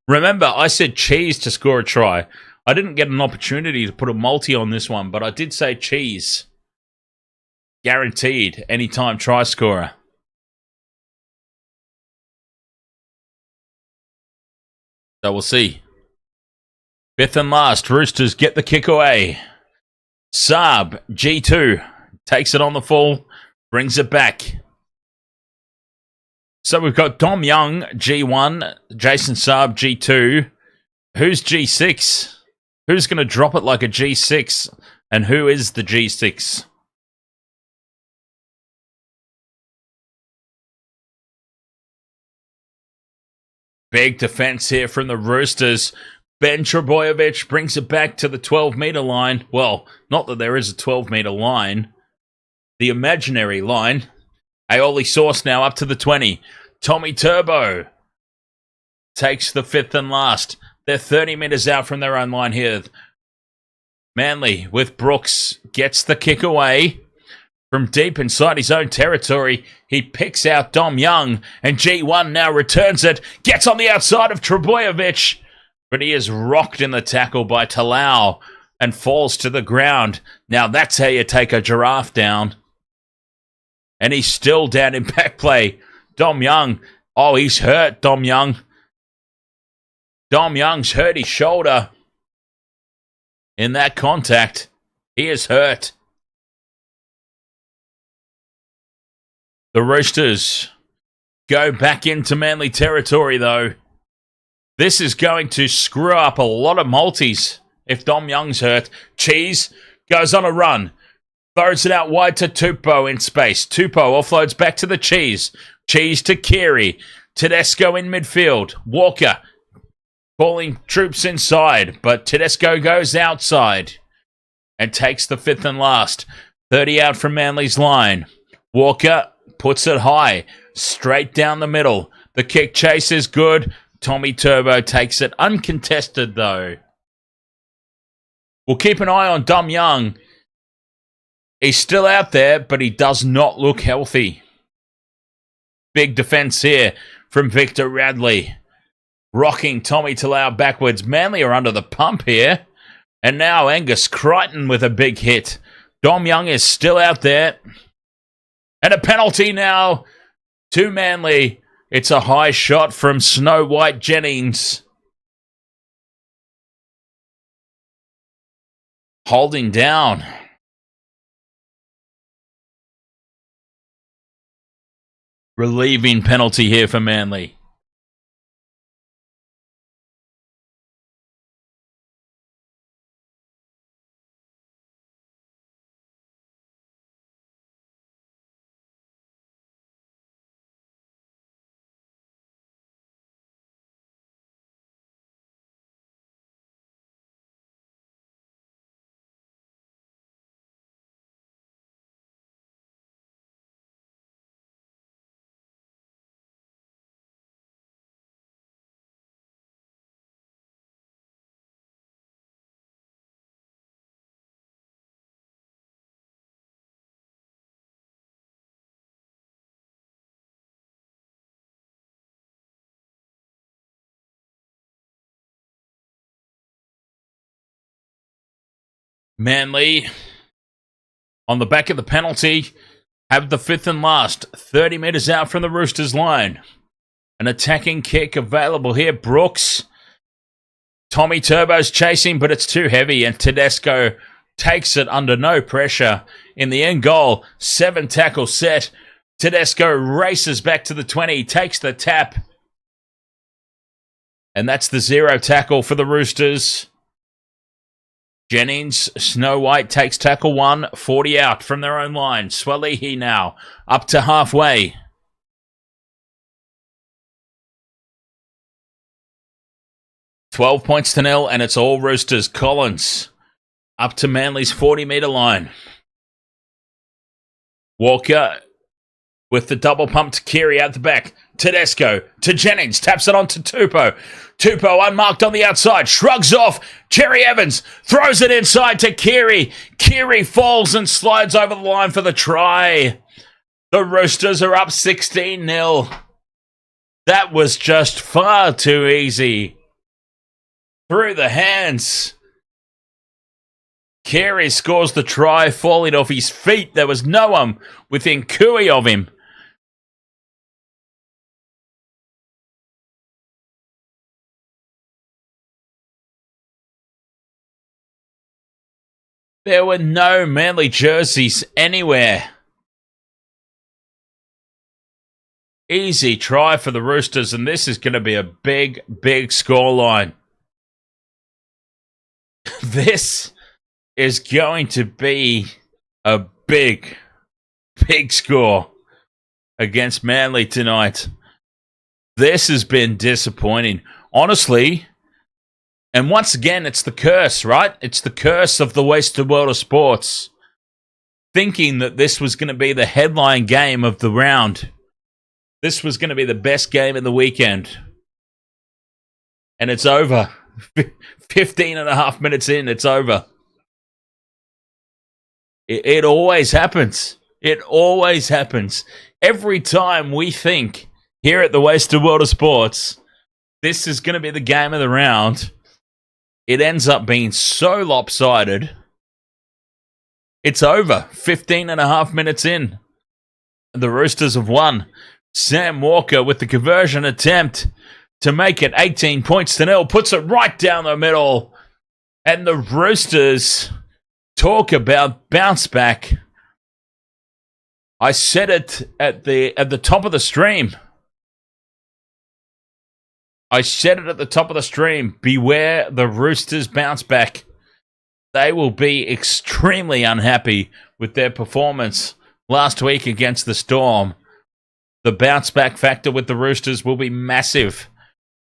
Remember, I said Cheese to score a try. I didn't get an opportunity to put a multi on this one, but I did say Cheese. Guaranteed, anytime try scorer. So we'll see. 5th and last, Roosters get the kick away. Saab, G2, takes it on the full, brings it back. So we've got Dom Young, G1, Jason Saab, G2. Who's G6? Who's going to drop it like a G6? And who is the G6? Big defense here from the Roosters. Ben Trebojevic brings it back to the 12-meter line. Well, not that there is a 12-meter line. The imaginary line. Aioli Sauce now up to the 20. Tommy Turbo takes the 5th and last. They're 30 meters out from their own line here. Manly with Brooks gets the kick away. From deep inside his own territory, he picks out Dom Young, and G1 now returns it, gets on the outside of Trebojevic, but he is rocked in the tackle by Talau and falls to the ground. Now that's how you take a giraffe down. And he's still down in back play. Dom Young, oh, he's hurt, Dom Young. Dom Young's hurt his shoulder in that contact. He is hurt. The Roosters go back into Manly territory, though. This is going to screw up a lot of multis if Dom Young's hurt. Cheese goes on a run. Throws it out wide to Tupou in space. Tupou offloads back to the Cheese. Cheese to Keary. Tedesco in midfield. Walker calling troops inside, but Tedesco goes outside and takes the 5th and last. 30 out from Manly's line. Walker puts it high, straight down the middle. The kick chase is good. Tommy Turbo takes it uncontested, though. We'll keep an eye on Dom Young. He's still out there, but he does not look healthy. Big defense here from Victor Radley. Rocking Tommy Talau backwards. Manly are under the pump here. And now Angus Crichton with a big hit. Dom Young is still out there. And a penalty now to Manly. It's a high shot from Snow White Jennings. Holding down. Relieving penalty here for Manly. Manly, on the back of the penalty, have the fifth and last, 30 metres out from the Roosters line. An attacking kick available here. Brooks. Tommy Turbo's chasing, but it's too heavy, and Tedesco takes it under no pressure. In the end goal, 7 tackle set. Tedesco races back to the 20, takes the tap. And that's the 0 tackle for the Roosters. Jennings, Snow White takes tackle 1, 40 out from their own line. Swalihi now up to halfway. $12 points to 0, and it's all Roosters. Collins up to Manly's 40-metre line. Walker with the double pump to Keary out the back. Tedesco to Jennings, taps it on to Tupou. Tupou unmarked on the outside, shrugs off. Cherry Evans throws it inside to Keary. Keary falls and slides over the line for the try. The Roosters are up 16-0. That was just far too easy. Through the hands. Carey scores the try, falling off his feet. There was no one within cooey of him. There were no Manly jerseys anywhere. Easy try for the Roosters, and this is going to be a big, big scoreline. This is going to be a big, big score against Manly tonight. This has been disappointing. Honestly, and once again, it's the curse, right? It's the curse of the wasted world of sports. Thinking that this was going to be the headline game of the round. This was going to be the best game of the weekend. And it's over. 15 and a half minutes in, it's over. It always happens. It always happens. Every time we think here at the Wasted World of Sports, this is going to be the game of the round, it ends up being so lopsided. It's over. 15 and a half minutes in. The Roosters have won. Sam Walker with the conversion attempt to make it 18 points to 0. Puts it right down the middle. And the Roosters talk about bounce back. I said it at the top of the stream. Beware the Roosters bounce back. They will be extremely unhappy with their performance last week against the Storm. The bounce back factor with the Roosters will be massive,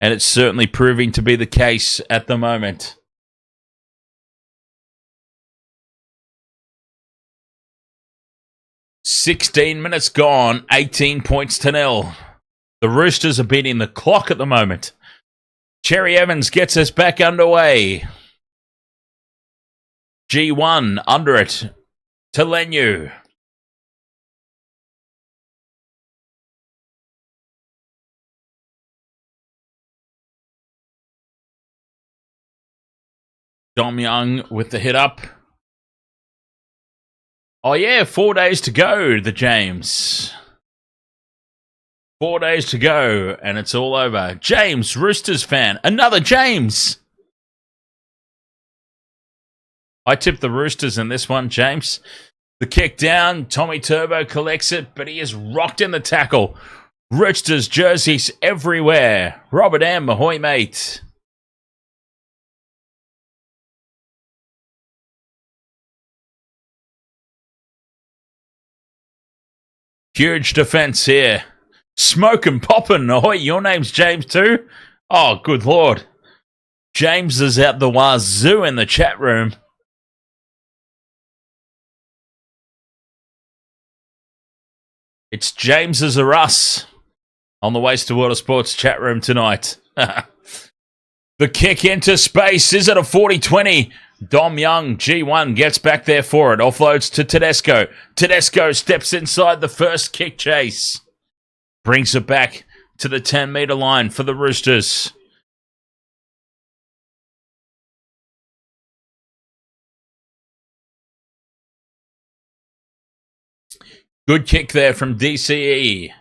and it's certainly proving to be the case at the moment. "16 minutes gone, 18 points to 0. The Roosters are beating the clock at the moment. Cherry Evans gets us back underway. G1 under it to Lenu. Dom Young with the hit up. Oh yeah, 4 days to go, the James. 4 days to go, and it's all over. James, Roosters fan. Another James. I tipped the Roosters in this one, James. The kick down. Tommy Turbo collects it, but he is rocked in the tackle. Roosters jerseys everywhere. Robert M. Ahoy, mate. Huge defense here. Smoke and poppin'. Ahoy, your name's James too? Oh, good lord. James is out the wazoo in the chat room. It's James's or us on the Wasted World of Sports chat room tonight. The kick into space. Is it a 40-20? Dom Young, G1, gets back there for it. Offloads to Tedesco. Tedesco steps inside the first kick chase. Brings it back to the 10-metre line for the Roosters. Good kick there from DCE.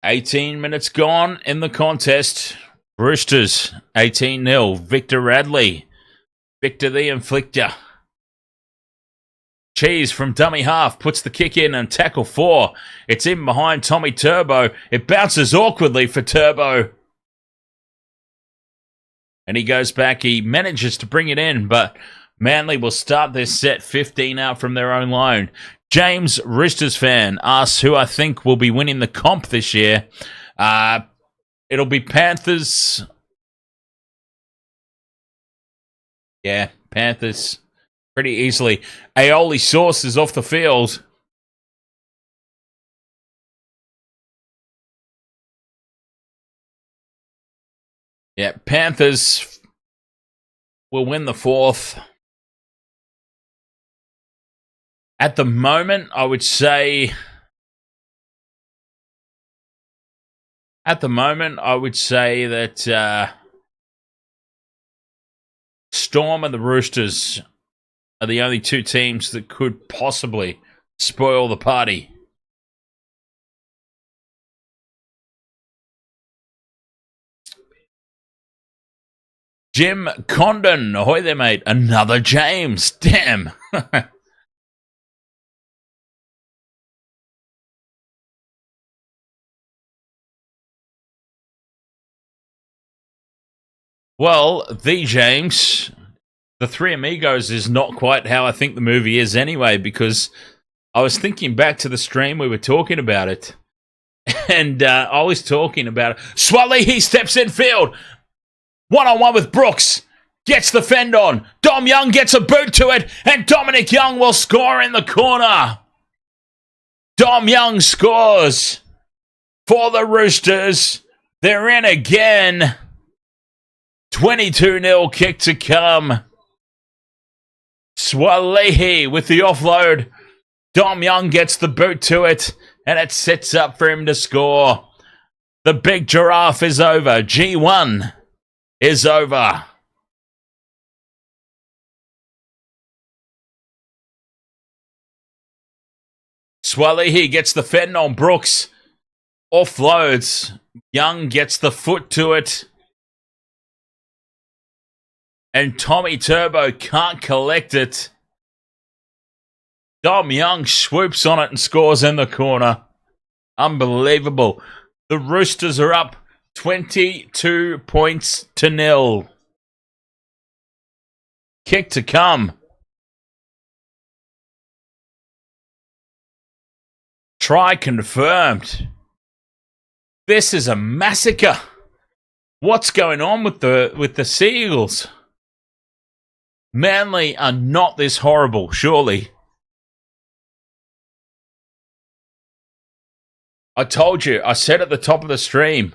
"18 minutes gone in the contest. Roosters, 18-0. Victor Radley. Victor the Inflictor. Cheese from dummy half puts the kick in and tackle 4. It's in behind Tommy Turbo. It bounces awkwardly for Turbo. And he goes back. He manages to bring it in, but Manly will start this set 15 out from their own line. James, Roosters fan, asks who I think will be winning the comp this year. It'll be Panthers. Yeah, Panthers. Pretty easily. Aioli Sauce is off the field. Yeah, Panthers will win the 4th. At the moment, I would say... that Storm and the Roosters are the only 2 teams that could possibly spoil the party. Jim Condon. Ahoy there, mate. Another James. Damn. Well, the James, The Three Amigos is not quite how I think the movie is anyway, because I was thinking back to the stream, we were talking about it, and I was talking about it. Swalihi steps in field, one-on-one with Brooks, gets the fend on, Dom Young gets a boot to it, and Dominic Young will score in the corner. Dom Young scores for the Roosters. They're in again. 22-0 kick to come. Swalehi with the offload. Dom Young gets the boot to it, and it sets up for him to score. The big giraffe is over. G1 is over. Swalehi gets the fend on Brooks. Offloads. Young gets the foot to it. And Tommy Turbo can't collect it. Dom Young swoops on it and scores in the corner. Unbelievable. The Roosters are up 22 points to 0. Kick to come. Try confirmed. This is a massacre. What's going on with the Seagulls? Manly are not this horrible, surely. I told you, I said at the top of the stream,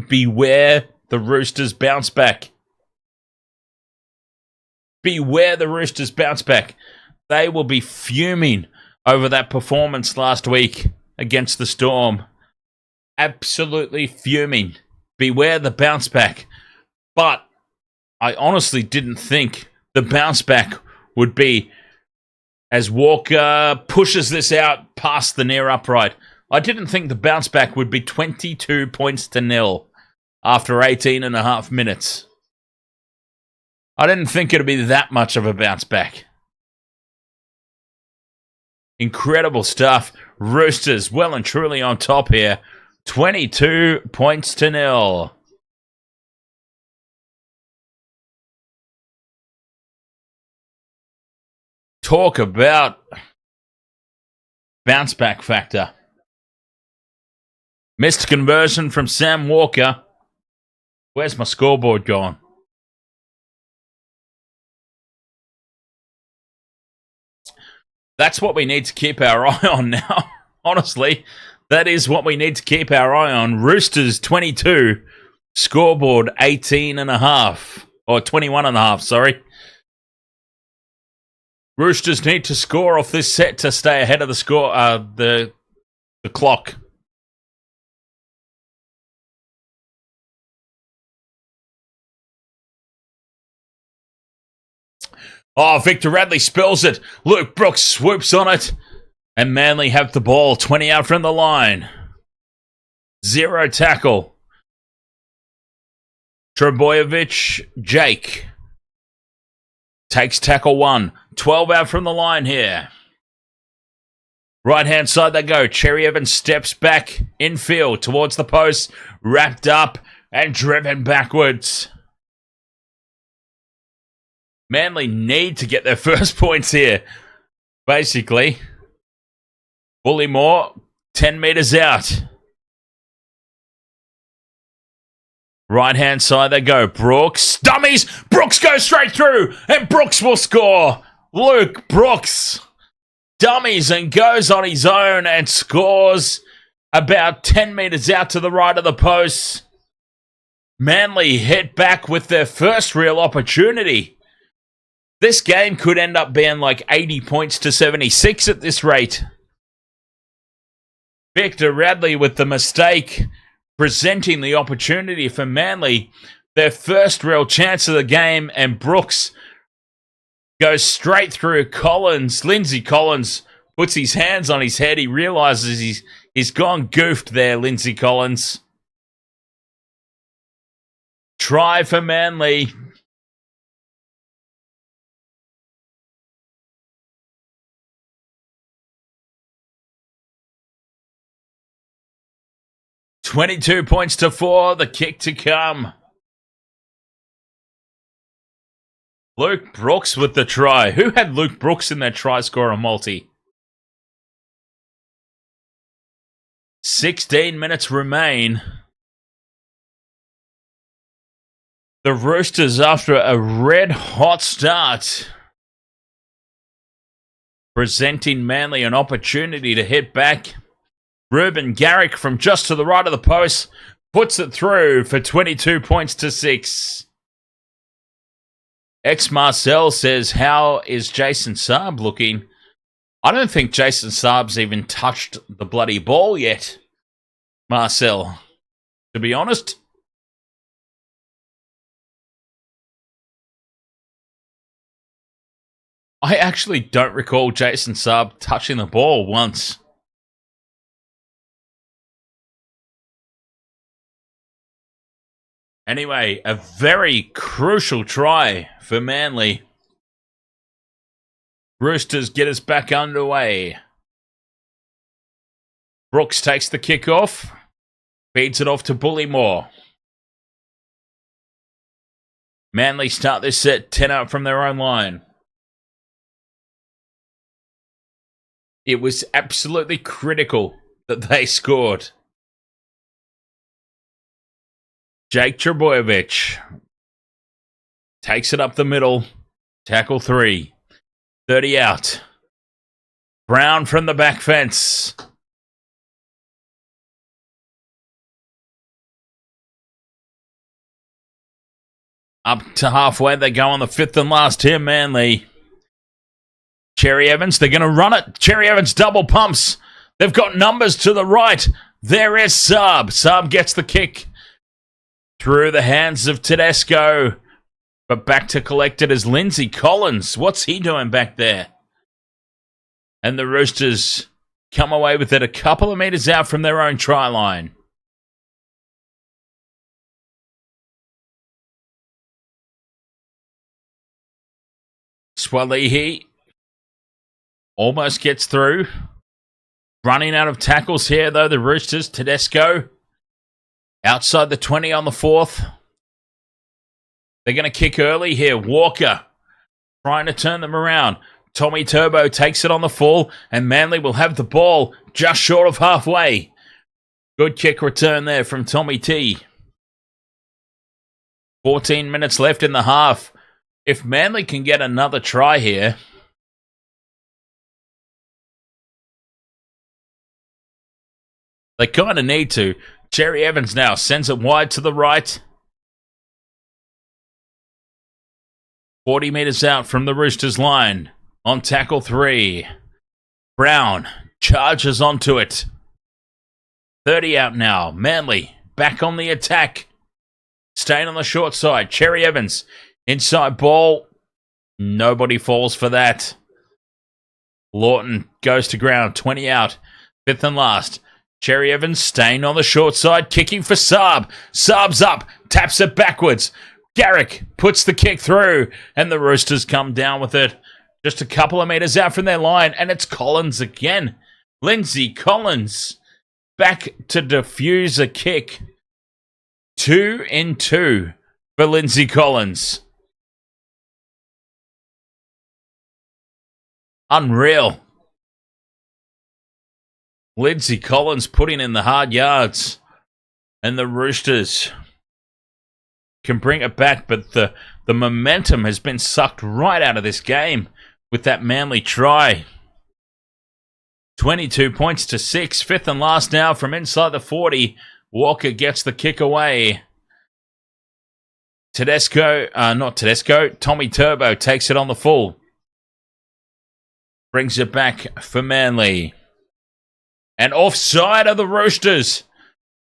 beware the Roosters bounce back. Beware the Roosters bounce back. They will be fuming over that performance last week against the Storm. Absolutely fuming. Beware the bounce back. But I honestly didn't think the bounce back would be as Walker pushes this out past the near upright. I didn't think the bounce back would be 22 points to 0 after 18 and a half minutes. I didn't think it would be that much of a bounce back. Incredible stuff. Roosters well and truly on top here. 22 points to 0. Talk about bounce back factor. Missed conversion from Sam Walker. Where's my scoreboard gone? That's what we need to keep our eye on now. Honestly, that is what we need to keep our eye on. Roosters 22, scoreboard 18 and a half. Or 21 and a half, sorry. Roosters need to score off this set to stay ahead of the score, the clock. Oh, Victor Radley spills it. Luke Brooks swoops on it. And Manly have the ball 20 out from the line. 0 tackle. Trebojevic, Jake. Takes tackle 1. 12 out from the line here. Right-hand side they go. Cherry Evans steps back infield towards the post. Wrapped up and driven backwards. Manly need to get their first points here. Basically. Bullymore, 10 metres out. Right-hand side they go. Brooks. Dummies! Brooks goes straight through. And Brooks will score. Luke Brooks. Dummies and goes on his own and scores about 10 metres out to the right of the post. Manly hit back with their first real opportunity. This game could end up being like 80 points to 76 at this rate. Victor Radley with the mistake, presenting the opportunity for Manly. Their first real chance of the game, and Brooks goes straight through Collins. Lindsay Collins puts his hands on his head. He realises he's gone goofed there, Lindsay Collins. Try for Manly. $22 points to 4, the kick to come. Luke Brooks with the try. Who had Luke Brooks in their try scorer multi? 16 minutes remain. The Roosters, after a red-hot start, presenting Manly an opportunity to hit back. Ruben Garrick from just to the right of the post puts it through for 22 points to 6. Marcel says, how is Jason Saab looking? I don't think Jason Saab's even touched the bloody ball yet, Marcel, to be honest. I actually don't recall Jason Saab touching the ball once. Anyway, a very crucial try for Manly. Roosters get us back underway. Brooks takes the kickoff. Feeds it off to Bullymore. Manly start this set 10 out from their own line. It was absolutely critical that they scored. Jake Trebojevic takes it up the middle. Tackle 3. 30 out. Brown from the back fence. Up to halfway they go on the 5th and last here, Manly. Cherry Evans, they're going to run it. Cherry Evans double pumps. They've got numbers to the right. There is Saab. Saab gets the kick. Through the hands of Tedesco. But back to collect it is Lindsay Collins. What's he doing back there? And the Roosters come away with it a couple of metres out from their own try line. Swalihi almost gets through. Running out of tackles here, though, the Roosters. Tedesco outside the 20 on the 4th. They're going to kick early here. Walker trying to turn them around. Tommy Turbo takes it on the full, and Manly will have the ball just short of halfway. Good kick return there from Tommy T. 14 minutes left in the half. If Manly can get another try here, they kind of need to. Cherry Evans now sends it wide to the right. 40 metres out from the Roosters line. On tackle 3. Brown charges onto it. 30 out now. Manly back on the attack. Staying on the short side. Cherry Evans. Inside ball. Nobody falls for that. Lawton goes to ground, 20 out, 5th and last. Cherry Evans staying on the short side, kicking for Saab. Saab's up, taps it backwards. Garrick puts the kick through, and the Roosters come down with it. Just a couple of metres out from their line, and it's Collins again. Lindsay Collins back to defuse a kick. 2 in 2 for Lindsay Collins. Unreal. Lindsay Collins putting in the hard yards. And the Roosters can bring it back, but the momentum has been sucked right out of this game with that Manly try. 22 points to 6. 5th and last now from inside the 40. Walker gets the kick away. Tommy Turbo takes it on the full. Brings it back for Manly. And offside of the Roosters.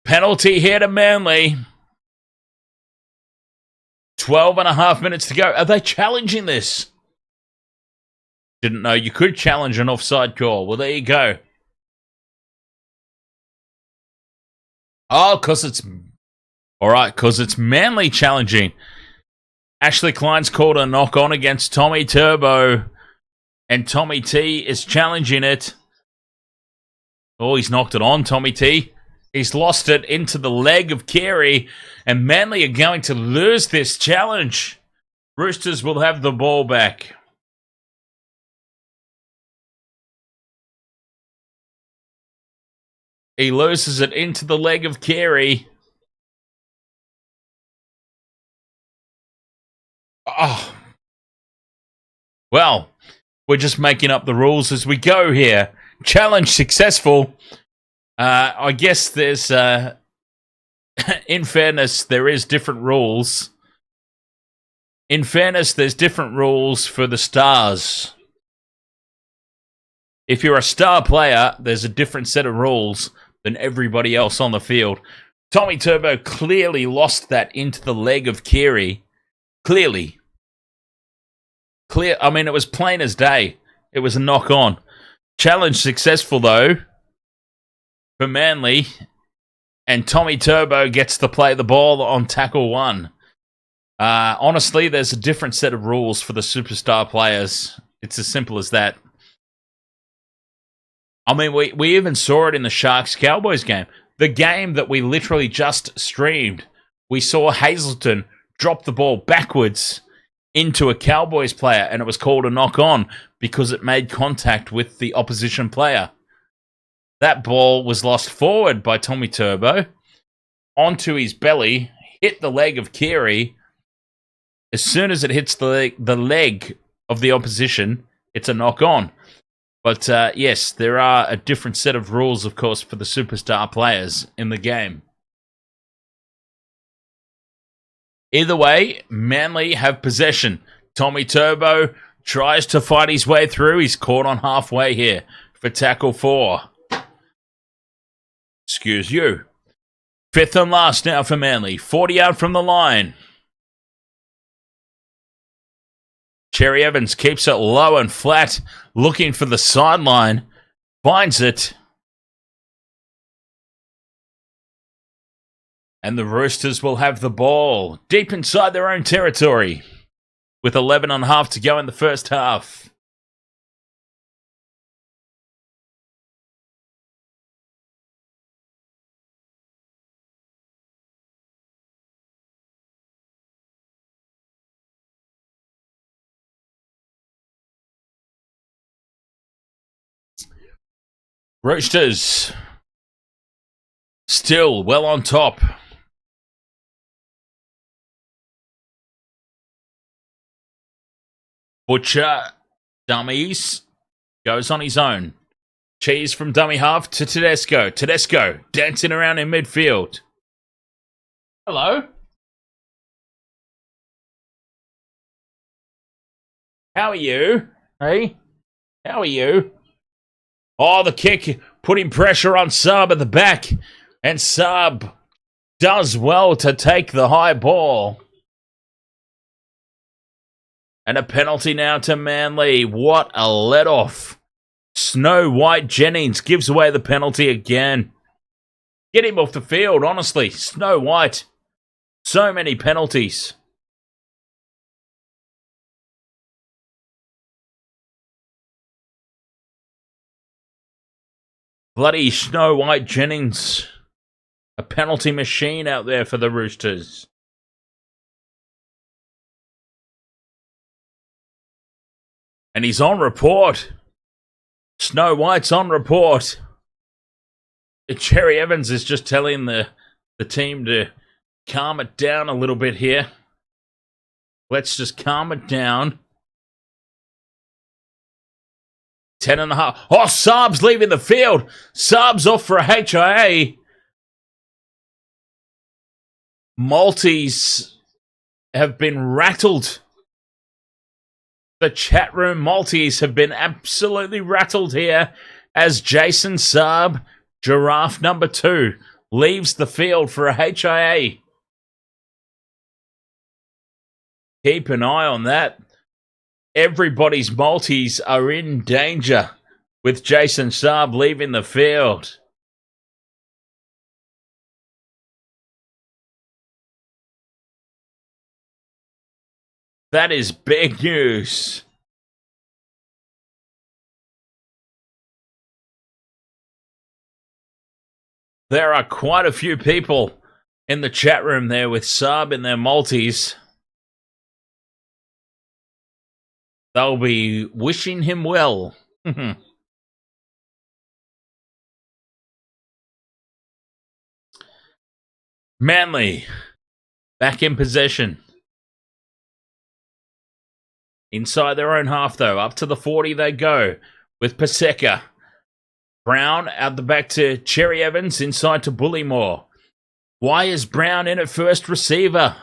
Penalty here to Manly. 12 and a half minutes to go. Are they challenging this? Didn't know you could challenge an offside call. Well, there you go. Oh, because it's... Alright, because it's Manly challenging. Ashley Klein's called a knock-on against Tommy Turbo. And Tommy T is challenging it. Oh, he's knocked it on, Tommy T. He's lost it into the leg of Carey. And Manly are going to lose this challenge. Roosters will have the ball back. He loses it into the leg of Carey. Oh. Well, we're just making up the rules as we go here. Challenge successful. I guess there's... in fairness, there is different rules. In fairness, there's different rules for the stars. If you're a star player, there's a different set of rules than everybody else on the field. Tommy Turbo clearly lost that into the leg of Carey. Clearly. I mean, it was plain as day. It was a knock-on. Challenge successful, though, for Manly. And Tommy Turbo gets to play the ball on tackle 1. Honestly, there's a different set of rules for the superstar players. It's as simple as that. I mean, we even saw it in the Sharks-Cowboys game. The game that we literally just streamed. We saw Hazelton drop the ball backwards into a Cowboys player, and it was called a knock-on because it made contact with the opposition player. That ball was lost forward by Tommy Turbo onto his belly, hit the leg of Carey. As soon as it hits the leg of the opposition, it's a knock-on. But yes, there are a different set of rules, of course, for the superstar players in the game. Either way, Manly have possession. Tommy Turbo tries to fight his way through. He's caught on halfway here for tackle 4. Excuse you. 5th and last now for Manly. 40 out from the line. Cherry Evans keeps it low and flat, looking for the sideline. Finds it. And the Roosters will have the ball deep inside their own territory with 11 and a half to go in the first half. Roosters still well on top. Butcher, dummies, goes on his own. Cheese from dummy half to Tedesco. Tedesco dancing around in midfield. Hello. How are you? Hey? How are you? Oh, the kick putting pressure on Saab at the back. And Saab does well to take the high ball. And a penalty now to Manly. What a let-off. Snow White Jennings gives away the penalty again. Get him off the field, honestly. Snow White. So many penalties. Bloody Snow White Jennings. A penalty machine out there for the Roosters. And he's on report. Snow White's on report. Cherry Evans is just telling the team to calm it down a little bit here. Let's just calm it down. 10.5. Oh, Saab's leaving the field. Saab's off for a HIA. Maltese have been rattled. The chat room Maltese have been absolutely rattled here as Jason Saab, giraffe number 2, leaves the field for a HIA. Keep an eye on that. Everybody's Maltese are in danger with Jason Saab leaving the field. That is big news. There are quite a few people in the chat room there with Saab in their Maltese. They'll be wishing him well. Manly, back in possession. Inside their own half, though. Up to the 40 they go with Paseka. Brown out the back to Cherry Evans. Inside to Bullymore. Why is Brown in at first receiver?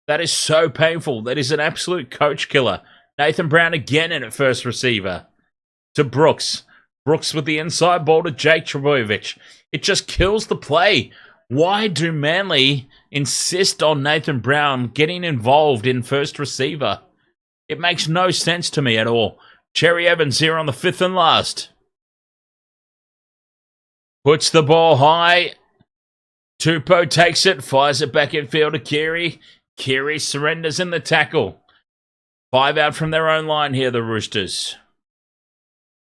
That is so painful. That is an absolute coach killer. Nathan Brown again in at first receiver. To Brooks. Brooks with the inside ball to Jake Trebojevic. It just kills the play. Why do Manly insist on Nathan Brown getting involved in first receiver? It makes no sense to me at all. Cherry Evans here on the 5th and last. Puts the ball high. Tupou takes it, fires it back infield to Keary. Keary surrenders in the tackle. 5 out from their own line here, the Roosters.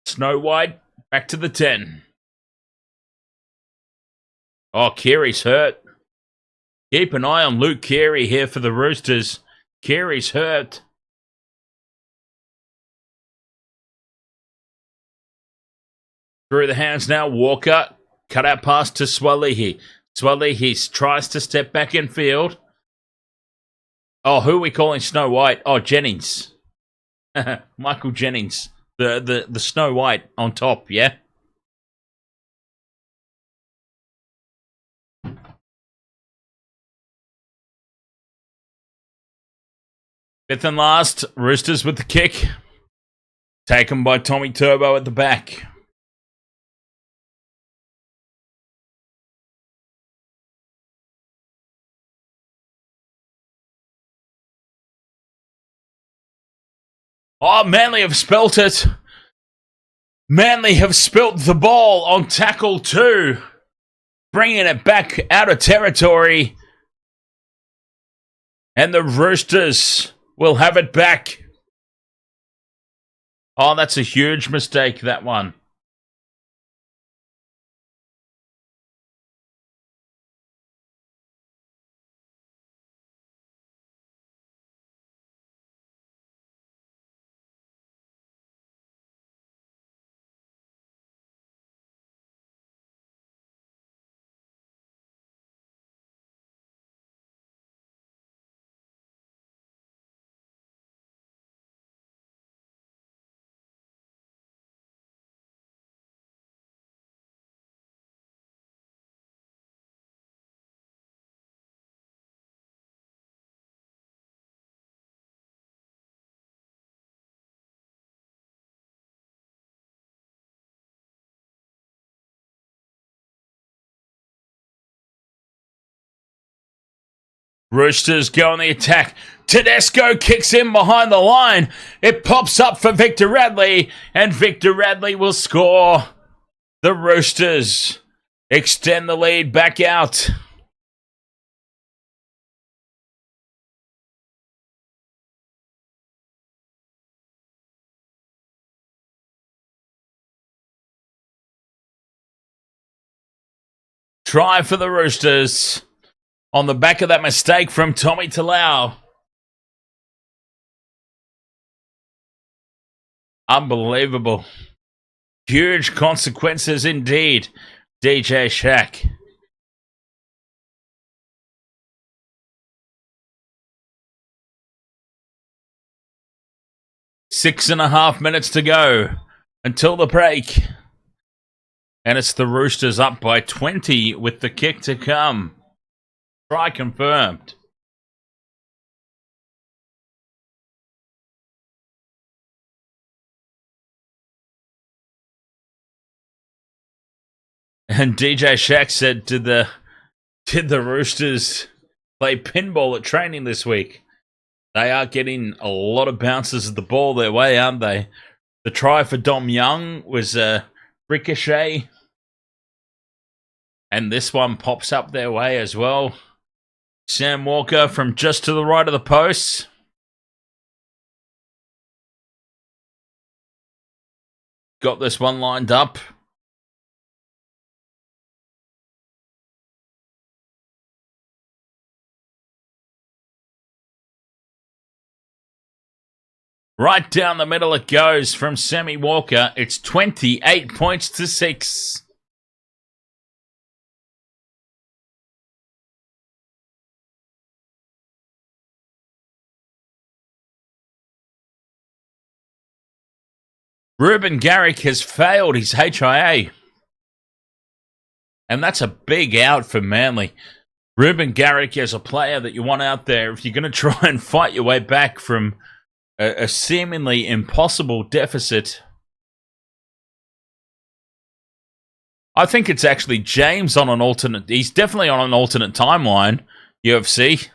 Snow White back to the 10. Oh, Keary's hurt. Keep an eye on Luke Keary here for the Roosters. Keary's hurt. Through the hands now, Walker. Cut out pass to Swalihi. Swalihi tries to step back in field. Oh, who are we calling Snow White? Oh, Jennings. Michael Jennings. The Snow White on top, yeah? Fifth and last, Roosters with the kick. Taken by Tommy Turbo at the back. Oh, Manly have spelt it. Manly have spilt the ball on tackle 2. Bringing it back out of territory. And the Roosters will have it back. Oh, that's a huge mistake, that one. Roosters go on the attack. Tedesco kicks in behind the line. It pops up for Victor Radley, and Victor Radley will score. The Roosters extend the lead back out. Try for the Roosters on the back of that mistake from Tommy Talau. Unbelievable. Huge consequences indeed, DJ Shaq. Six and a half minutes to go until the break. And it's the Roosters up by 20 with the kick to come. Try confirmed. And DJ Shaq said, did the Roosters play pinball at training this week? They are getting a lot of bounces of the ball their way, aren't they? The try for Dom Young was a ricochet. And this one pops up their way as well. Sam Walker from just to the right of the post. Got this one lined up. Right down the middle it goes from Sammy Walker. It's 28 points to 6. Ruben Garrick has failed his HIA. And that's a big out for Manly. Ruben Garrick is a player that you want out there if you're going to try and fight your way back from a seemingly impossible deficit. I think it's actually James on an alternate. He's definitely on an alternate timeline, UFC.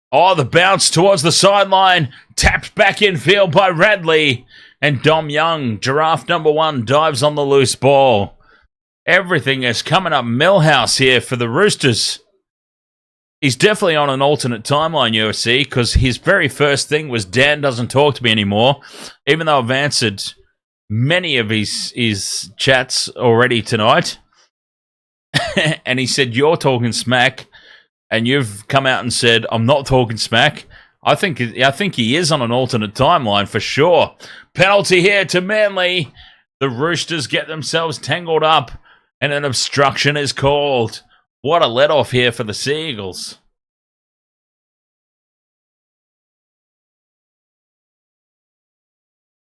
Oh, the bounce towards the sideline. Tapped back in field by Radley. And Dom Young, giraffe number 1, dives on the loose ball. Everything is coming up Millhouse here for the Roosters. He's definitely on an alternate timeline, UFC, because his very first thing was Dan doesn't talk to me anymore. Even though I've answered many of his chats already tonight. And he said, you're talking smack. And you've come out and said, I'm not talking smack. I think he is on an alternate timeline for sure. Penalty here to Manly. The Roosters get themselves tangled up and an obstruction is called. What a let-off here for the Seagulls.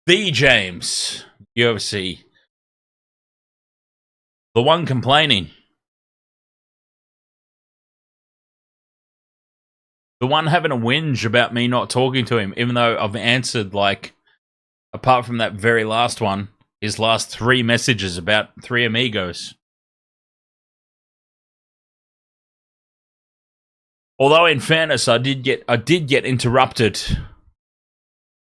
The James, UFC. The one complaining. The one having a whinge about me not talking to him, even though I've answered, like, apart from that very last one, his last 3 messages about 3 amigos. Although, in fairness, I did get interrupted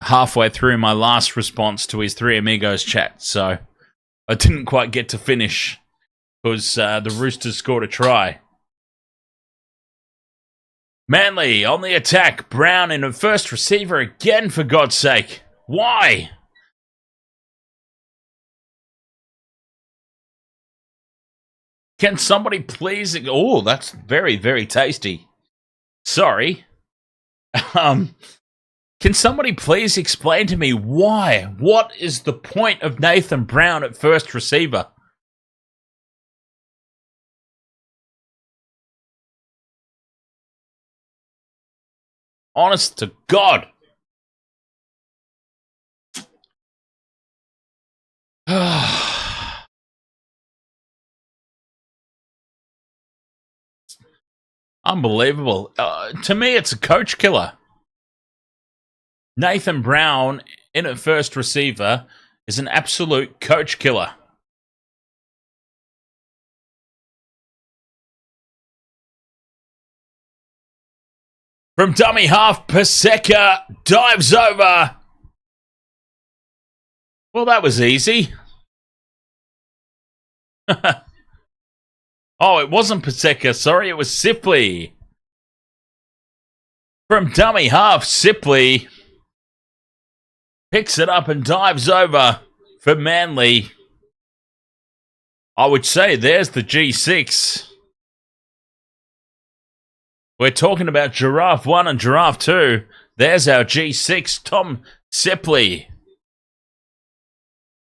halfway through my last response to his 3 amigos chat, so I didn't quite get to finish because the Roosters scored a try. Manly on the attack. Brown in a first receiver again, for God's sake. Why? Can somebody please... Oh, that's very, very tasty. Sorry. Can somebody please explain to me why? What is the point of Nathan Brown at first receiver? Honest to God. Unbelievable. To me, it's a coach killer. Nathan Brown in at first receiver is an absolute coach killer. From dummy half, Paseka dives over. Well, that was easy. Oh, it wasn't Paseka. Sorry, it was Sipley. From dummy half, Sipley picks it up and dives over for Manly. I would say there's the G6. We're talking about Giraffe 1 and Giraffe 2. There's our G6, Tom Sipley.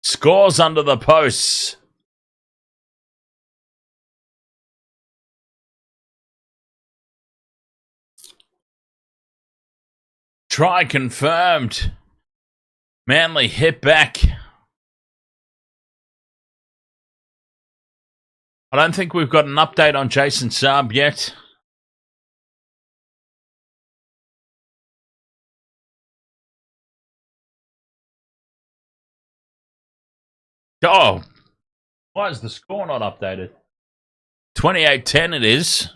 Scores under the posts. Try confirmed. Manly hit back. I don't think we've got an update on Jason Saab yet. Oh, why is the score not updated? 28-10 it is.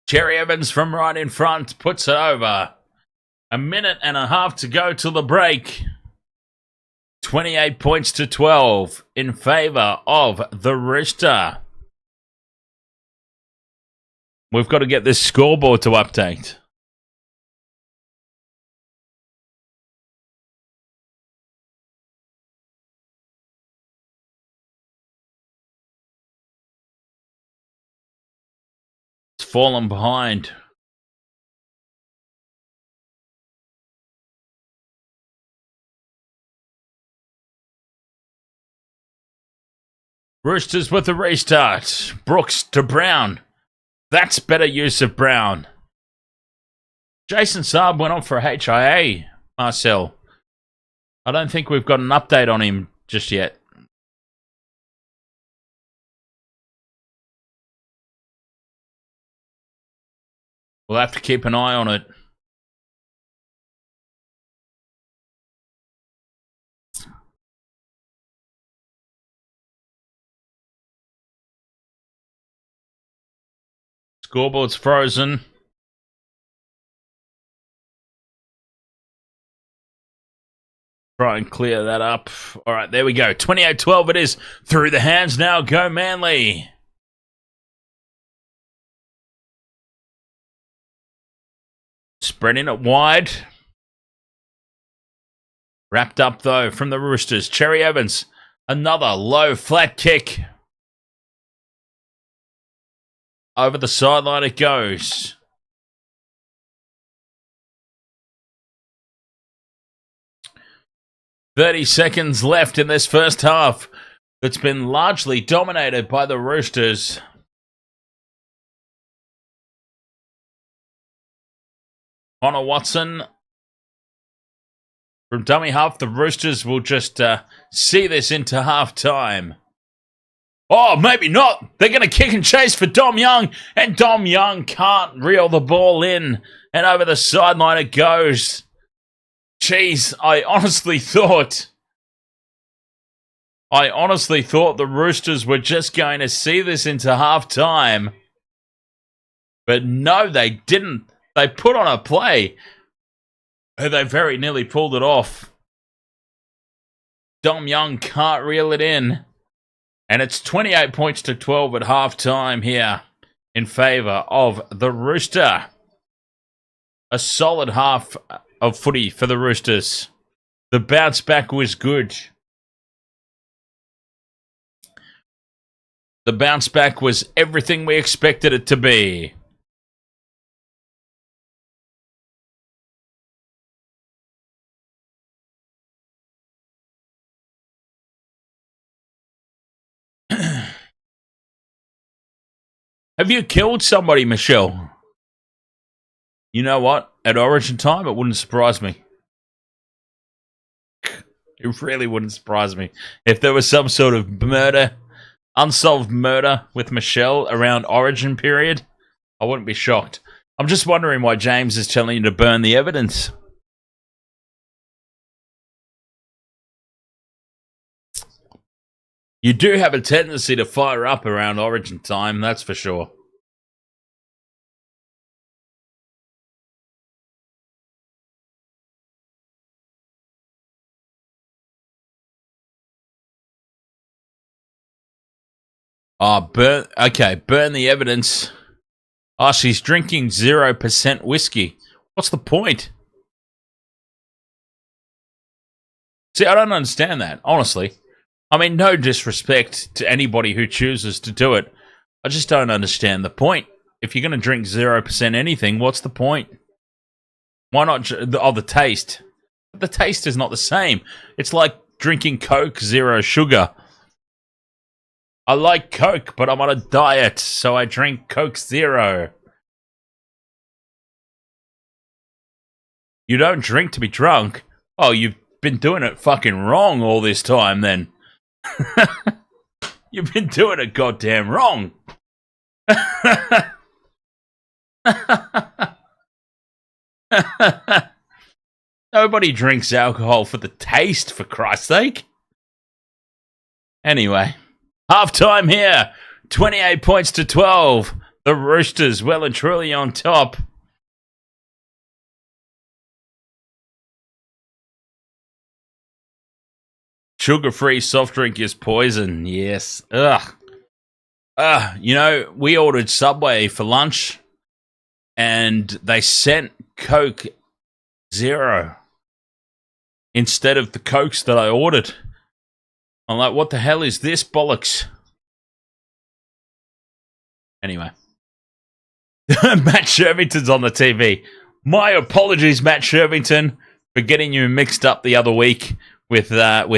Cherry Evans from right in front puts it over. A minute and a half to go till the break. 28 points to 12 in favour of the Rooster. We've got to get this scoreboard to update. It's fallen behind. Roosters with the restart. Brooks to Brown. That's better use of Brown. Jason Saab went on for a HIA, Marcel. I don't think we've got an update on him just yet. We'll have to keep an eye on it. Scoreboard's frozen. Try and clear that up. All right, there we go. 28-12 it is. Through the hands now. Go Manly. Spreading it wide. Wrapped up, though, from the Roosters. Cherry Evans. Another low, flat kick. Over the sideline it goes. "30 seconds left in this first half that's been largely dominated by the Roosters. Connor Watson from dummy half. The Roosters will just see this into half time. Oh, maybe not. They're going to kick and chase for Dom Young, and Dom Young can't reel the ball in, and over the sideline it goes. Jeez, I honestly thought the Roosters were just going to see this into half time. But no, they didn't. They put on a play. They very nearly pulled it off. Dom Young can't reel it in. And it's 28 points to 12 at half-time here in favour of the Rooster. A solid half of footy for the Roosters. The bounce back was good. The bounce back was everything we expected it to be. Have you killed somebody, Michelle? You know what? At Origin time, it wouldn't surprise me. It really wouldn't surprise me. If there was some sort of murder, unsolved murder with Michelle around Origin period, I wouldn't be shocked. I'm just wondering why James is telling you to burn the evidence. You do have a tendency to fire up around Origin time, that's for sure. Oh, burn the evidence. Oh, she's drinking 0% whiskey. What's the point? See, I don't understand that, honestly. I mean, no disrespect to anybody who chooses to do it. I just don't understand the point. If you're going to drink 0% anything, what's the point? Why not? The taste. The taste is not the same. It's like drinking Coke 0 sugar. I like Coke, but I'm on a diet, so I drink Coke 0. You don't drink to be drunk? Oh, you've been doing it fucking wrong all this time, then. You've been doing it goddamn wrong. Nobody drinks alcohol for the taste, for Christ's sake. Anyway, half-time here. 28 points to 12. The Roosters well and truly on top. Sugar-free soft drink is poison. Yes. Ugh. You know, we ordered Subway for lunch, and they sent Coke 0 instead of the Cokes that I ordered. I'm like, what the hell is this bollocks? Anyway. Matt Shervington's on the TV. My apologies, Matt Shervington, for getting you mixed up the other week with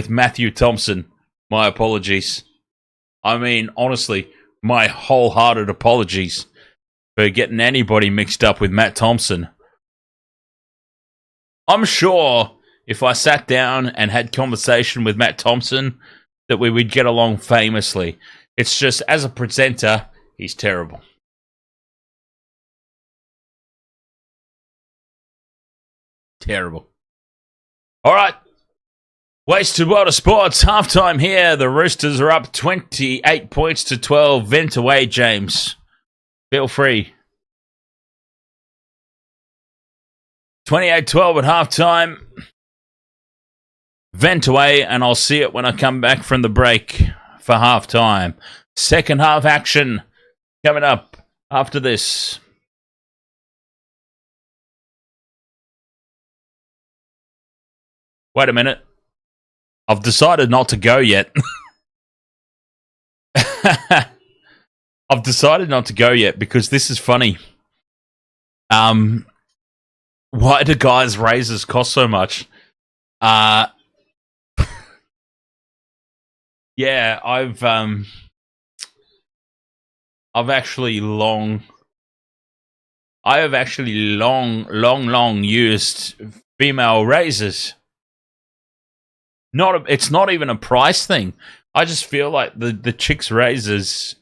Matthew Thompson. My apologies. I mean, honestly, my wholehearted apologies for getting anybody mixed up with Matt Thompson. I'm sure if I sat down and had conversation with Matt Thompson that we would get along famously. It's just, as a presenter, he's terrible. Terrible. All right. Wasted World of Sports, halftime here. The Roosters are up 28 points to 12. Vent away, James. Feel free. 28-12 at halftime. Vent away, and I'll see it when I come back from the break for halftime. Second half action coming up after this. Wait a minute. I've decided not to go yet. I've decided not to go yet because this is funny. Why do guys' razors cost so much? Yeah, I've actually long used female razors. It's not even a price thing. I just feel like the chicks' razors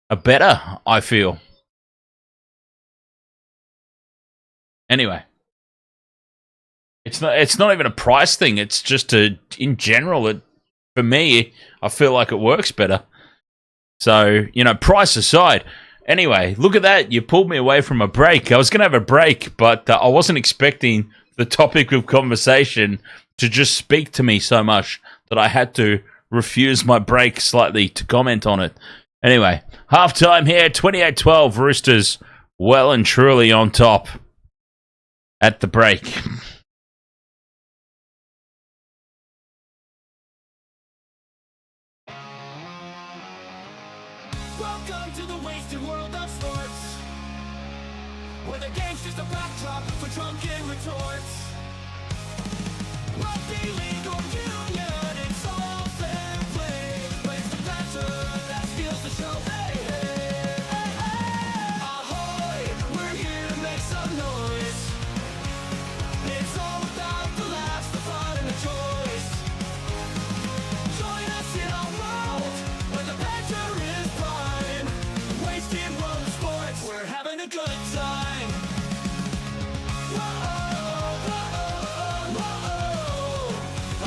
are better, I feel. Anyway. It's not even a price thing. It's just in general, for me, I feel like it works better. So, price aside. Anyway, look at that. You pulled me away from a break. I was going to have a break, but I wasn't expecting the topic of conversation to just speak to me so much that I had to refuse my break slightly to comment on it. Anyway, halftime here, 28-12, Roosters well and truly on top at the break. Welcome to the wasted world of sports, where the game's just a backdrop for drunken retorts. Rugby league or union, it's all fair play, but it's the banter that steals the show. Hey, hey, hey, hey. Ahoy, we're here to make some noise. It's all about the laughs, the fun, and the joys. Join us in our world where the banter is prime. Wasted world of sports, we're having a good time. Whoa, whoa, whoa, whoa.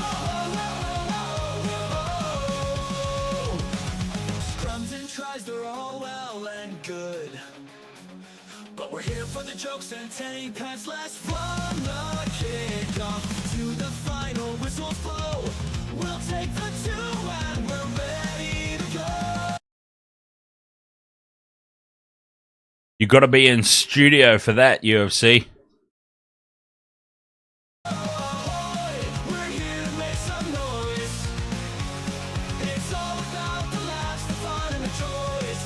the jokes and 10 pants last from the kickoff to the final whistle blow. We'll take the 2 and we're ready to go. You got to be in studio for that, UFC. Ahoy, we're here to make some noise. It's all about the laughs, the fun, and the joys.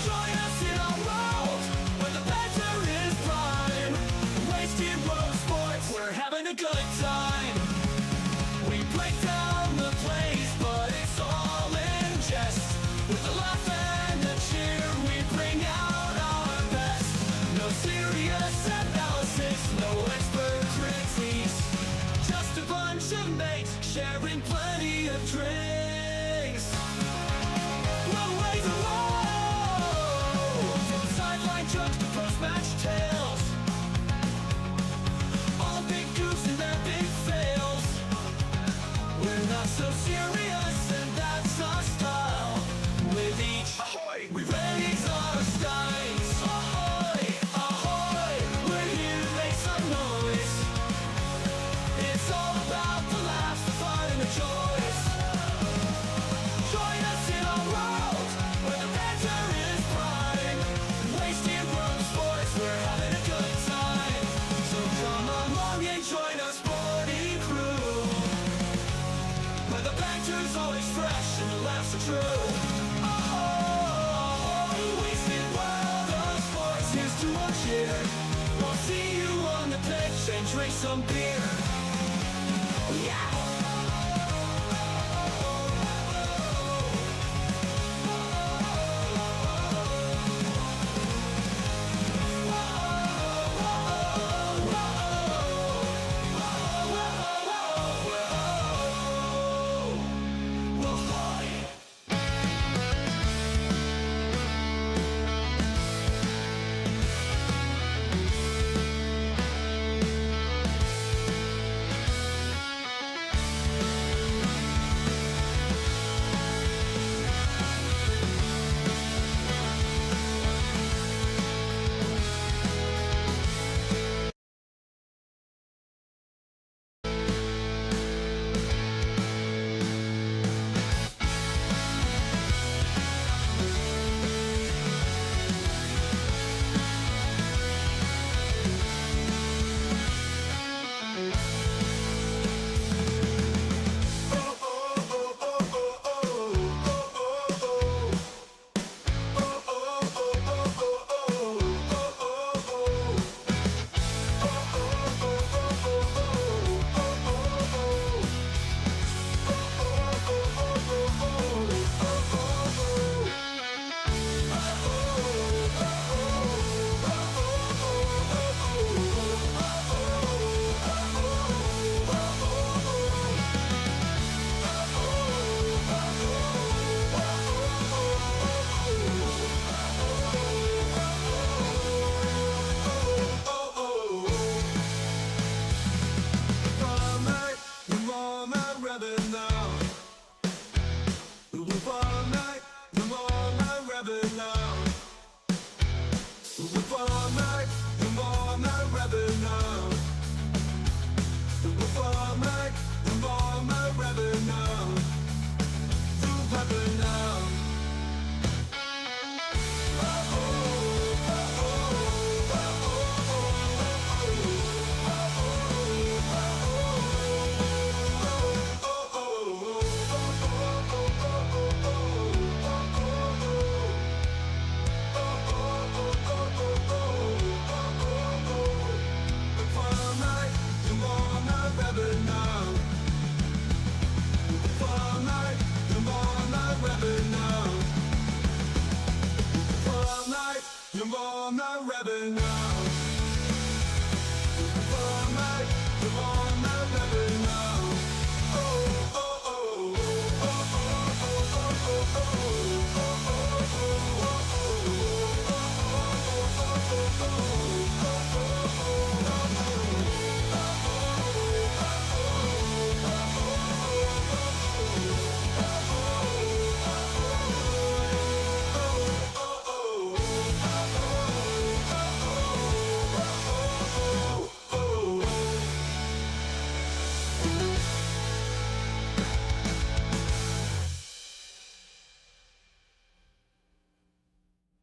Join us in our world where the banter is prime. Wasted road sports, we're having a good time. We break down the plays, but it's all in jest. With a laugh and a cheer, we bring out our best. No serious analysis, no expert critiques. Just a bunch of mates sharing plenty of drinks. We'll raise a roll from sideline jokes to post-match tales. All big goofs and their big fails. We're not so serious, and that's our style. With each ahoy, we raise our skies. Ahoy, ahoy, we're here to make some noise. It's all about the laughs, the fun, and the joys. Join us in our world where the banter is prime. Wasted road sports, we're having a good time. So come along and join our sporting crew, where the banter's always fresh and the laughs are true. Oh, wasted world of sports, here's to our cheer. We'll see you on the pitch and drink some beer. Yeah.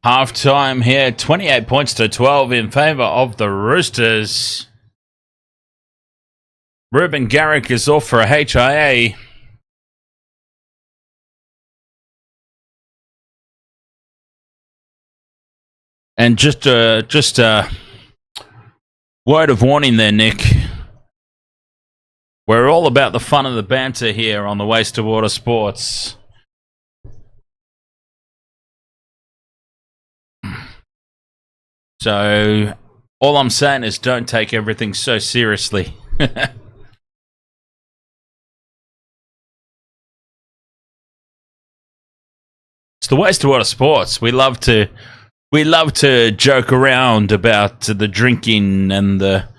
Half-time here, 28 points to 12 in favour of the Roosters. Ruben Garrick is off for a HIA. And just a word of warning there, Nick. We're all about the fun of the banter here on the Waste of Water Sports. So, all I'm saying is don't take everything so seriously. It's the Waste of Water Sports. We love to joke around about the drinking and the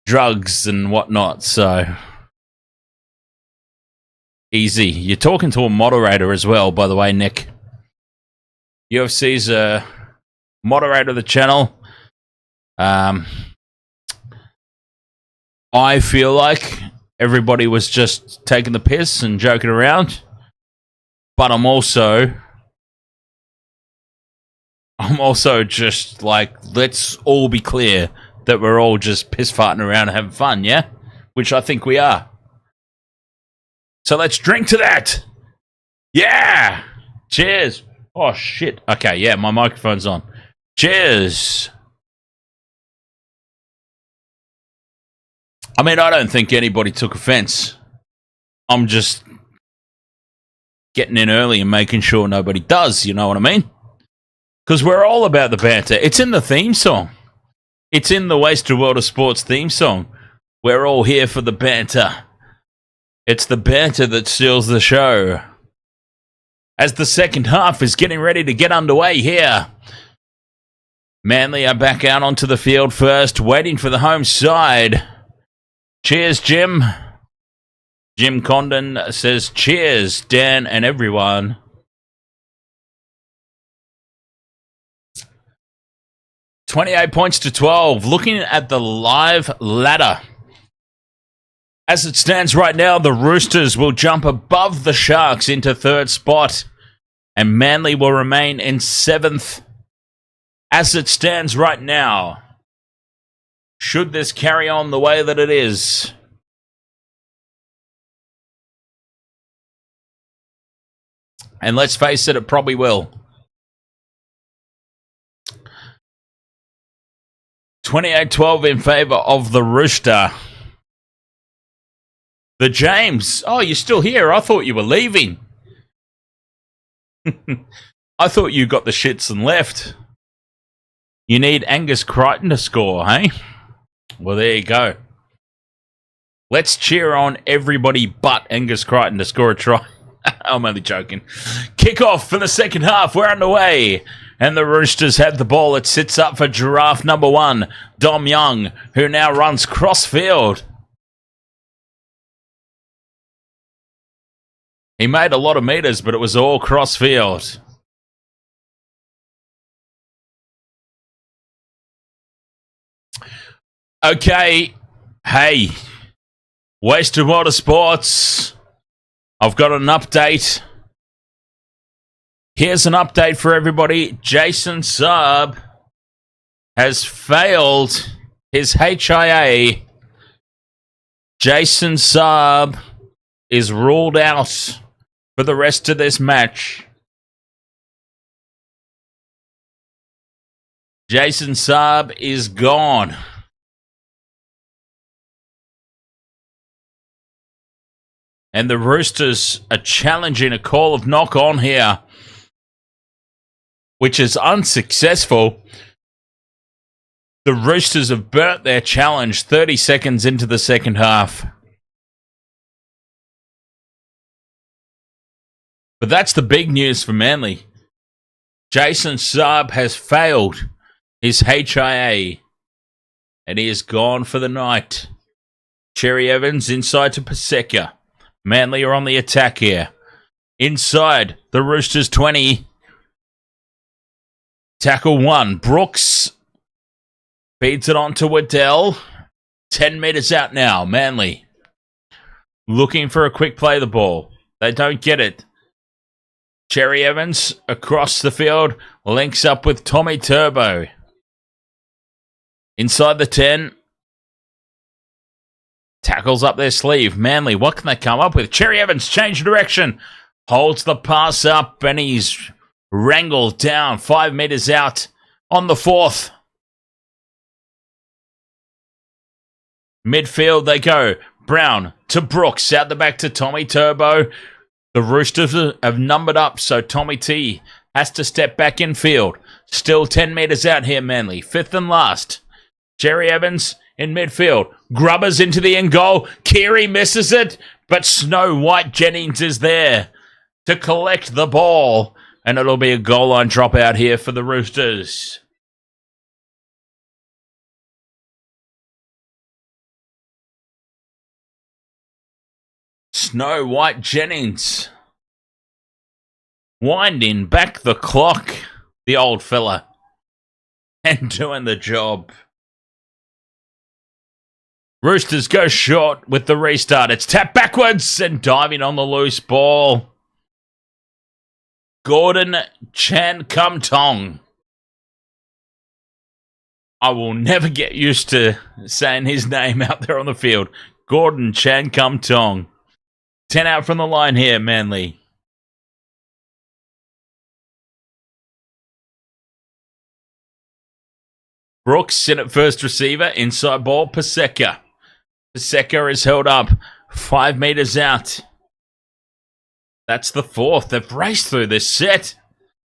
drugs and whatnot, so easy. You're talking to a moderator as well, by the way, Nick. UFC's a moderator of the channel. I feel like everybody was just taking the piss and joking around, but I'm also just like, let's all be clear that we're all just piss farting around and having fun, yeah? Which I think we are. So let's drink to that! Yeah! Cheers! Oh, shit. Okay, yeah, my microphone's on. Cheers! I mean, I don't think anybody took offense. I'm just getting in early and making sure nobody does, you know what I mean? Because we're all about the banter. It's in the theme song. It's in the Waste of World of Sports theme song. We're all here for the banter. It's the banter that steals the show. As the second half is getting ready to get underway here. Manly are back out onto the field first, waiting for the home side. Cheers, Jim. Jim Condon says, cheers, Dan and everyone. $28 points to 12. Looking at the live ladder. As it stands right now, the Roosters will jump above the Sharks into third spot. And Manly will remain in seventh. As it stands right now. Should this carry on the way that it is? And let's face it, it probably will. 28-12 in favour of the Rooster. The James. Oh, you're still here. I thought you were leaving. I thought you got the shits and left. You need Angus Crichton to score, hey? Well, there you go. Let's cheer on everybody but Angus Crichton to score a try. I'm only joking. Kickoff for the second half. We're underway. And the Roosters have the ball. It sits up for giraffe number 1, Dom Young, who now runs cross-field. He made a lot of meters, but it was all cross-field. Okay. Hey. Waste of Water Sports. I've got an update. Here's an update for everybody. Jason Saab has failed his HIA. Jason Saab is ruled out for the rest of this match. Jason Saab is gone. And the Roosters are challenging a call of knock on here, which is unsuccessful. The Roosters have burnt their challenge 30 seconds into the second half. But that's the big news for Manly. Jason Saab has failed his HIA, and he is gone for the night. Cherry Evans inside to Paseka. Manly are on the attack here. Inside the Roosters 20. Tackle 1. Brooks feeds it on to Waddell. 10 metres out now. Manly looking for a quick play of the ball. They don't get it. Cherry Evans across the field, links up with Tommy Turbo. Inside the 10. Tackles up their sleeve. Manly, what can they come up with? Cherry Evans, change direction. Holds the pass up and he's wrangled down 5 metres out on the 4th. Midfield they go. Brown to Brooks, out the back to Tommy Turbo. The Roosters have numbered up, so Tommy T has to step back in field. Still 10 metres out here, Manly. 5th and last. Cherry Evans in midfield. Grubbers into the end goal. Keary misses it, but Snow White Jennings is there to collect the ball. And it'll be a goal line dropout here for the Roosters. Snow White Jennings winding back the clock, the old fella, and doing the job. Roosters go short with the restart. It's tapped backwards and diving on the loose ball. Gordon Chan Kum Tong. I will never get used to saying his name out there on the field. Gordon Chan Kum Tong. 10 out from the line here, Manly. Brooks in at first receiver. Inside ball, Paseka. Paseka is held up 5 metres out. That's the 4th. They've raced through this set.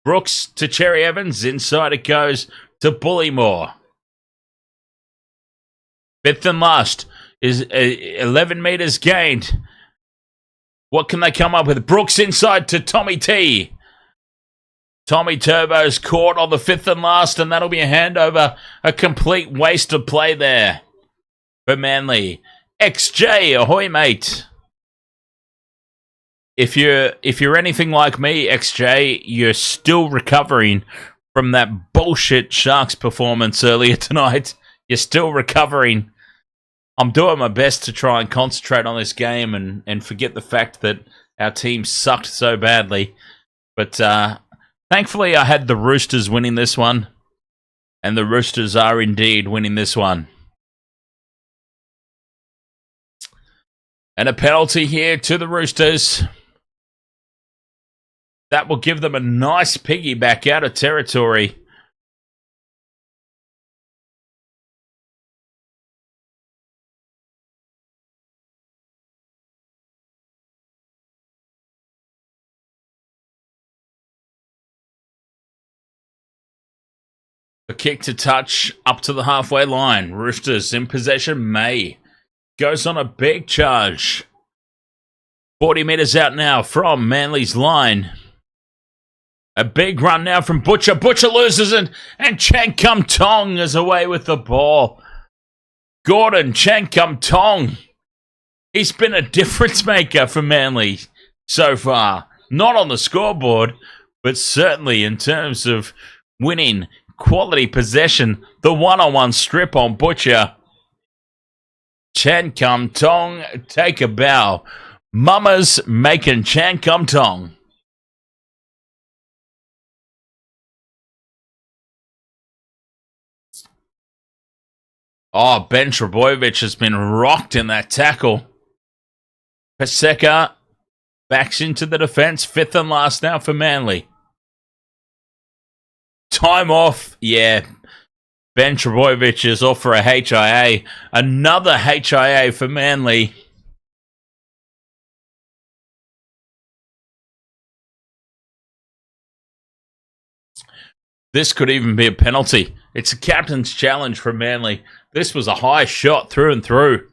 Brooks to Cherry Evans. Inside it goes to Bullymore. 5th and last is 11 metres gained. What can they come up with? Brooks inside to Tommy T. Tommy Turbo's caught on the 5th and last, and that'll be a handover. A complete waste of play there for Manly. XJ, ahoy, mate. If you're anything like me, XJ, you're still recovering from that bullshit Sharks performance earlier tonight. You're still recovering. I'm doing my best to try and concentrate on this game and forget the fact that our team sucked so badly. But thankfully, I had the Roosters winning this one. And the Roosters are indeed winning this one. And a penalty here to the Roosters. That will give them a nice piggyback out of territory. A kick to touch up to the halfway line. Roosters in possession. May goes on a big charge. 40 metres out now from Manly's line. A big run now from Butcher. Butcher loses it. And Chan Kum Tong is away with the ball. Gordon Chan Kum Tong. He's been a difference maker for Manly so far. Not on the scoreboard, but certainly in terms of winning quality possession. The one-on-one strip on Butcher. Chan Kum Tong, take a bow. Mama's making Chan Kum Tong. Oh, Ben Trebojevic has been rocked in that tackle. Paseka backs into the defense. 5th and last now for Manly. Time off. Yeah. Ben Trebojevic is off for a HIA. Another HIA for Manly. This could even be a penalty. It's a captain's challenge for Manly. This was a high shot through and through.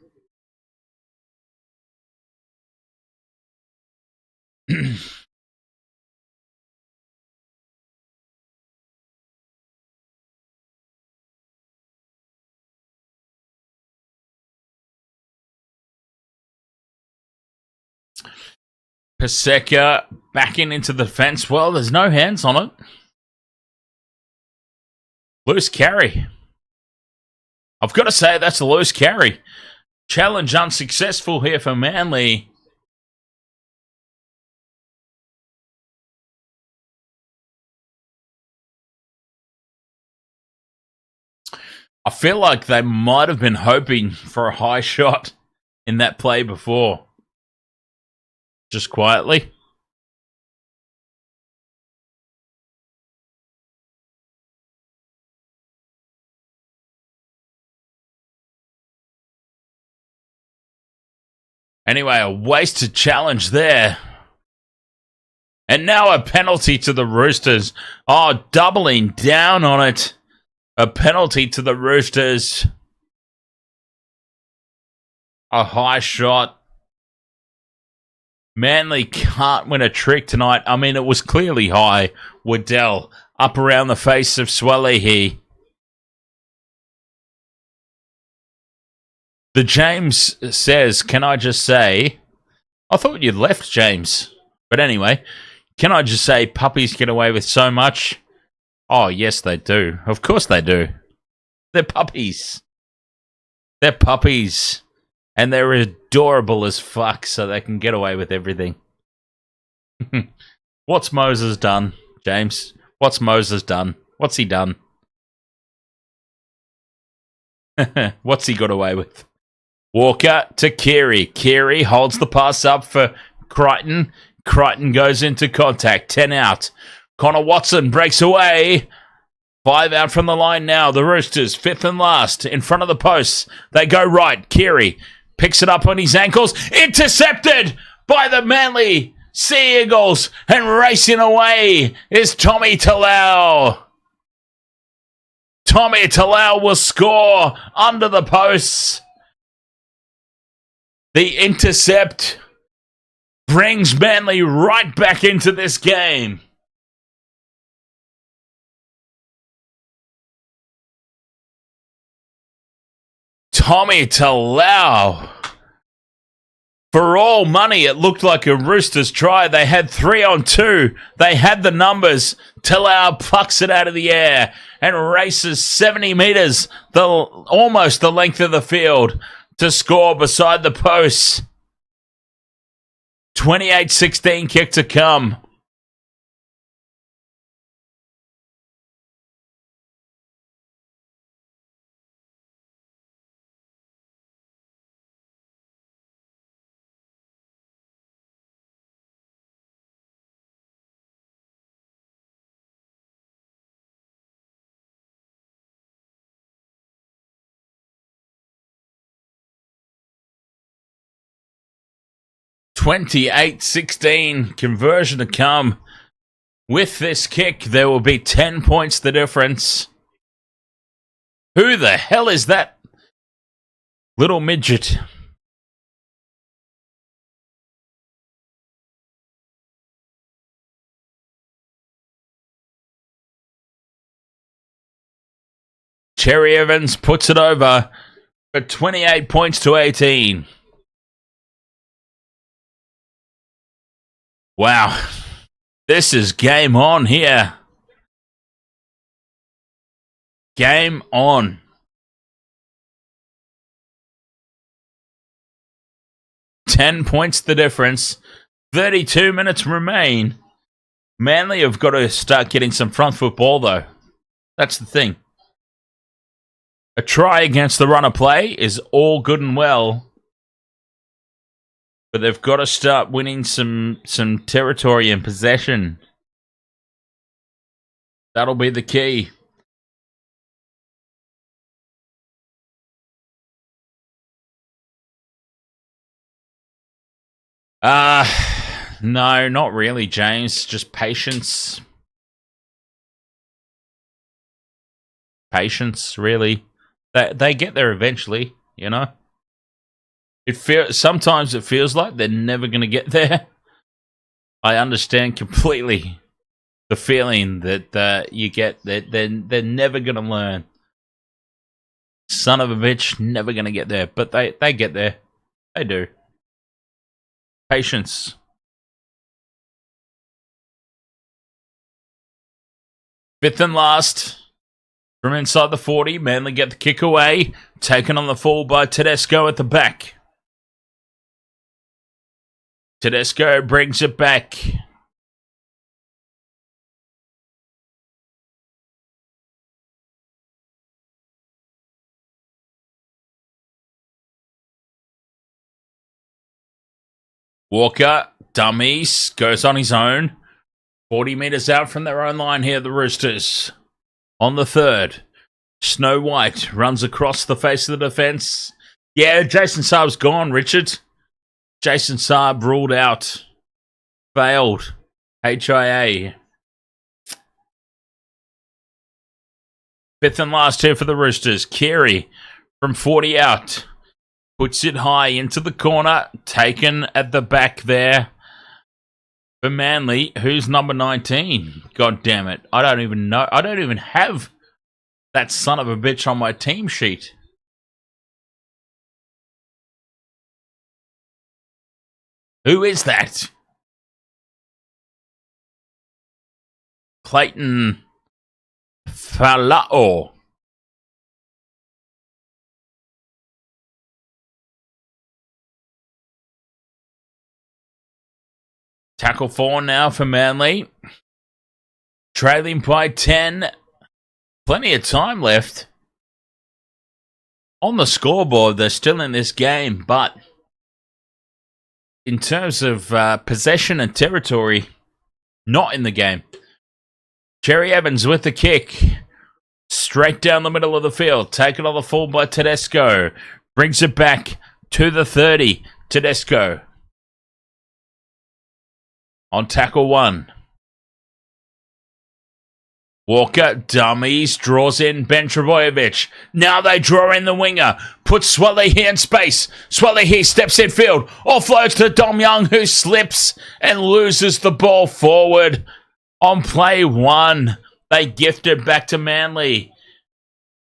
Paseka backing into the fence. Well, there's no hands on it. Loose carry. I've got to say that's a loose carry. Challenge unsuccessful here for Manly. I feel like they might have been hoping for a high shot in that play before. Just quietly. Anyway, a wasted challenge there. And now a penalty to the Roosters. Oh, doubling down on it. A penalty to the Roosters. A high shot. Manly can't win a trick tonight. I mean, it was clearly high. Waddell up around the face of Swalehi. The James says, can I just say... I thought you'd left, James. But anyway, can I just say puppies get away with so much? Oh, yes, they do. Of course they do. They're puppies. They're puppies. And they're adorable as fuck, so they can get away with everything. What's Moses done, James? What's Moses done? What's he done? What's he got away with? Walker to Keary. Keary holds the pass up for Crichton. Crichton goes into contact. 10 out. Connor Watson breaks away. 5 out from the line now. The Roosters, 5th and last, in front of the posts. They go right. Keary picks it up on his ankles. Intercepted by the Manly Sea Eagles. And racing away is Tommy Talau. Tommy Talau will score under the posts. The intercept brings Manly right back into this game. Tommy Talau. For all money, it looked like a Roosters try. They had 3 on 2. They had the numbers. Talau plucks it out of the air and races 70 metres, almost the length of the field, to score beside the posts. 28-16 kick to come. (28-16) conversion to come. With this kick, there will be 10 points the difference. Who the hell is that little midget? Cherry Evans puts it over for 28 points to 18. Wow, this is game on here. Game on. $10 points the difference. 32 minutes remain. Manly have got to start getting some front football, though. That's the thing. A try against the run of play is all good and well, but they've got to start winning some territory and possession. That'll be the key. No, not really, James. Just patience. Patience, really. They get there eventually, you know? Sometimes it feels like they're never going to get there. I understand completely the feeling that you get that they're never going to learn. Son of a bitch, never going to get there. But they get there. They do. Patience. Fifth and last. From inside the 40, Manly get the kick away. Taken on the full by Tedesco at the back. Tedesco brings it back. Walker, dummies, goes on his own. 40 metres out from their own line here, the Roosters. On the third, Snow White runs across the face of the defence. Yeah, Jason Saab's gone, Richard. Jason Saab ruled out. Failed. HIA. Fifth and last here for the Roosters. Keary from 40 out. Puts it high into the corner. Taken at the back there. For Manly, who's number 19? God damn it. I don't even know. I don't even have that son of a bitch on my team sheet. Who is that? Clayton Falao. Tackle 4 now for Manly. Trailing by 10. Plenty of time left. On the scoreboard, they're still in this game, but in terms of possession and territory, not in the game. Cherry Evans with the kick. Straight down the middle of the field. Taken on the full by Tedesco. Brings it back to the 30. Tedesco. On tackle 1. Walker, dummies, draws in Ben Trebojevic. Now they draw in the winger. Puts Swalehi in space. Swalehi steps in field. Offloads to Dom Young, who slips and loses the ball forward. On play 1, they gift it back to Manly.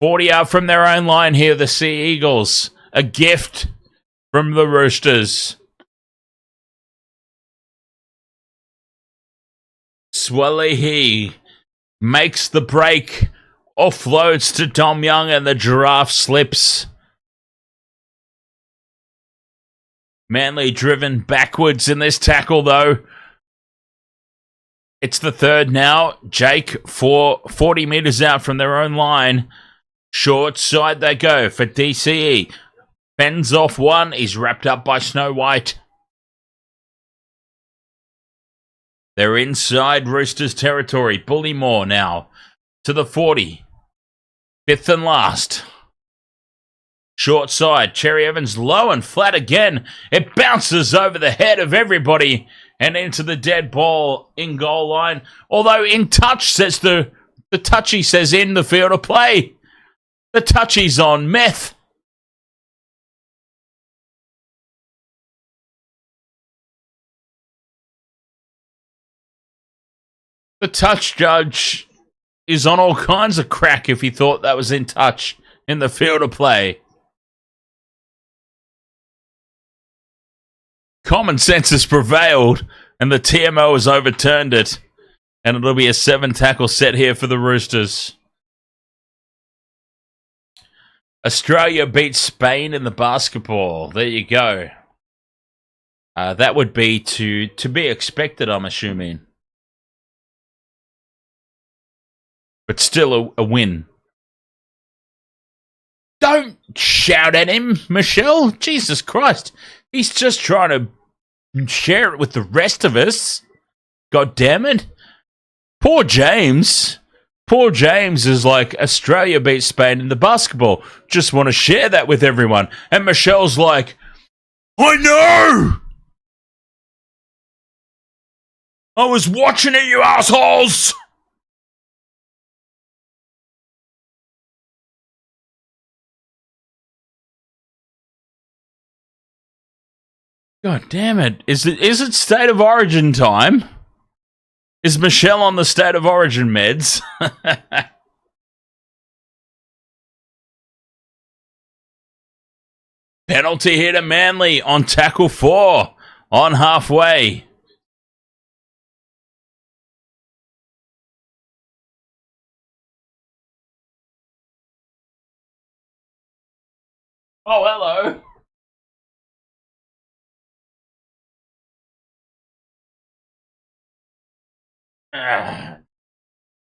40 out from their own line here, the Sea Eagles. A gift from the Roosters. Swalehi makes the break, offloads to Dom Young, and the Giraffe slips. Manly driven backwards in this tackle, though. It's the third now. Jake, 40 metres out from their own line. Short side they go for DCE. Fends off one. He's wrapped up by Snow White. They're inside Roosters territory. Bullymore now to the 40. Fifth and last. Short side. Cherry Evans low and flat again. It bounces over the head of everybody and into the dead ball in goal line. Although in touch says the touchy says in the field of play. The touchy's on meth. The touch judge is on all kinds of crack if he thought that was in touch in the field of play. Common sense has prevailed, and the TMO has overturned it. And it'll be a 7-tackle set here for the Roosters. Australia beats Spain in the basketball. There you go. That would be to be expected, I'm assuming. But still a win. Don't shout at him, Michelle. Jesus Christ. He's just trying to share it with the rest of us. God damn it. Poor James. Poor James is like, Australia beat Spain in the basketball. Just want to share that with everyone. And Michelle's like, I know! I was watching it, you assholes! God damn it. Is it State of Origin time? Is Michelle on the State of Origin meds? Penalty here to Manly on tackle 4. On halfway. Oh, hello.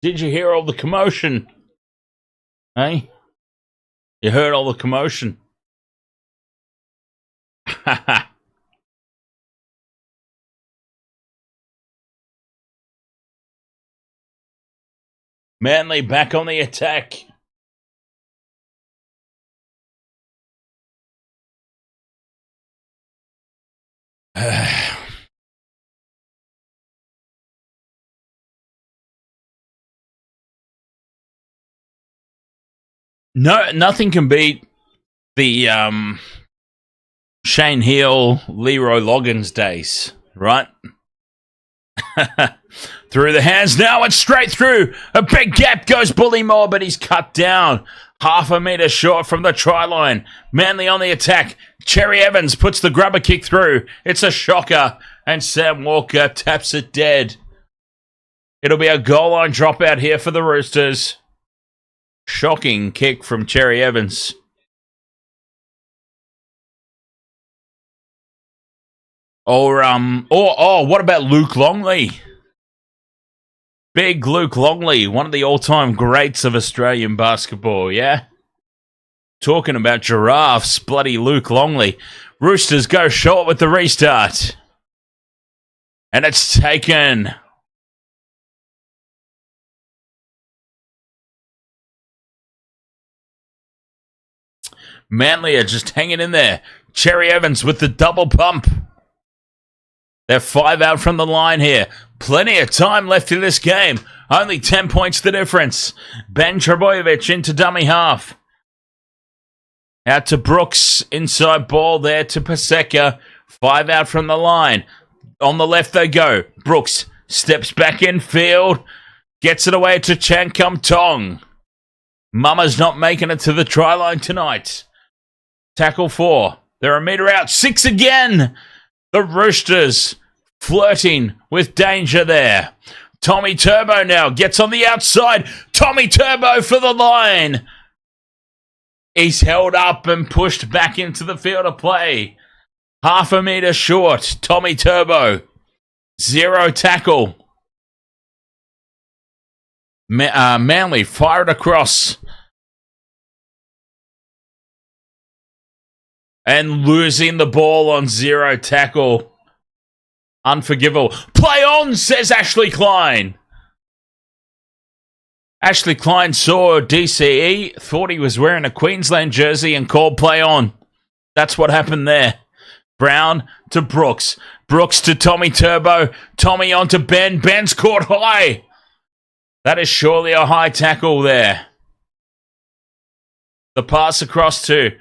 Did you hear all the commotion? Hey? You heard all the commotion? Manly back on the attack. No, nothing can beat the Shane Heal, Leroy Loggins days, right? Through the hands now and straight through. A big gap goes Bullymore, but he's cut down. Half a metre short from the try line. Manly on the attack. Cherry Evans puts the grubber kick through. It's a shocker, and Sam Walker taps it dead. It'll be a goal line dropout here for the Roosters. Shocking kick from Cherry Evans. Or what about Luke Longley? Big Luke Longley, one of the all-time greats of Australian basketball, yeah? Talking about giraffes, bloody Luke Longley. Roosters go short with the restart. And it's taken. Manly are just hanging in there. Cherry Evans with the double pump. They're 5 out from the line here. Plenty of time left in this game. Only 10 points the difference. Ben Trebojevic into dummy half. Out to Brooks. Inside ball there to Paseka. 5 out from the line. On the left they go. Brooks steps back in field. Gets it away to Chan Kum Tong. Mama's not making it to the try line tonight. Tackle 4. They're a metre out. 6 again. The Roosters flirting with danger there. Tommy Turbo now gets on the outside. Tommy Turbo for the line. He's held up and pushed back into the field of play. Half a metre short. Tommy Turbo. 0 tackle. Manly fired across. And losing the ball on 0 tackle. Unforgivable. Play on, says Ashley Klein. Ashley Klein saw DCE, thought he was wearing a Queensland jersey and called play on. That's what happened there. Brown to Brooks. Brooks to Tommy Turbo. Tommy on to Ben. Ben's caught high. That is surely a high tackle there. The pass across to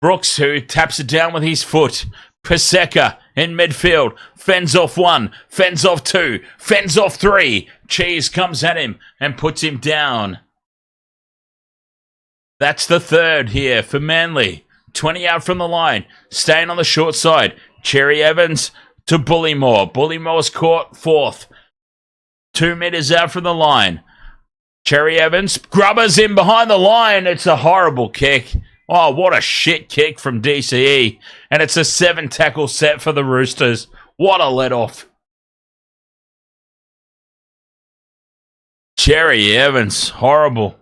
Brooks, who taps it down with his foot. Paseka in midfield. Fends off 1. Fends off 2. Fends off 3. Cheese comes at him and puts him down. That's the third here for Manly. 20 out from the line. Staying on the short side. Cherry Evans to Bullymore. Bullymore's caught 4th. 2 metres out from the line. Cherry Evans. Grubbers in behind the line. It's a horrible kick. Oh, what a shit kick from DCE. And it's a 7 tackle set for the Roosters. What a let-off. Cherry Evans. Horrible.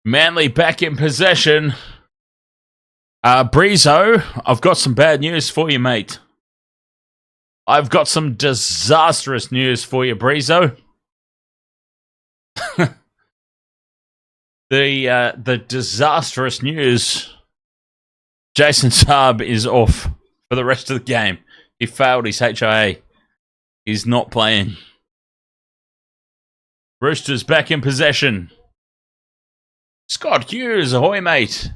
Manly back in possession. Breezo, I've got some bad news for you, mate. I've got some disastrous news for you, Breezo. The disastrous news. Jason Saab is off for the rest of the game. He failed his HIA. He's not playing. Roosters back in possession. Scott Hughes, ahoy, mate.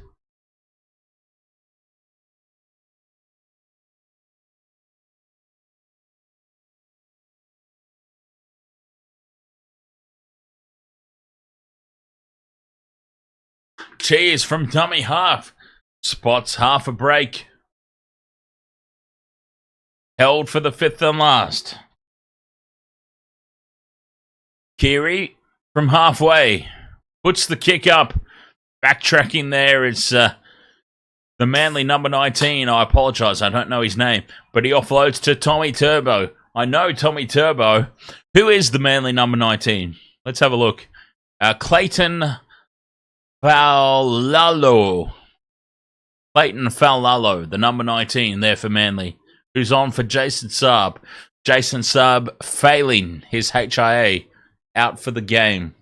Cheers from dummy half. Spots half a break. Held for the fifth and last. Keary from halfway. Puts the kick up. Backtracking there is the Manly number 19. I apologise, I don't know his name. But he offloads to Tommy Turbo. I know Tommy Turbo. Who is the Manly number 19? Let's have a look. Clayton Faulalo. Clayton Faulalo, the number 19 there for Manly. Who's on for Jason Saab. Jason Saab failing his HIA. Out for the game.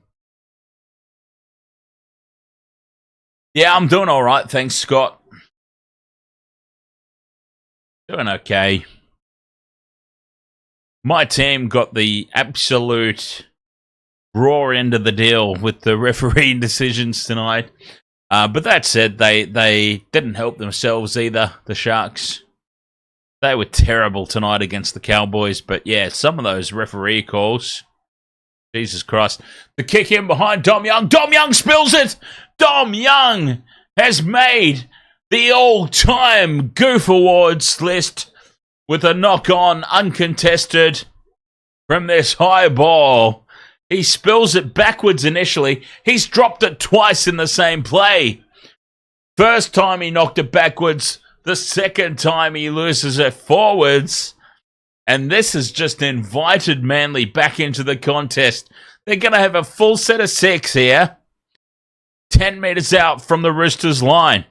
Yeah, I'm doing all right. Thanks, Scott. Doing okay. My team got the absolute raw end of the deal with the refereeing decisions tonight. But that said, they didn't help themselves either, the Sharks. They were terrible tonight against the Cowboys. But yeah, some of those referee calls... Jesus Christ. The kick in behind Dom Young. Dom Young spills it. Dom Young has made the all-time Goof Awards list with a knock-on uncontested from this high ball. He spills it backwards initially. He's dropped it twice in the same play. First time he knocked it backwards. The second time he loses it forwards. And this has just invited Manly back into the contest. They're going to have a full set of 6 here. 10 metres out from the Roosters line.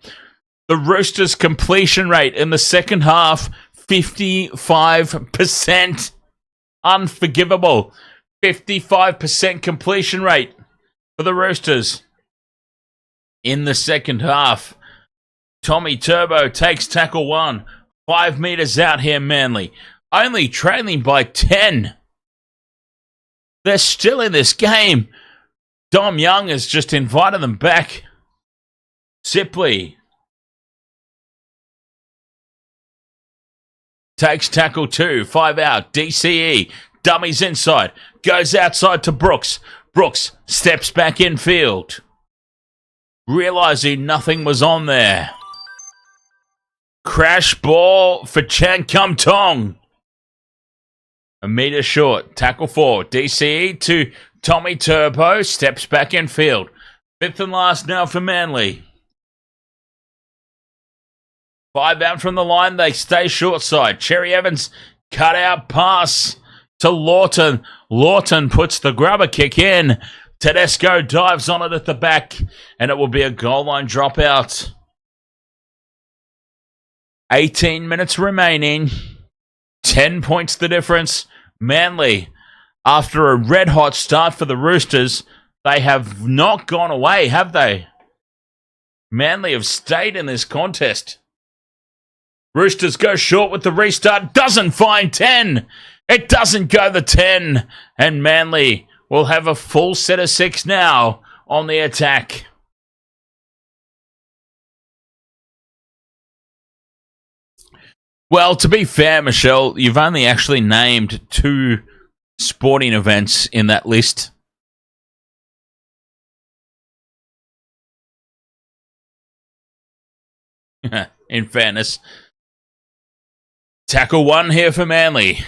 The Roosters' completion rate in the second half, 55%. Unforgivable. 55% completion rate for the Roosters. In the second half, Tommy Turbo takes tackle 1. 5 metres out here, Manly. Only trailing by 10. They're still in this game. Dom Young has just invited them back. Sipley takes tackle 2. 5 out. DCE. Dummies inside. Goes outside to Brooks. Brooks steps back in field. Realising nothing was on there. Crash ball for Chan Kum Tong. A metre short. Tackle 4. DCE to Tommy Turbo. Steps back in field. Fifth and last now for Manly. 5 out from the line. They stay short side. Cherry Evans cut out pass to Lawton. Lawton puts the grubber kick in. Tedesco dives on it at the back. And it will be a goal line dropout. 18 minutes remaining. 10 points the difference. Manly, after a red-hot start for the Roosters, they have not gone away, have they? Manly have stayed in this contest. Roosters go short with the restart. Doesn't find 10. It doesn't go the 10. And Manly will have a full set of 6 now on the attack. Well, to be fair, Michelle, you've only actually named 2 sporting events in that list. In fairness. Tackle 1 here for Manly.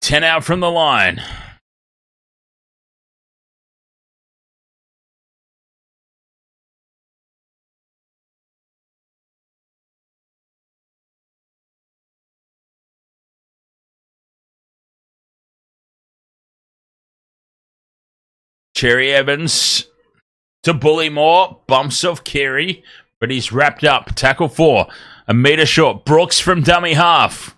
10 out from the line. Cherry Evans to Bullymore. Bumps off Keary, but he's wrapped up. Tackle 4. A metre short. Brooks from dummy half.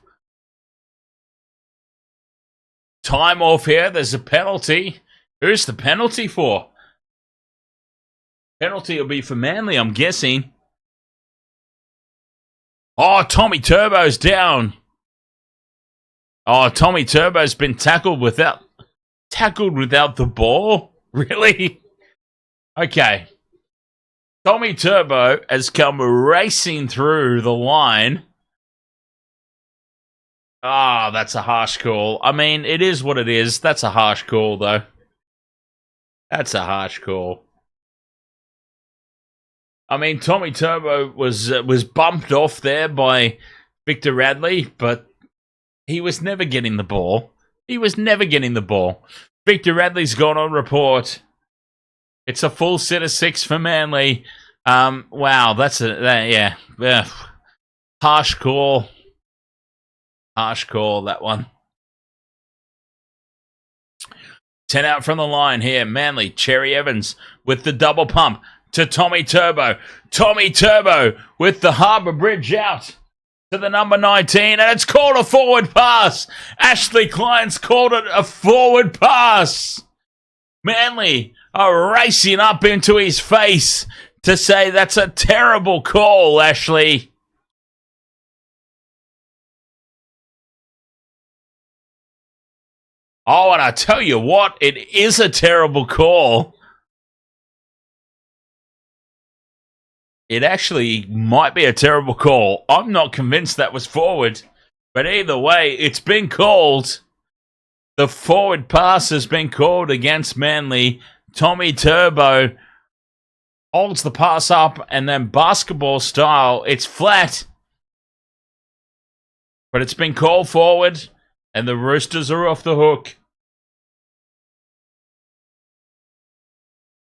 Time off here. There's a penalty. Who's the penalty for? Penalty will be for Manly, I'm guessing. Oh, Tommy Turbo's down. Oh, Tommy Turbo's been tackled without the ball. Really? Okay. Tommy Turbo has come racing through the line. Ah, that's a harsh call. I mean, it is what it is. That's a harsh call, though. That's a harsh call. I mean, Tommy Turbo was bumped off there by Victor Radley, but he was never getting the ball. Victor Radley's gone on report. It's a full set of 6 for Manly. Wow, yeah. Harsh call, that one. 10 out from the line here. Manly, Cherry Evans with the double pump to Tommy Turbo. Tommy Turbo with the Harbour Bridge out to the number 19, and it's called a forward pass. Ashley Klein's called it a forward pass. Manly are racing up into his face to say that's a terrible call, Ashley. Oh, and I tell you what, it is a terrible call. It actually might be a terrible call. I'm not convinced that was forward. But either way, it's been called. The forward pass has been called against Manly. Tommy Turbo holds the pass up, and then basketball style, it's flat. But it's been called forward, and the Roosters are off the hook.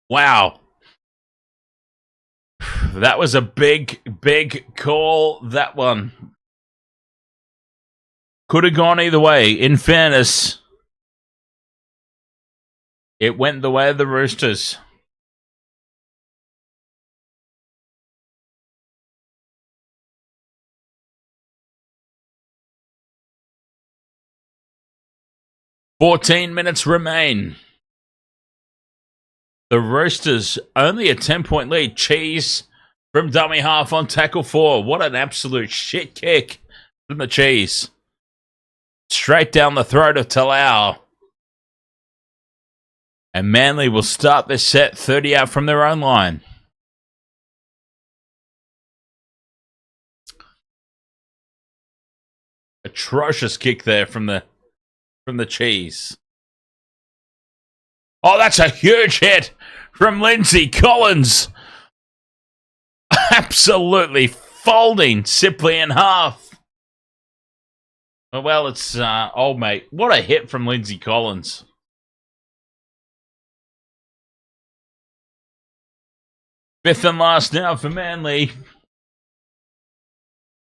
Wow. That was a big, big call, that one. Could have gone either way. In fairness, it went the way of the Roosters. "14 minutes remain. The Roosters only a 10-point lead. Cheese from dummy half on tackle 4. What an absolute shit kick from the Cheese. Straight down the throat of Talau. And Manly will start this set 30 out from their own line. Atrocious kick there from the Cheese. Oh, that's a huge hit from Lindsay Collins. Absolutely folding Sipley in half. Well, it's old mate. What a hit from Lindsay Collins. Fifth and last now for Manly.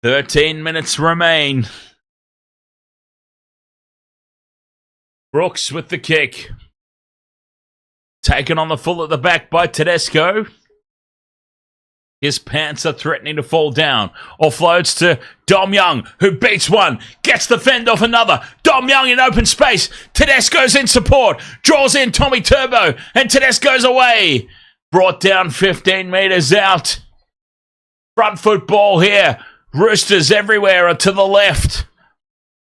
13 minutes remain. Brooks with the kick. Taken on the full at the back by Tedesco. His pants are threatening to fall down. Offloads to Dom Young, who beats one. Gets the fend off another. Dom Young in open space. Tedesco's in support. Draws in Tommy Turbo. And Tedesco's away. Brought down 15 metres out. Front foot ball here. Roosters everywhere are to the left.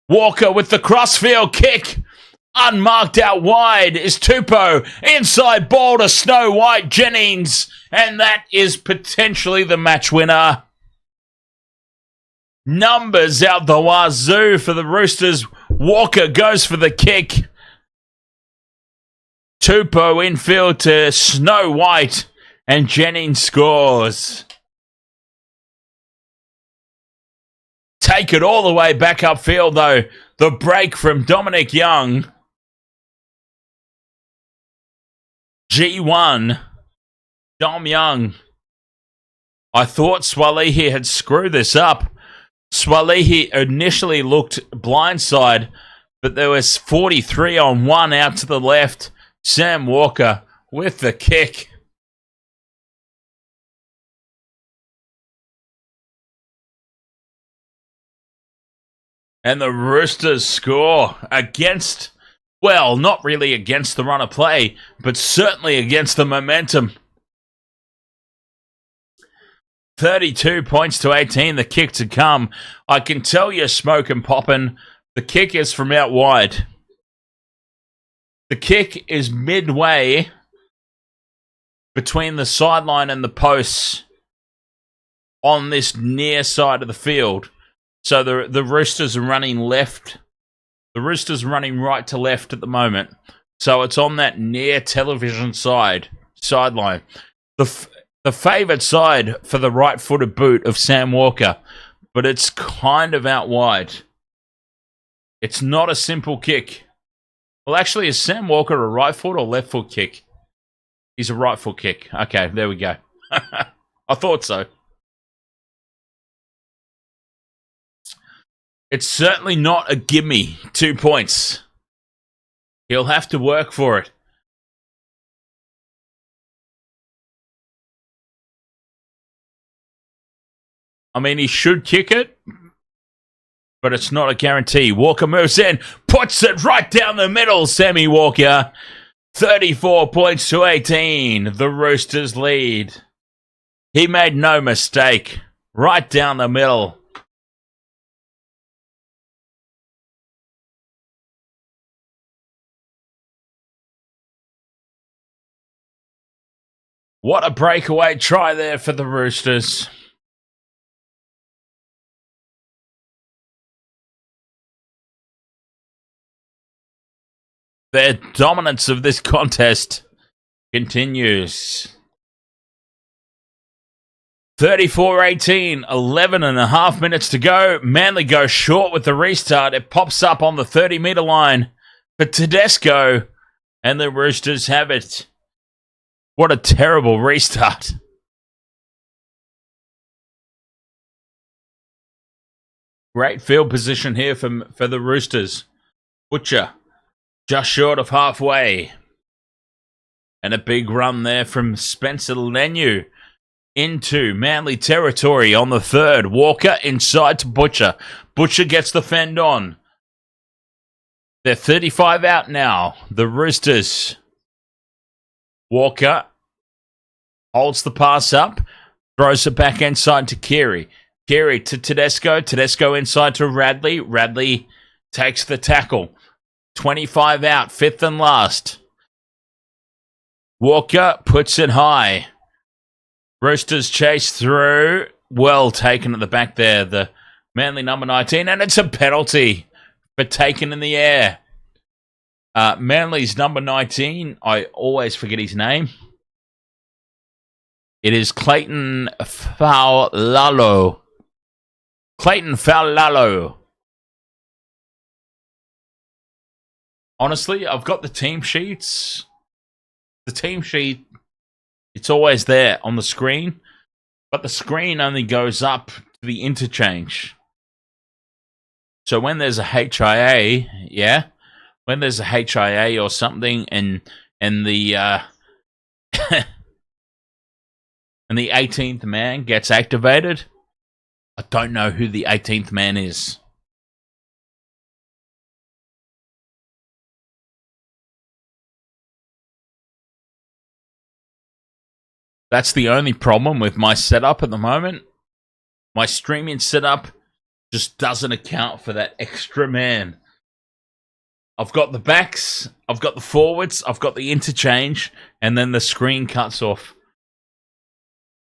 Walker with the crossfield kick. Unmarked out wide is Tupou. Inside ball to Snow White Jennings. And that is potentially the match winner. Numbers out the wazoo for the Roosters. Walker goes for the kick. Tupou infield to Snow White. And Jennings scores. Take it all the way back upfield though. The break from Dominic Young. G1, Dom Young. I thought Swalihi had screwed this up. Swalihi initially looked blindside, but there was 43 on 1 out to the left. Sam Walker with the kick. And the Roosters score against... Well, not really against the run of play, but certainly against the momentum. 32 points to 18, the kick to come. I can tell you, smoke and poppin', the kick is from out wide. The kick is midway between the sideline and the posts on this near side of the field. So the Roosters are running left. The Roosters running right to left at the moment. So it's on that near television sideline. the favoured side for the right-footed boot of Sam Walker, but it's kind of out wide. It's not a simple kick. Well, actually, is Sam Walker a right foot or left foot kick? He's a right foot kick. Okay, there we go. I thought so. It's certainly not a gimme. 2 points. He'll have to work for it. I mean, he should kick it, but it's not a guarantee. Walker moves in, puts it right down the middle. Sammy Walker, 34 points to 18. The Roosters lead. He made no mistake. Right down the middle. What a breakaway try there for the Roosters. Their dominance of this contest continues. 34-18, 11 and a half minutes to go. Manly goes short with the restart. It pops up on the 30-metre line for Tedesco, and the Roosters have it. What a terrible restart. Great field position here for the Roosters. Butcher, just short of halfway. And a big run there from Spencer Leniu into Manly territory on the third. Walker inside to Butcher. Butcher gets the fend on. They're 35 out now. The Roosters. Walker holds the pass up. Throws it back inside to Keary. Keary to Tedesco. Tedesco inside to Radley. Radley takes the tackle. 25 out, fifth and last. Walker puts it high. Roosters chase through. Well taken at the back there. The Manly number 19. And it's a penalty for taking in the air. Manly's number 19. I always forget his name. It is Clayton Faulalo. Clayton Faulalo. Honestly, I've got the team sheets. The team sheet, it's always there on the screen, but the screen only goes up to the interchange. So when there's a HIA, yeah, when there's a HIA or something, and the and the 18th man gets activated, I don't know who the 18th man is. That's the only problem with my setup at the moment. My streaming setup just doesn't account for that extra man. I've got the backs, I've got the forwards, I've got the interchange, and then the screen cuts off.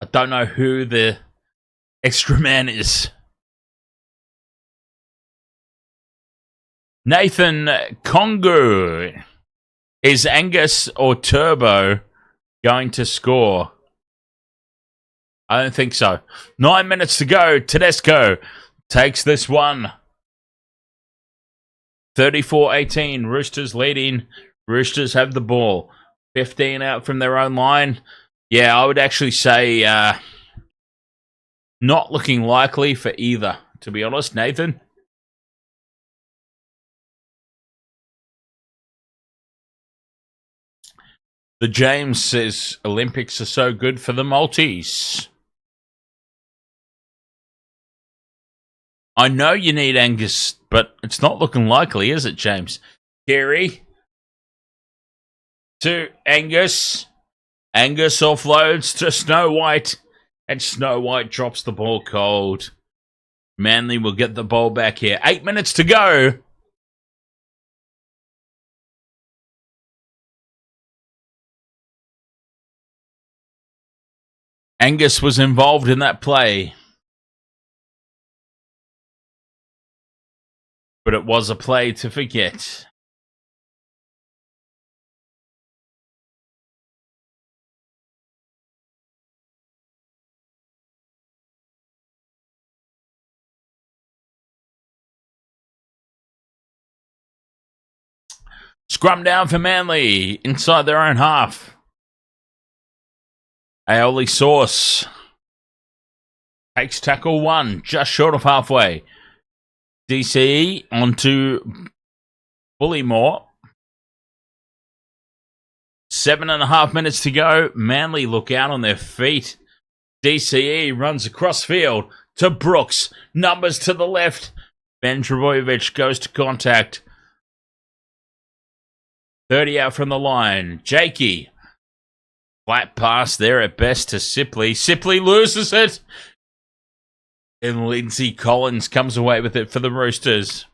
I don't know who the extra man is. Nathan Kongu. Is Angus or Turbo going to score? I don't think so. 9 minutes to go. Tedesco takes this one. 34-18. Roosters leading. Roosters have the ball. 15 out from their own line. Yeah, I would actually say not looking likely for either, to be honest, Nathan. The James says Olympics are so good for the Maltese. I know you need Angus, but it's not looking likely, is it, James? Kerry to Angus. Angus offloads to Snow White, and Snow White drops the ball cold. Manly will get the ball back here. 8 minutes to go. Angus was involved in that play. But it was a play to forget. Scrum down for Manly inside their own half. Aioli Sauce takes tackle 1, just short of halfway. DCE onto Bullymore. 7.5 minutes to go. Manly look out on their feet. DCE runs across field to Brooks. Numbers to the left. Ben Trebojevic goes to contact. 30 out from the line. Jakey. Flat pass there at best to Sipley. Sipley loses it. And Lindsay Collins comes away with it for the Roosters.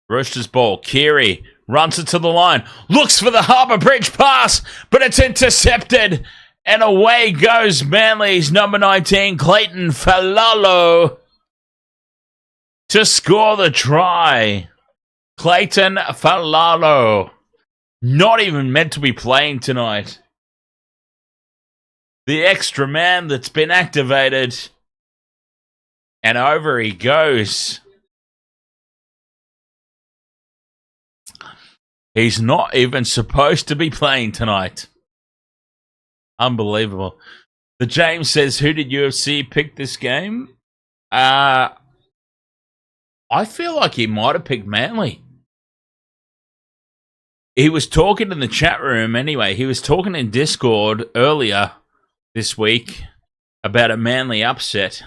Roosters ball. Keary runs it to the line. Looks for the Harbour Bridge pass, but it's intercepted. And away goes Manly's number 19, Clayton Falalo, to score the try. Clayton Falalo. Not even meant to be playing tonight. The extra man that's been activated. And over he goes. He's not even supposed to be playing tonight. Unbelievable. The James says, who did UFC pick this game? I feel like he might have picked Manly. He was talking in the chat room anyway. He was talking in Discord earlier this week about a Manly upset.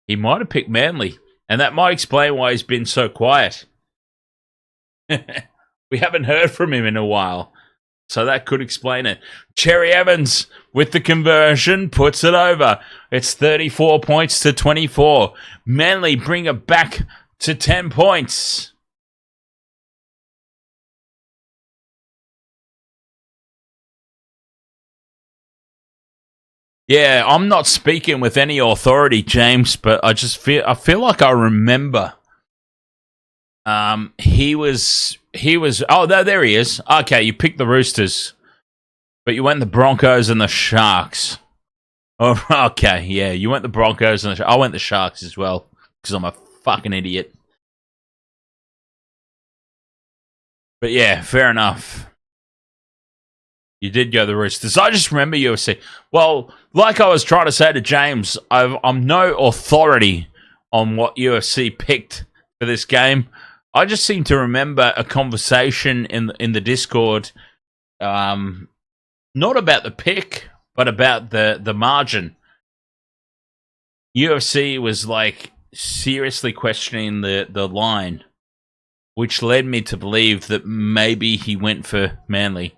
He might have picked Manly, and that might explain why he's been so quiet. We haven't heard from him in a while, so that could explain it. Cherry Evans with the conversion puts it over. It's 34 points to 24. Manly bring it back to 10 points. Yeah, I'm not speaking with any authority, James, but I feel like I remember. He was. Oh, there he is. Okay, you picked the Roosters, but you went the Broncos and the Sharks. Oh, okay, yeah, you went the Broncos and I went the Sharks as well because I'm a fucking idiot. But yeah, fair enough. You did go the Roosters. I just remember UFC. Well, like I was trying to say to James, I'm no authority on what UFC picked for this game. I just seem to remember a conversation in the Discord, not about the pick, but about the margin. UFC was like seriously questioning the line, which led me to believe that maybe he went for Manly.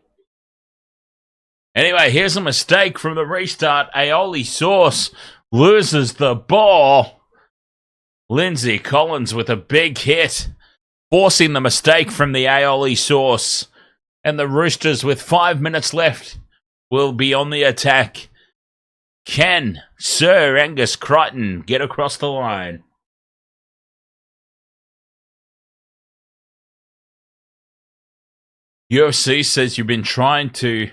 Anyway, here's a mistake from the restart. Aioli Sauce loses the ball. Lindsay Collins with a big hit, forcing the mistake from the Aioli Sauce. And the Roosters, with 5 minutes left, will be on the attack. Can Sir Angus Crichton get across the line? UFC says you've been trying to...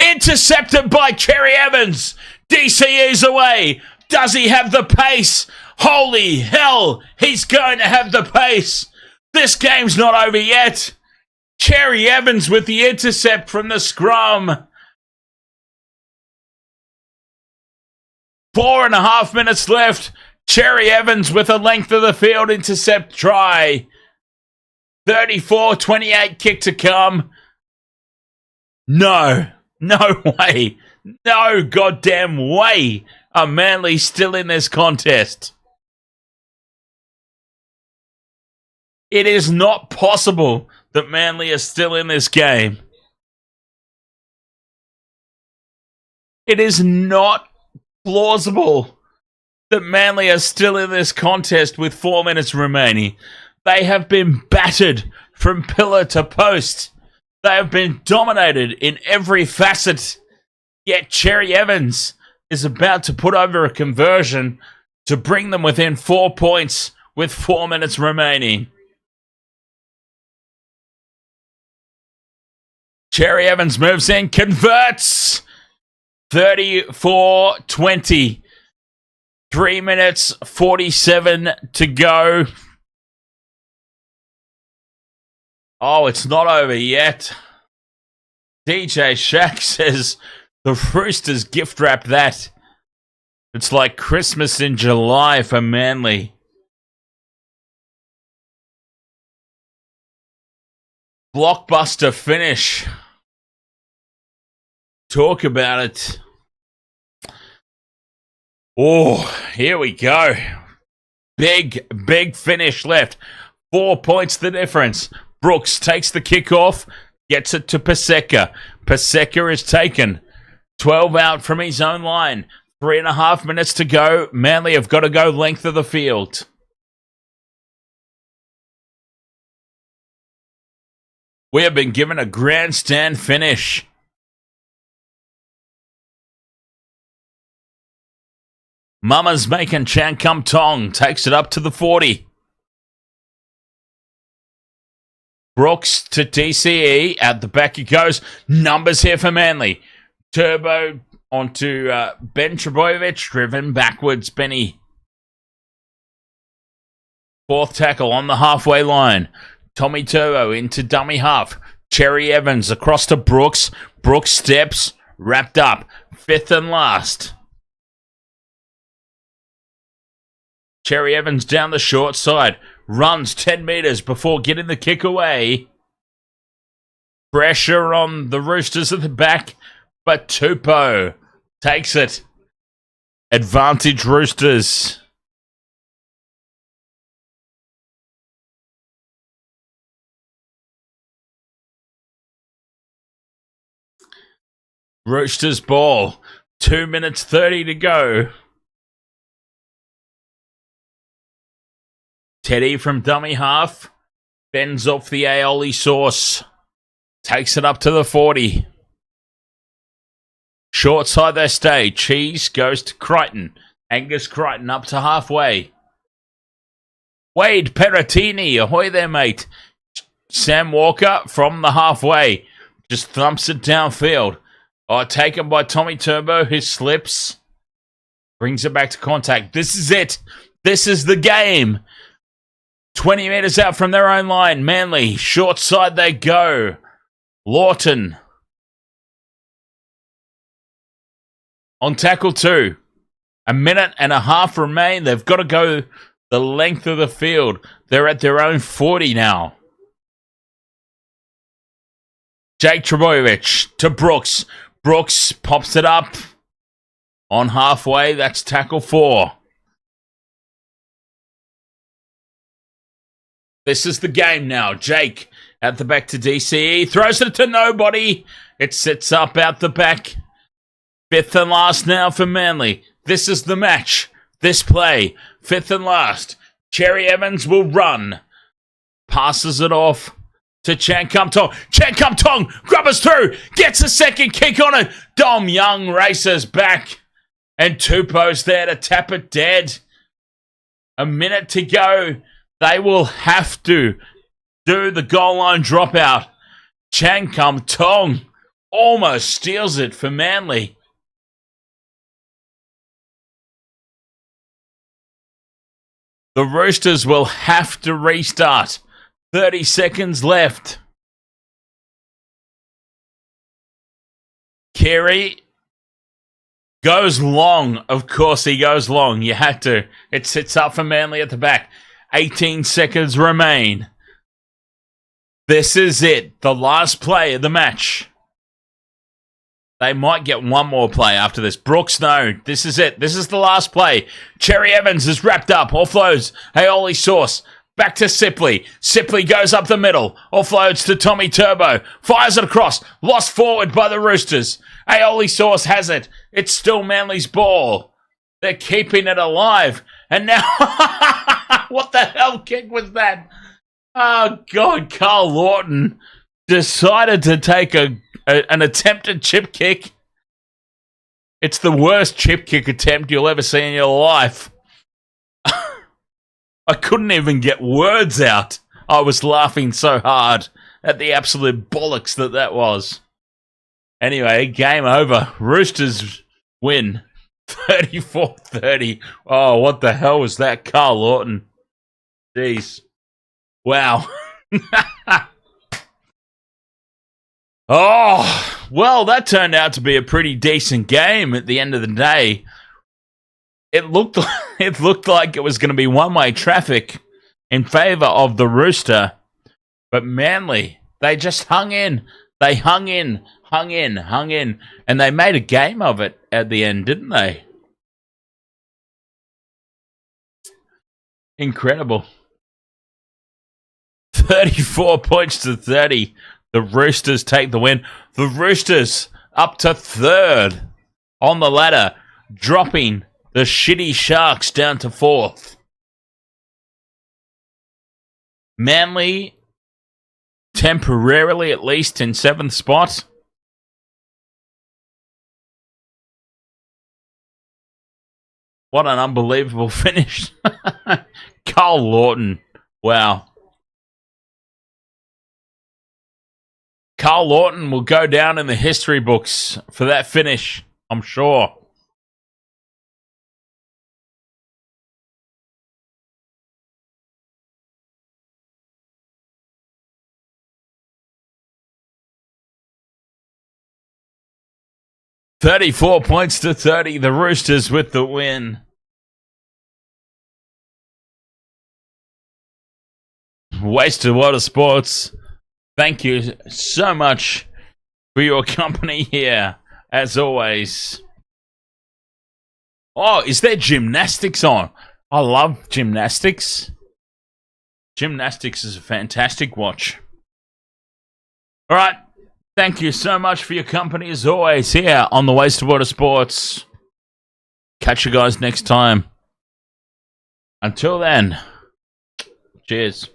Intercepted by Cherry Evans. DCE's away. Does he have the pace? Holy hell, he's going to have the pace. This game's not over yet. Cherry Evans with the intercept from the scrum. 4.5 minutes left. Cherry Evans with a length of the field intercept try. 34-28 kick to come. No way. No goddamn way are Manly still in this contest. It is not possible that Manly is still in this game. It is not plausible that Manly are still in this contest with 4 minutes remaining. They have been battered from pillar to post. They have been dominated in every facet. Yet Cherry Evans is about to put over a conversion to bring them within 4 points with 4 minutes remaining. Cherry Evans moves in, converts. 34-20. 3 minutes 47 to go. Oh, it's not over yet. DJ Shack says the Roosters gift wrap that. It's like Christmas in July for Manly. Blockbuster finish. Talk about it. Oh, here we go. Big finish left. 4 points the difference. Brooks takes the kickoff, gets it to Paseka. Paseka is taken. 12 out from his own line. 3.5 minutes to go. Manly have got to go length of the field. We have been given a grandstand finish. Mama's making Chan Kum Tong. Takes it up to the 40. Brooks to DCE. At the back he goes. Numbers here for Manly. Turbo onto Ben Trebojevic. Driven backwards, Benny. Fourth tackle on the halfway line. Tommy Turbo into dummy half. Cherry Evans across to Brooks. Brooks steps. Wrapped up. Fifth and last. Cherry Evans down the short side. Runs 10 metres before getting the kick away. Pressure on the Roosters at the back. But Tupou takes it. Advantage Roosters. Roosters ball. 2 minutes 30 to go. Teddy from dummy half. Bends off the aioli sauce. Takes it up to the 40. Short side they stay. Cheese goes to Crichton. Angus Crichton up to halfway. Wade Peratini. Ahoy there, mate. Sam Walker from the halfway. Just thumps it downfield. Oh, taken by Tommy Turbo, who slips. Brings it back to contact. This is it. This is the game. 20 metres out from their own line. Manly, short side they go. Lawton. On tackle 2. 1.5 minutes remain. They've got to go the length of the field. They're at their own 40 now. Jake Trebojevic to Brooks. Brooks pops it up. On halfway, that's tackle 4. This is the game now. Jake at the back to DCE. Throws it to nobody. It sits up out the back. Fifth and last now for Manly. This is the match. This play. Fifth and last. Cherry Evans will run. Passes it off to Chan Kum Tong. Chan Kum Tong grubbers through. Gets a second kick on it. Dom Young races back. And Tupou's there to tap it dead. 1 minute to go. They will have to do the goal line dropout. Chan Kum Tong almost steals it for Manly. The Roosters will have to restart. 30 seconds left. Carey goes long. Of course he goes long. You had to. It sits up for Manly at the back. 18 seconds remain. This is it. The last play of the match. They might get one more play after this. Brooks, no. This is it. This is the last play. Cherry Evans is wrapped up. Offloads. Aioli sauce. Back to Sipley. Sipley goes up the middle. Offloads to Tommy Turbo. Fires it across. Lost forward by the Roosters. Aioli sauce has it. It's still Manly's ball. They're keeping it alive. And now... what the hell kick was that? Oh, God. Carl Lawton decided to take an attempted chip kick. It's the worst chip kick attempt you'll ever see in your life. I couldn't even get words out. I was laughing so hard at the absolute bollocks that was. Anyway, game over. Roosters win 34-30. Oh, what the hell was that? Carl Lawton. Jeez. Wow. Oh, well, that turned out to be a pretty decent game at the end of the day. It looked like it was going to be one-way traffic in favour of the Rooster. But Manly, they just hung in. They hung in, and they made a game of it at the end, didn't they? Incredible. 34 points to 30. The Roosters take the win. The Roosters up to third on the ladder, dropping the shitty Sharks down to fourth. Manly, temporarily at least, in seventh spot. What an unbelievable finish. Carl Lawton. Wow. Carl Lawton will go down in the history books for that finish, I'm sure. $34 points to 30. The Roosters with the win. Wasted Water Sports. Thank you so much for your company here, as always. Oh, is there gymnastics on? I love gymnastics. Gymnastics is a fantastic watch. All right. Thank you so much for your company, as always, here on the Wasted Water Sports. Catch you guys next time. Until then, cheers.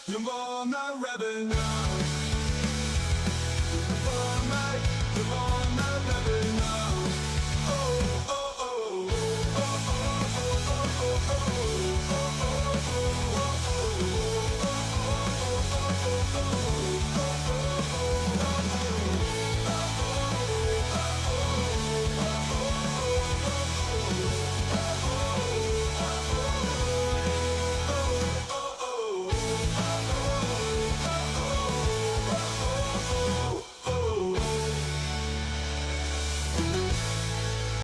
You're not rapping now.